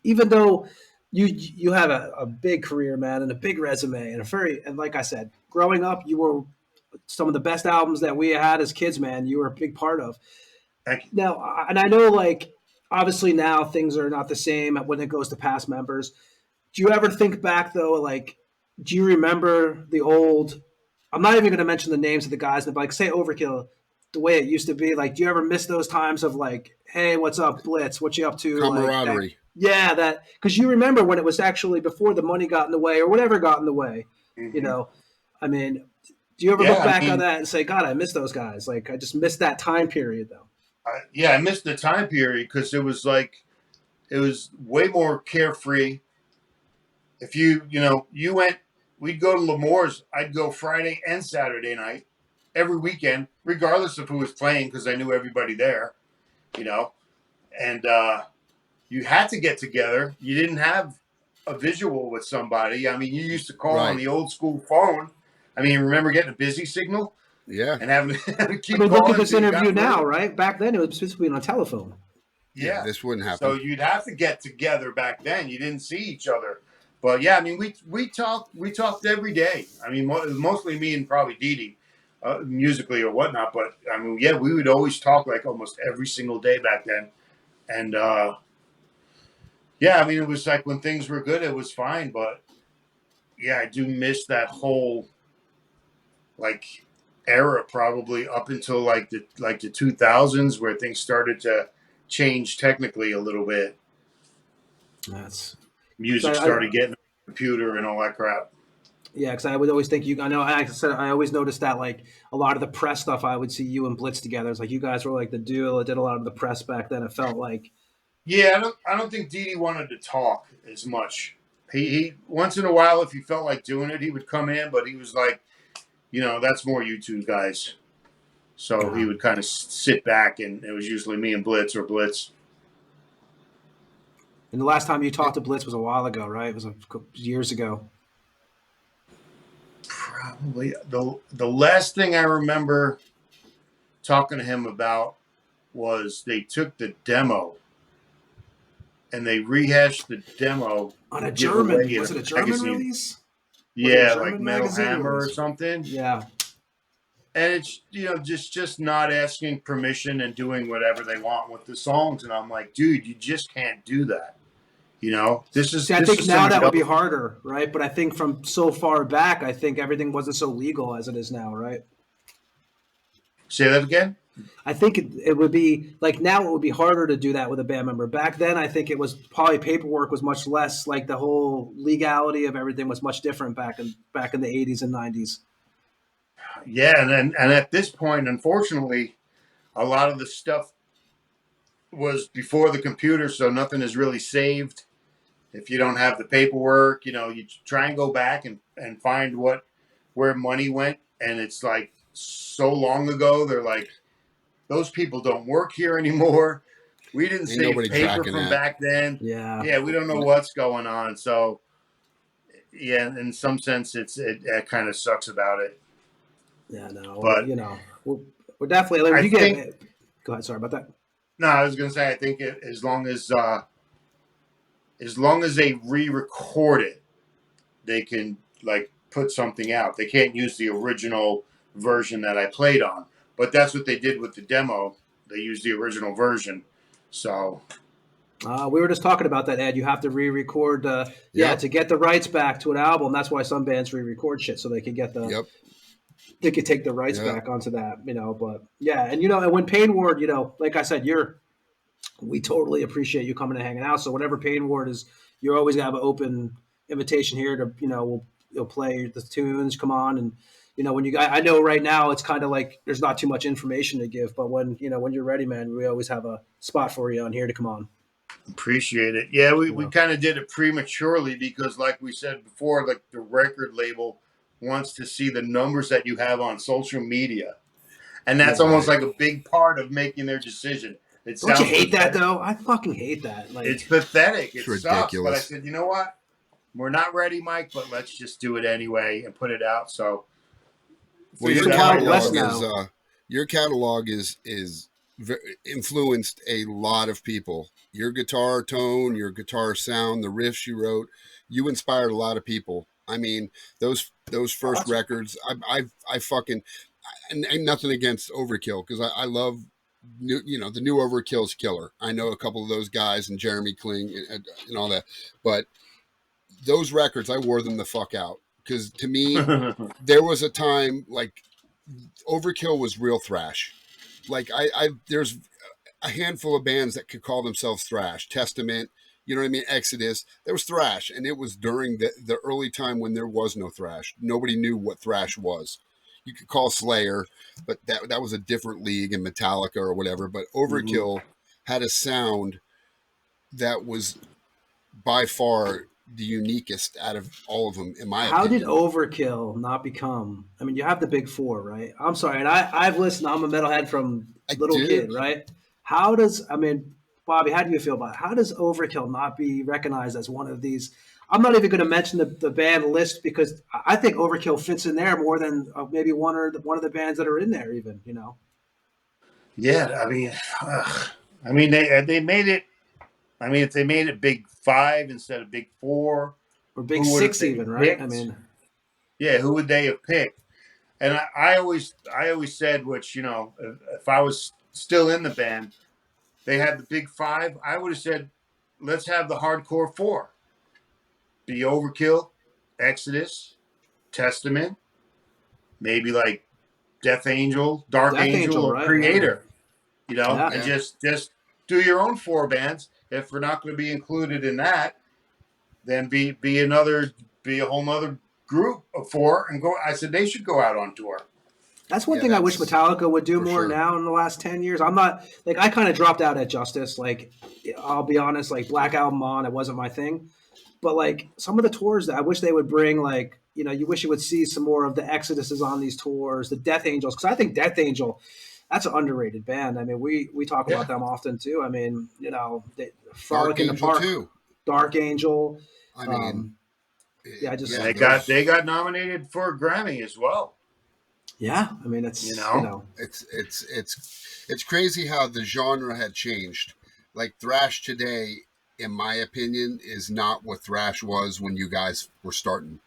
even though you have a big career, man, and a big resume, and like I said, growing up, you were some of the best albums that we had as kids, man, you were a big part of. Thank you. Now, and I know, like, obviously now things are not the same when it goes to past members. Do you ever think back though, like, do you remember the old? I'm not even going to mention the names of the guys, but like, say Overkill, the way it used to be. Like, do you ever miss those times of like, hey, what's up, Blitz? What you up to? Camaraderie. Like, that because you remember when it was actually before the money got in the way or whatever got in the way. Mm-hmm. You know, I mean, do you ever look back on that and say, God, I miss those guys? Like, I just missed that time period though. I missed the time period because it was way more carefree. If you went, we'd go to L'Amour's. I'd go Friday and Saturday night, every weekend, regardless of who was playing, because I knew everybody there, and you had to get together. You didn't have a visual with somebody. I mean, you used to call on the old school phone. I mean, remember getting a busy signal? Yeah. And having to keep calling. Look at this interview now, right? Back then, it was supposed to be on a telephone. Yeah. This wouldn't happen. So you'd have to get together back then. You didn't see each other. But yeah, I mean, we talked every day. I mean, mostly me and probably Dee, musically or whatnot. But I mean, yeah, we would always talk like almost every single day back then. And yeah, I mean, it was like when things were good, it was fine. But yeah, I do miss that whole like era, probably up until like the 2000s, where things started to change technically a little bit. Music started getting a computer and all that crap. Yeah, because I would always think I know. I said I always noticed that like a lot of the press stuff, I would see you and Blitz together. It's like you guys were like the duo that did a lot of the press back then. It felt like. Yeah, I don't think Dee wanted to talk as much. He once in a while, if he felt like doing it, he would come in, but he was like, that's more you two guys. So he would kind of sit back, and it was usually me and Blitz or Blitz. And the last time you talked to Blitz was a while ago, right? It was years ago. Probably the last thing I remember talking to him about was they took the demo and they rehashed the demo on a German. Was it a German release? Yeah, like Metal Hammer or something. Yeah. And it's just not asking permission and doing whatever they want with the songs. And I'm like, dude, you just can't do that. This is. I think now that would be harder, right? But I think from so far back, I think everything wasn't so legal as it is now, right? Say that again. I think it would be like now it would be harder to do that with a band member. Back then, I think it was probably paperwork was much less. Like the whole legality of everything was much different back in the 80s and 90s. Yeah, and at this point, unfortunately, a lot of the stuff was before the computer, so nothing is really saved. If you don't have the paperwork, you try and go back and find where money went, and it's like so long ago. They're like, those people don't work here anymore. We didn't save paper from back then. Yeah, we don't know what's going on. So, yeah, in some sense, it kind of sucks about it. Yeah, no, but we're definitely. Like, go ahead. Sorry about that. No, I was going to say, I think as long as they re-record it, they can like put something out. They can't use the original version that I played on, but that's what they did with the demo. They used the original version. So we were just talking about that, Ed. You have to re-record, to get the rights back to an album. That's why some bands re-record shit so they can get the. Yep. They could take the rights back onto that, but yeah. And, and when PAINWARD, like I said, we totally appreciate you coming and hanging out. So whatever PAINWARD is, you always have an open invitation here to, you'll play the tunes, come on. And, when I know right now it's kind of like, there's not too much information to give, but when you're ready, man, we always have a spot for you on here to come on. Appreciate it. Yeah. We kind of did it prematurely because like we said before, like the record label wants to see the numbers that you have on social media. And that's almost like a big part of making their decision. Don't you hate that though? I fucking hate that. Like, it's pathetic. It's ridiculous. Sucks. But I said, you know what? We're not ready, Mike, but let's just do it anyway and put it out. So, well, your catalog is influenced a lot of people. Your guitar tone, your guitar sound, the riffs you wrote, you inspired a lot of people. I mean, those first records, I fucking, and nothing against Overkill because I love the new Overkill's killer. I know a couple of those guys and Jeremy Kling and all that, but those records, I wore them the fuck out because to me, there was a time like Overkill was real thrash. Like there's a handful of bands that could call themselves thrash. Testament, you know what I mean? Exodus. There was thrash, and it was during the early time when there was no thrash. Nobody knew what thrash was. You could call Slayer, but that was a different league, and Metallica or whatever. But Overkill had a sound that was by far the uniquest out of all of them, in my opinion. How did Overkill not become? I mean, you have the big four, right? I'm sorry, and I've listened. I'm a metalhead from little kid, right? How does Bobby? How do you feel about it? How does Overkill not be recognized as one of these? I'm not even going to mention the band list because I think Overkill fits in there more than maybe one of the bands that are in there, even. Yeah, I mean, they made it. I mean, if they made it Big 5 instead of Big 4, or Big 6 even, right? Picked? I mean, yeah, who would they have picked? And I always said, which if I was still in the band, they had the Big 5. I would have said, let's have the hardcore 4. Be Overkill, Exodus, Testament, maybe like Death Angel, Dark Angel, or right, Creator. Yeah. And just do your own 4 bands. If we're not going to be included in that, then be a whole nother group of 4 and go. I said they should go out on tour. That's one thing I wish Metallica would do more now in the last 10 years. I'm not like I kind of dropped out at Justice. Like I'll be honest, like Black Album on, it wasn't my thing. But like some of the tours that I wish they would bring, like you wish you would see some more of the Exoduses on these tours, the Death Angels, because I think Death Angel, that's an underrated band. I mean, we talk about them often too. I mean, they Frolic in the Park, too. Dark Angel. I mean, they got nominated for a Grammy as well. Yeah, I mean it's it's crazy how the genre had changed. Like thrash today, in my opinion, is not what thrash was when you guys were starting.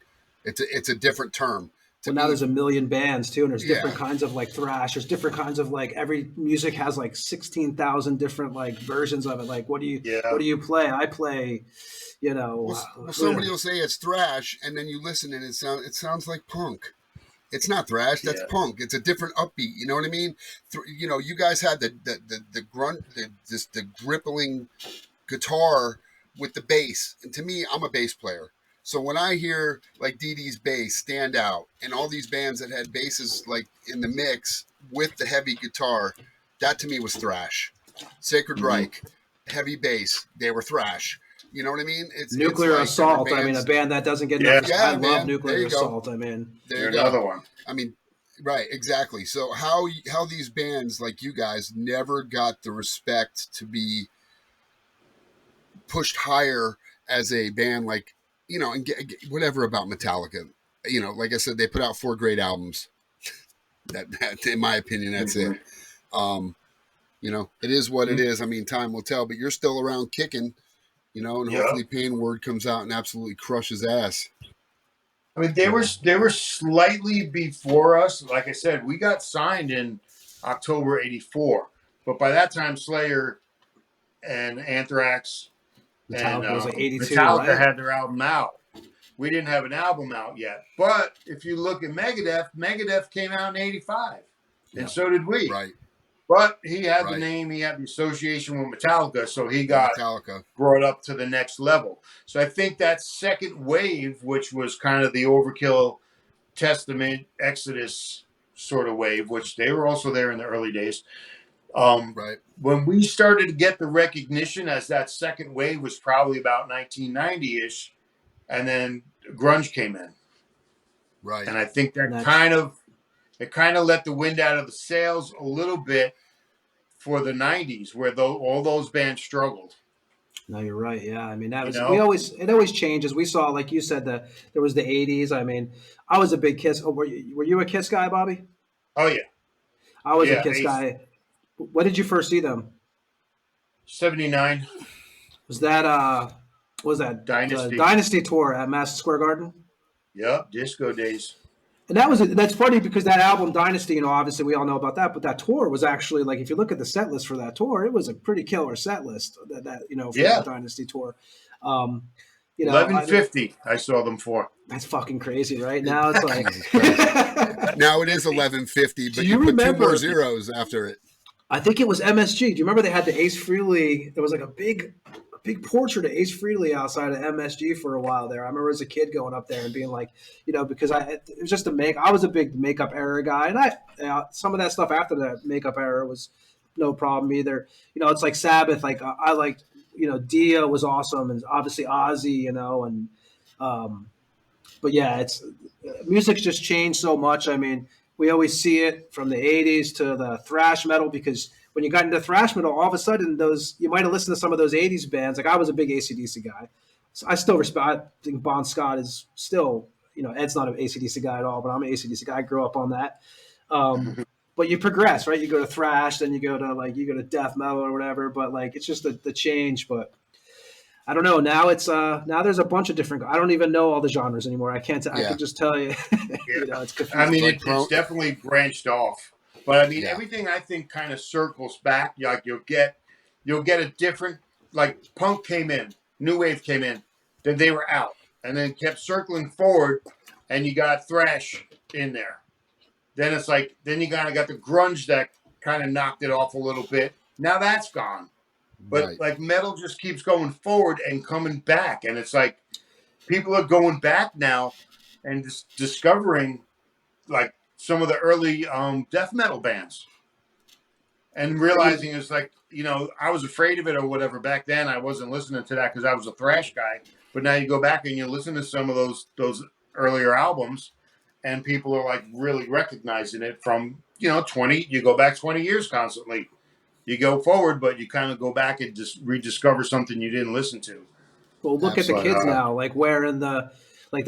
It's a different term. Well, now there's a million bands too, and there's different kinds of like thrash. There's different kinds of like every music has like 16,000 different like versions of it. Like what do you play? I play, somebody will say it's thrash, and then you listen and it sounds like punk. It's not thrash. That's punk. It's a different upbeat. You know what I mean? You guys had the grunt, the grippling guitar with the bass, and to me, I'm a bass player. So when I hear like Dee Dee's bass stand out, and all these bands that had basses like in the mix with the heavy guitar, that to me was thrash. Sacred Reich, heavy bass, they were thrash. You know what I mean? It's Nuclear Assault. I mean, a band that doesn't get enough. I love Nuclear Assault. I mean, there's another one. I mean, right, exactly. So how these bands like you guys never got the respect to be pushed higher as a band, like and get whatever about Metallica. Like I said, they put out 4 great albums. That in my opinion, that's it. It is what it is. I mean, time will tell. But you're still around kicking. And hopefully PAINWARD comes out and absolutely crushes ass. I mean, they were slightly before us. Like I said, we got signed in October '84, but by that time, Slayer and Anthrax and was like 82, Metallica right? had their album out. We didn't have an album out yet. But if you look at Megadeth came out in '85, and so did we. Right. But he had the name, he had the association with Metallica, so he got brought up to the next level. So I think that second wave, which was kind of the Overkill, Testament, Exodus sort of wave, which they were also there in the early days. When we started to get the recognition as that second wave was probably about 1990-ish, and then grunge came in. Right. And I think that kind of let the wind out of the sails a little bit for the 90s, where all those bands struggled. No, you're right. Yeah, I mean, that was it always changes. We saw, like you said, that there was the 80s. I mean, I was a big Kiss. Oh, were you a Kiss guy, Bobby? Oh yeah, I was a Kiss guy. When did you first see them? 79. Was that Dynasty Dynasty tour at Madison Square Garden? Yep, disco days. And that's funny because that album Dynasty, you know, obviously we all know about that, but that tour was actually like, if you look at the set list for that tour, it was a pretty killer set list that you know, for that Dynasty tour. You know, 1150 I saw them for. That's fucking crazy, right? Now it's like now it is 1150, but you put remember, 2 more zeros after it. I think it was MSG. Do you remember they had the Ace Frehley? There was like a big portrait of Ace Frehley outside of MSG for a while there. I remember as a kid going up there and being like, you know, because it was just I was a big makeup era guy, and some of that stuff after the makeup era was no problem either. You know, it's like Sabbath. Like I liked, you know, Dia was awesome, and obviously Ozzy, you know, and but yeah, it's music's just changed so much. I mean, we always see it from the 80s to the thrash metal, because when you got into thrash metal, all of a sudden you might have listened to some of those 80s bands. Like I was a big AC/DC guy. So I still respect, I think Bon Scott is still, you know, Ed's not an AC/DC guy at all, but I'm an AC/DC guy. I grew up on that. But you progress, right? You go to thrash, then you go to death metal or whatever. But like, it's just the change. But I don't know. Now now there's a bunch of different. I don't even know all the genres anymore. I can't. I can just tell you. You know, it's confusing. I mean, it's definitely branched off. But I mean, everything I think kind of circles back. Like you'll get a different, like punk came in, new wave came in, then they were out, and then kept circling forward, and you got thrash in there. Then it's like, then you kind of got the grunge that kind of knocked it off a little bit. Now that's gone. But like metal just keeps going forward and coming back. And it's like people are going back now and discovering like some of the early death metal bands and realizing it's like, you know, I was afraid of it or whatever. Back then I wasn't listening to that because I was a thrash guy. But now you go back and you listen to some of those earlier albums, and people are like really recognizing it from, you know, you go back 20 years constantly. You go forward, but you kind of go back and just rediscover something you didn't listen to. Well, look at the kids now, like wearing the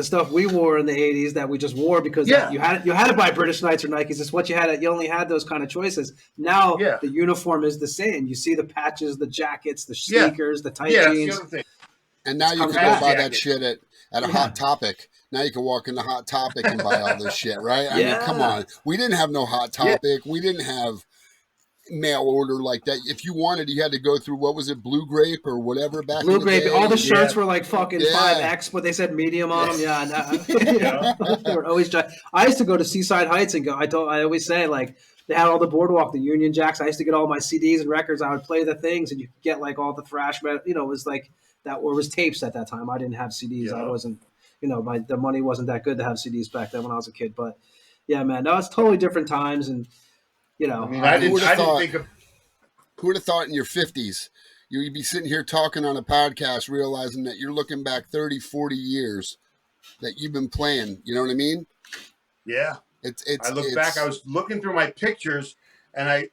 stuff we wore in the 80s that we just wore because you had to buy British Knights or Nikes. It's what you had. You only had those kind of choices. Now the uniform is the same. You see the patches, the jackets, the sneakers, the tight jeans. That's the other thing. And now you can go buy that shit at a Hot Topic. Now you can walk into Hot Topic and buy all this shit, right? I mean, come on. We didn't have no Hot Topic. We didn't have mail order like that. If you wanted, you had to go through, what was it, Blue Grape or whatever back Blue in the Grape. day. All the shirts were like fucking 5X, but they said medium on them. They were always. I used to go to Seaside Heights and go. I always say, like, they had all the Boardwalk, the Union Jacks. I used to get all my CDs and records. I would play the things, and you could get like all the thrash metal. You know, it was like that, or it was tapes at that time. I didn't have CDs. I wasn't. You know, the money wasn't that good to have CDs back then when I was a kid. But yeah, man, no, it's totally different times, and you know, I mean, who would have thought in your 50s you'd be sitting here talking on a podcast, realizing that you're looking back 30, 40 years that you've been playing. You know what I mean? Yeah. I look back. I was looking through my pictures, and I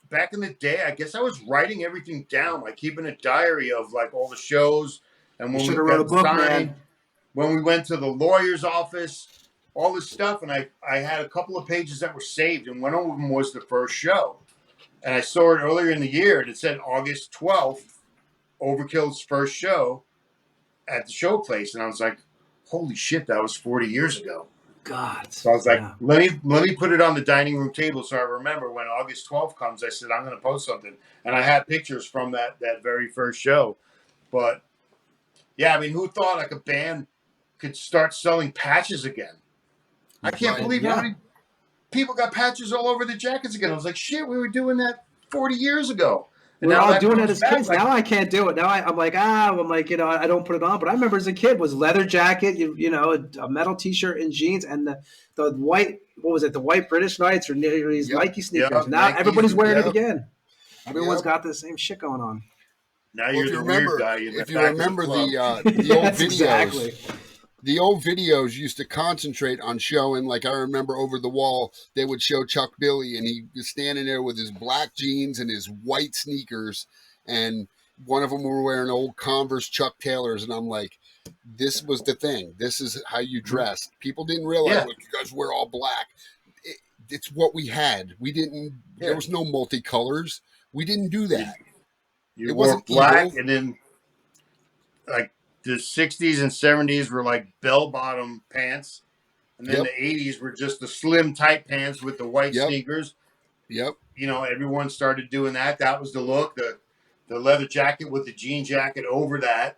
back in the day, I guess I was writing everything down, like keeping a diary of like all the shows, and when we wrote a book, man. When we went to the lawyer's office, all this stuff, and I had a couple of pages that were saved, and one of them was the first show. And I saw it earlier in the year, and it said August 12th, Overkill's first show at the show place. And I was like, holy shit, that was 40 years ago. God. So I was like, let me put it on the dining room table so I remember when August 12th comes, I said, I'm going to post something. And I had pictures from that very first show. But, yeah, I mean, who thought like a band could start selling patches again? I can't believe how many people got patches all over the jackets again. I was like, shit, we were doing that 40 years ago. And we're all doing it as kids. Now I can't do it. Now I'm like, you know, I don't put it on. But I remember as a kid was leather jacket, you know, a metal T-shirt and jeans, and the white, what was it, the white British Knights or these Nike sneakers. Now Nikes, everybody's wearing it again. Everyone's got the same shit going on. Now you're the weird guy. If you remember the old videos. The old videos used to concentrate on showing, like I remember over the wall, they would show Chuck Billy, and he was standing there with his black jeans and his white sneakers, and one of them were wearing old Converse Chuck Taylors, and I'm like, this was the thing. This is how you dressed. People didn't realize, like, you guys wear all black. It's what we had. We didn't, there was no multicolors. We didn't do that. You wore black, and then, like, the 60s and 70s were like bell-bottom pants And then the 80s were just the slim tight pants with the white sneakers. Yep. You know, everyone started doing that. That was the look. The leather jacket with the jean jacket over that.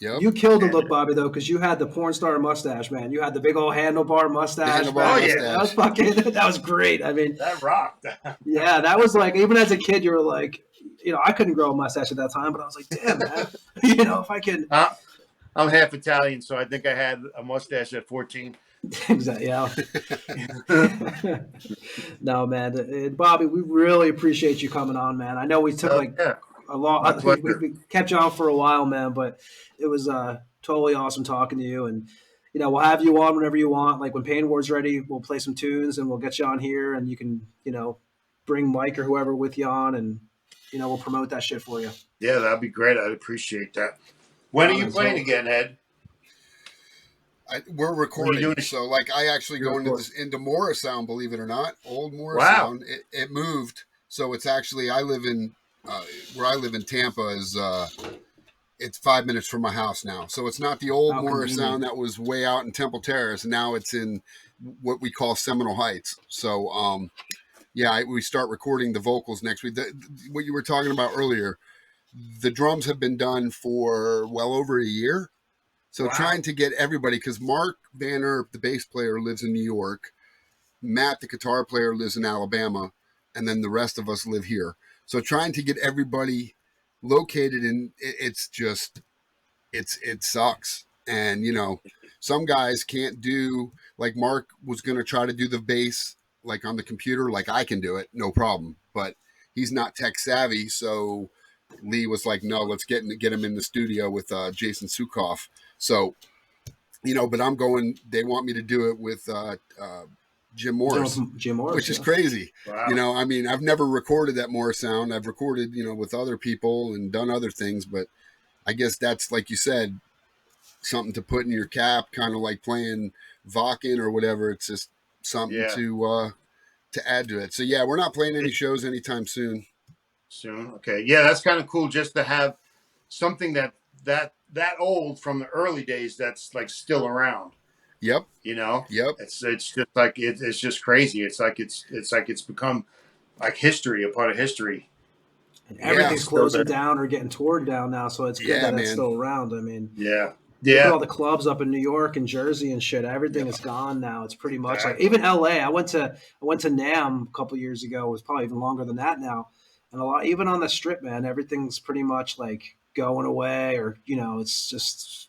Yep. You killed the look, Bobby, though, because you had the porn star mustache, man. You had the big old handlebar mustache. That was fucking. That was great. I mean, that rocked. Yeah, that was like, even as a kid, you were like, you know, I couldn't grow a mustache at that time, but I was like, damn, man, you know, if I can. I'm half Italian, so I think I had a mustache at 14. Exactly. Yeah. No, man. And Bobby, we really appreciate you coming on, man. I know we took a long. We kept you on for a while, man, but it was totally awesome talking to you. And you know, we'll have you on whenever you want. Like when PAINWARD's ready, we'll play some tunes and we'll get you on here, and you can, you know, bring Mike or whoever with you on, and you know, we'll promote that shit for you. Yeah, that'd be great. I'd appreciate that. When are you playing again, Ed? We're recording, so like I actually go into Morrisound, believe it or not, old Morrisound. Wow. It moved, so it's actually I live in where I live in Tampa is it's 5 minutes from my house now, so it's not the old Morrisound that was way out in Temple Terrace. Now it's in what we call Seminole Heights. So we start recording the vocals next week. What you were talking about earlier, the drums have been done for well over a year. So trying to get everybody, because Mark Vanner, the bass player, lives in New York. Matt, the guitar player, lives in Alabama. And then the rest of us live here. So trying to get everybody located in, it sucks. And, you know, some guys can't do, like Mark was going to try to do the bass, like on the computer, like I can do it, no problem. But he's not tech savvy. So Lee was like, no, let's get him in the studio with Jason Sukoff. So, you know, but I'm going, they want me to do it with Jim Morris, which is crazy. Wow. You know, I mean, I've never recorded that Morrisound. I've recorded, you know, with other people and done other things, but I guess that's, like you said, something to put in your cap, kind of like playing Vakken or whatever. It's just something to add to it. So, yeah, we're not playing any shows anytime soon. Okay. Yeah, that's kind of cool just to have something that old from the early days that's like still around. Yep. You know? Yep. It's just like it's just crazy. It's like it's become like history, a part of history. And everything's closing down or getting torn down now, so it's good that it's still around. I mean, look at all the clubs up in New York and Jersey and shit. Everything is gone now. It's pretty much like even LA. I went to NAMM a couple years ago. It was probably even longer than that now. And a lot, even on the strip, man, everything's pretty much like going away, or you know, it's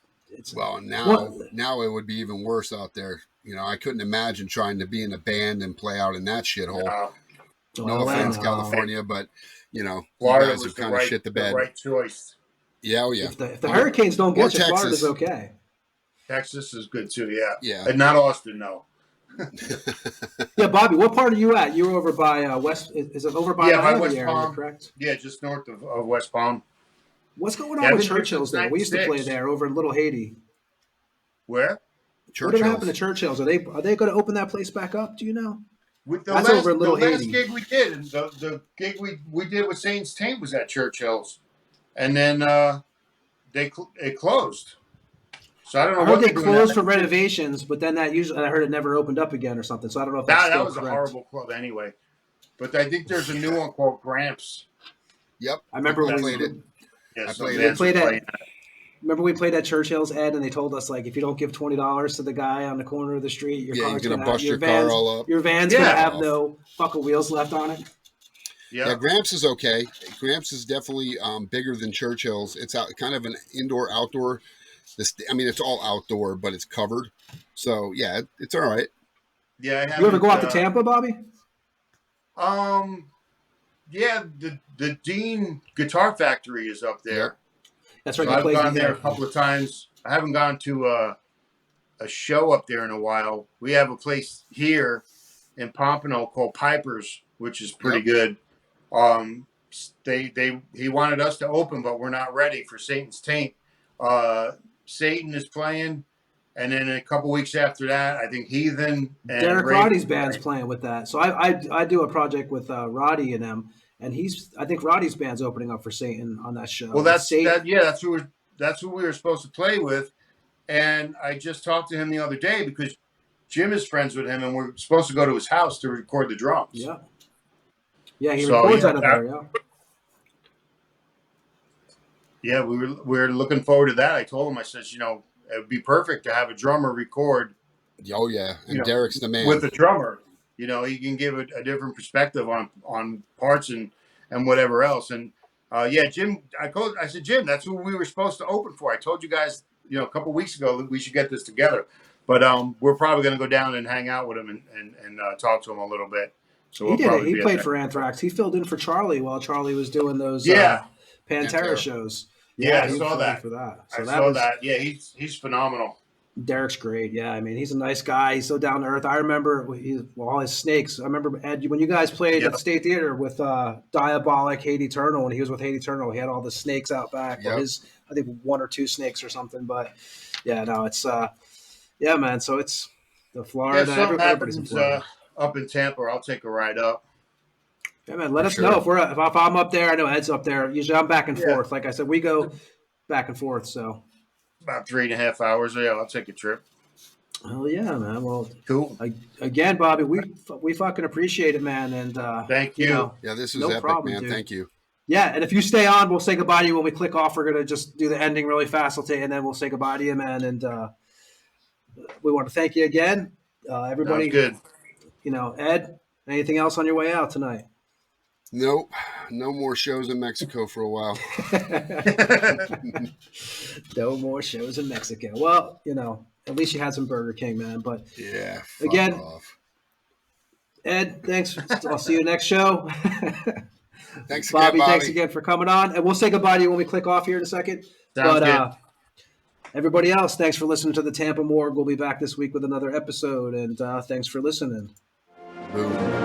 well, now it would be even worse out there. You know, I couldn't imagine trying to be in a band and play out in that shithole. No offense, California, but you know, Florida you guys have kind of shit the bed. The right choice. Yeah, yeah. If the Hurricanes don't get you, Florida's okay. Texas is good too. Yeah, yeah. And not Austin, no. Yeah, Bobby, what part are you at? You're over by West. Is it over by by West area, Palm? Correct. Yeah, just north of West Palm. What's going on with Churchill's there? We used to play there over in Little Haiti. Where? What did happen to Churchill's? Are they going to open that place back up? Do you know? That's over in Little Haiti. The last gig we did, and the gig we did with Saints Taint was at Churchill's, and then it closed. So I don't know. I heard they closed for renovations, but then I heard it never opened up again or something. So I don't know if that's still correct. That was a horrible club anyway. But I think there's a new one called Gramps. Yep, I remember we played it. Yeah, remember we played at Churchill's, Ed, and they told us like if you don't give $20 to the guy on the corner of the street, your car's gonna bust your car all up. Your van's gonna have no fucking wheels left on it. Yeah, Gramps is okay. Gramps is definitely bigger than Churchill's. It's kind of an indoor outdoor. I mean, it's all outdoor, but it's covered. So yeah, it's all right. Yeah, you ever go out to Tampa, Bobby? Yeah, the Dean Guitar Factory is up there. Yep. That's right. So I've gone there a couple of times. I haven't gone to a show up there in a while. We have a place here in Pompano called Piper's, which is pretty good. He wanted us to open, but we're not ready for Satan's Taint. Satan is playing, and then a couple weeks after that, I think Heathen and Derek Roddy's band's playing with that. So I do a project with Roddy and them, and I think Roddy's band's opening up for Satan on that show. Well, that's who we were supposed to play with, and I just talked to him the other day because Jim is friends with him, and we're supposed to go to his house to record the drums. Yeah. Yeah, he records out of there, yeah. Yeah, we're looking forward to that. I told him, I says, you know, it would be perfect to have a drummer record. Oh, yeah. And Derek's the man. With the drummer. You know, he can give a different perspective on parts and whatever else. And yeah, Jim, I said, Jim, that's who we were supposed to open for. I told you guys, you know, a couple weeks ago that we should get this together. But we're probably going to go down and hang out with him and talk to him a little bit. So he did. He played for Anthrax. He filled in for Charlie while Charlie was doing those Pantera shows. Yeah, I saw that. For that. So I saw that. Yeah, he's phenomenal. Derek's great. Yeah, I mean, he's a nice guy. He's so down to earth. I remember all his snakes. I remember, Ed, when you guys played at the State Theater with Diabolic, Hate Eternal, when he was with Hate Eternal, he had all the snakes out back. Yep. Or I think 1 or 2 snakes or something. But yeah, no, it's yeah, man. So it's the Florida. Yeah, something happens up in Tampa. I'll take a ride up. Yeah, man. Let us know if I'm up there. I know Ed's up there. Usually I'm back and forth. Like I said, we go back and forth. So. About 3.5 hours. Yeah, I'll take a trip. Oh yeah, man. Well, cool. Again, Bobby, we fucking appreciate it, man. And thank you. Yeah, this is epic, problem, man. Dude. Thank you. Yeah, and if you stay on, we'll say goodbye to you when we click off. We're gonna just do the ending really fast, and then we'll say goodbye to you, man. And we want to thank you again, everybody. Sounds good. You know, Ed, anything else on your way out tonight? Nope. No more shows in Mexico for a while. No more shows in Mexico. Well, you know, at least you had some Burger King, man. But yeah, again, off. Ed, thanks. I'll see you next show. Thanks Bobby, again, thanks again for coming on. And we'll say goodbye to you when we click off here in a second. Sounds good. Everybody else, thanks for listening to the Tampa Morgue. We'll be back this week with another episode. And thanks for listening. Boom.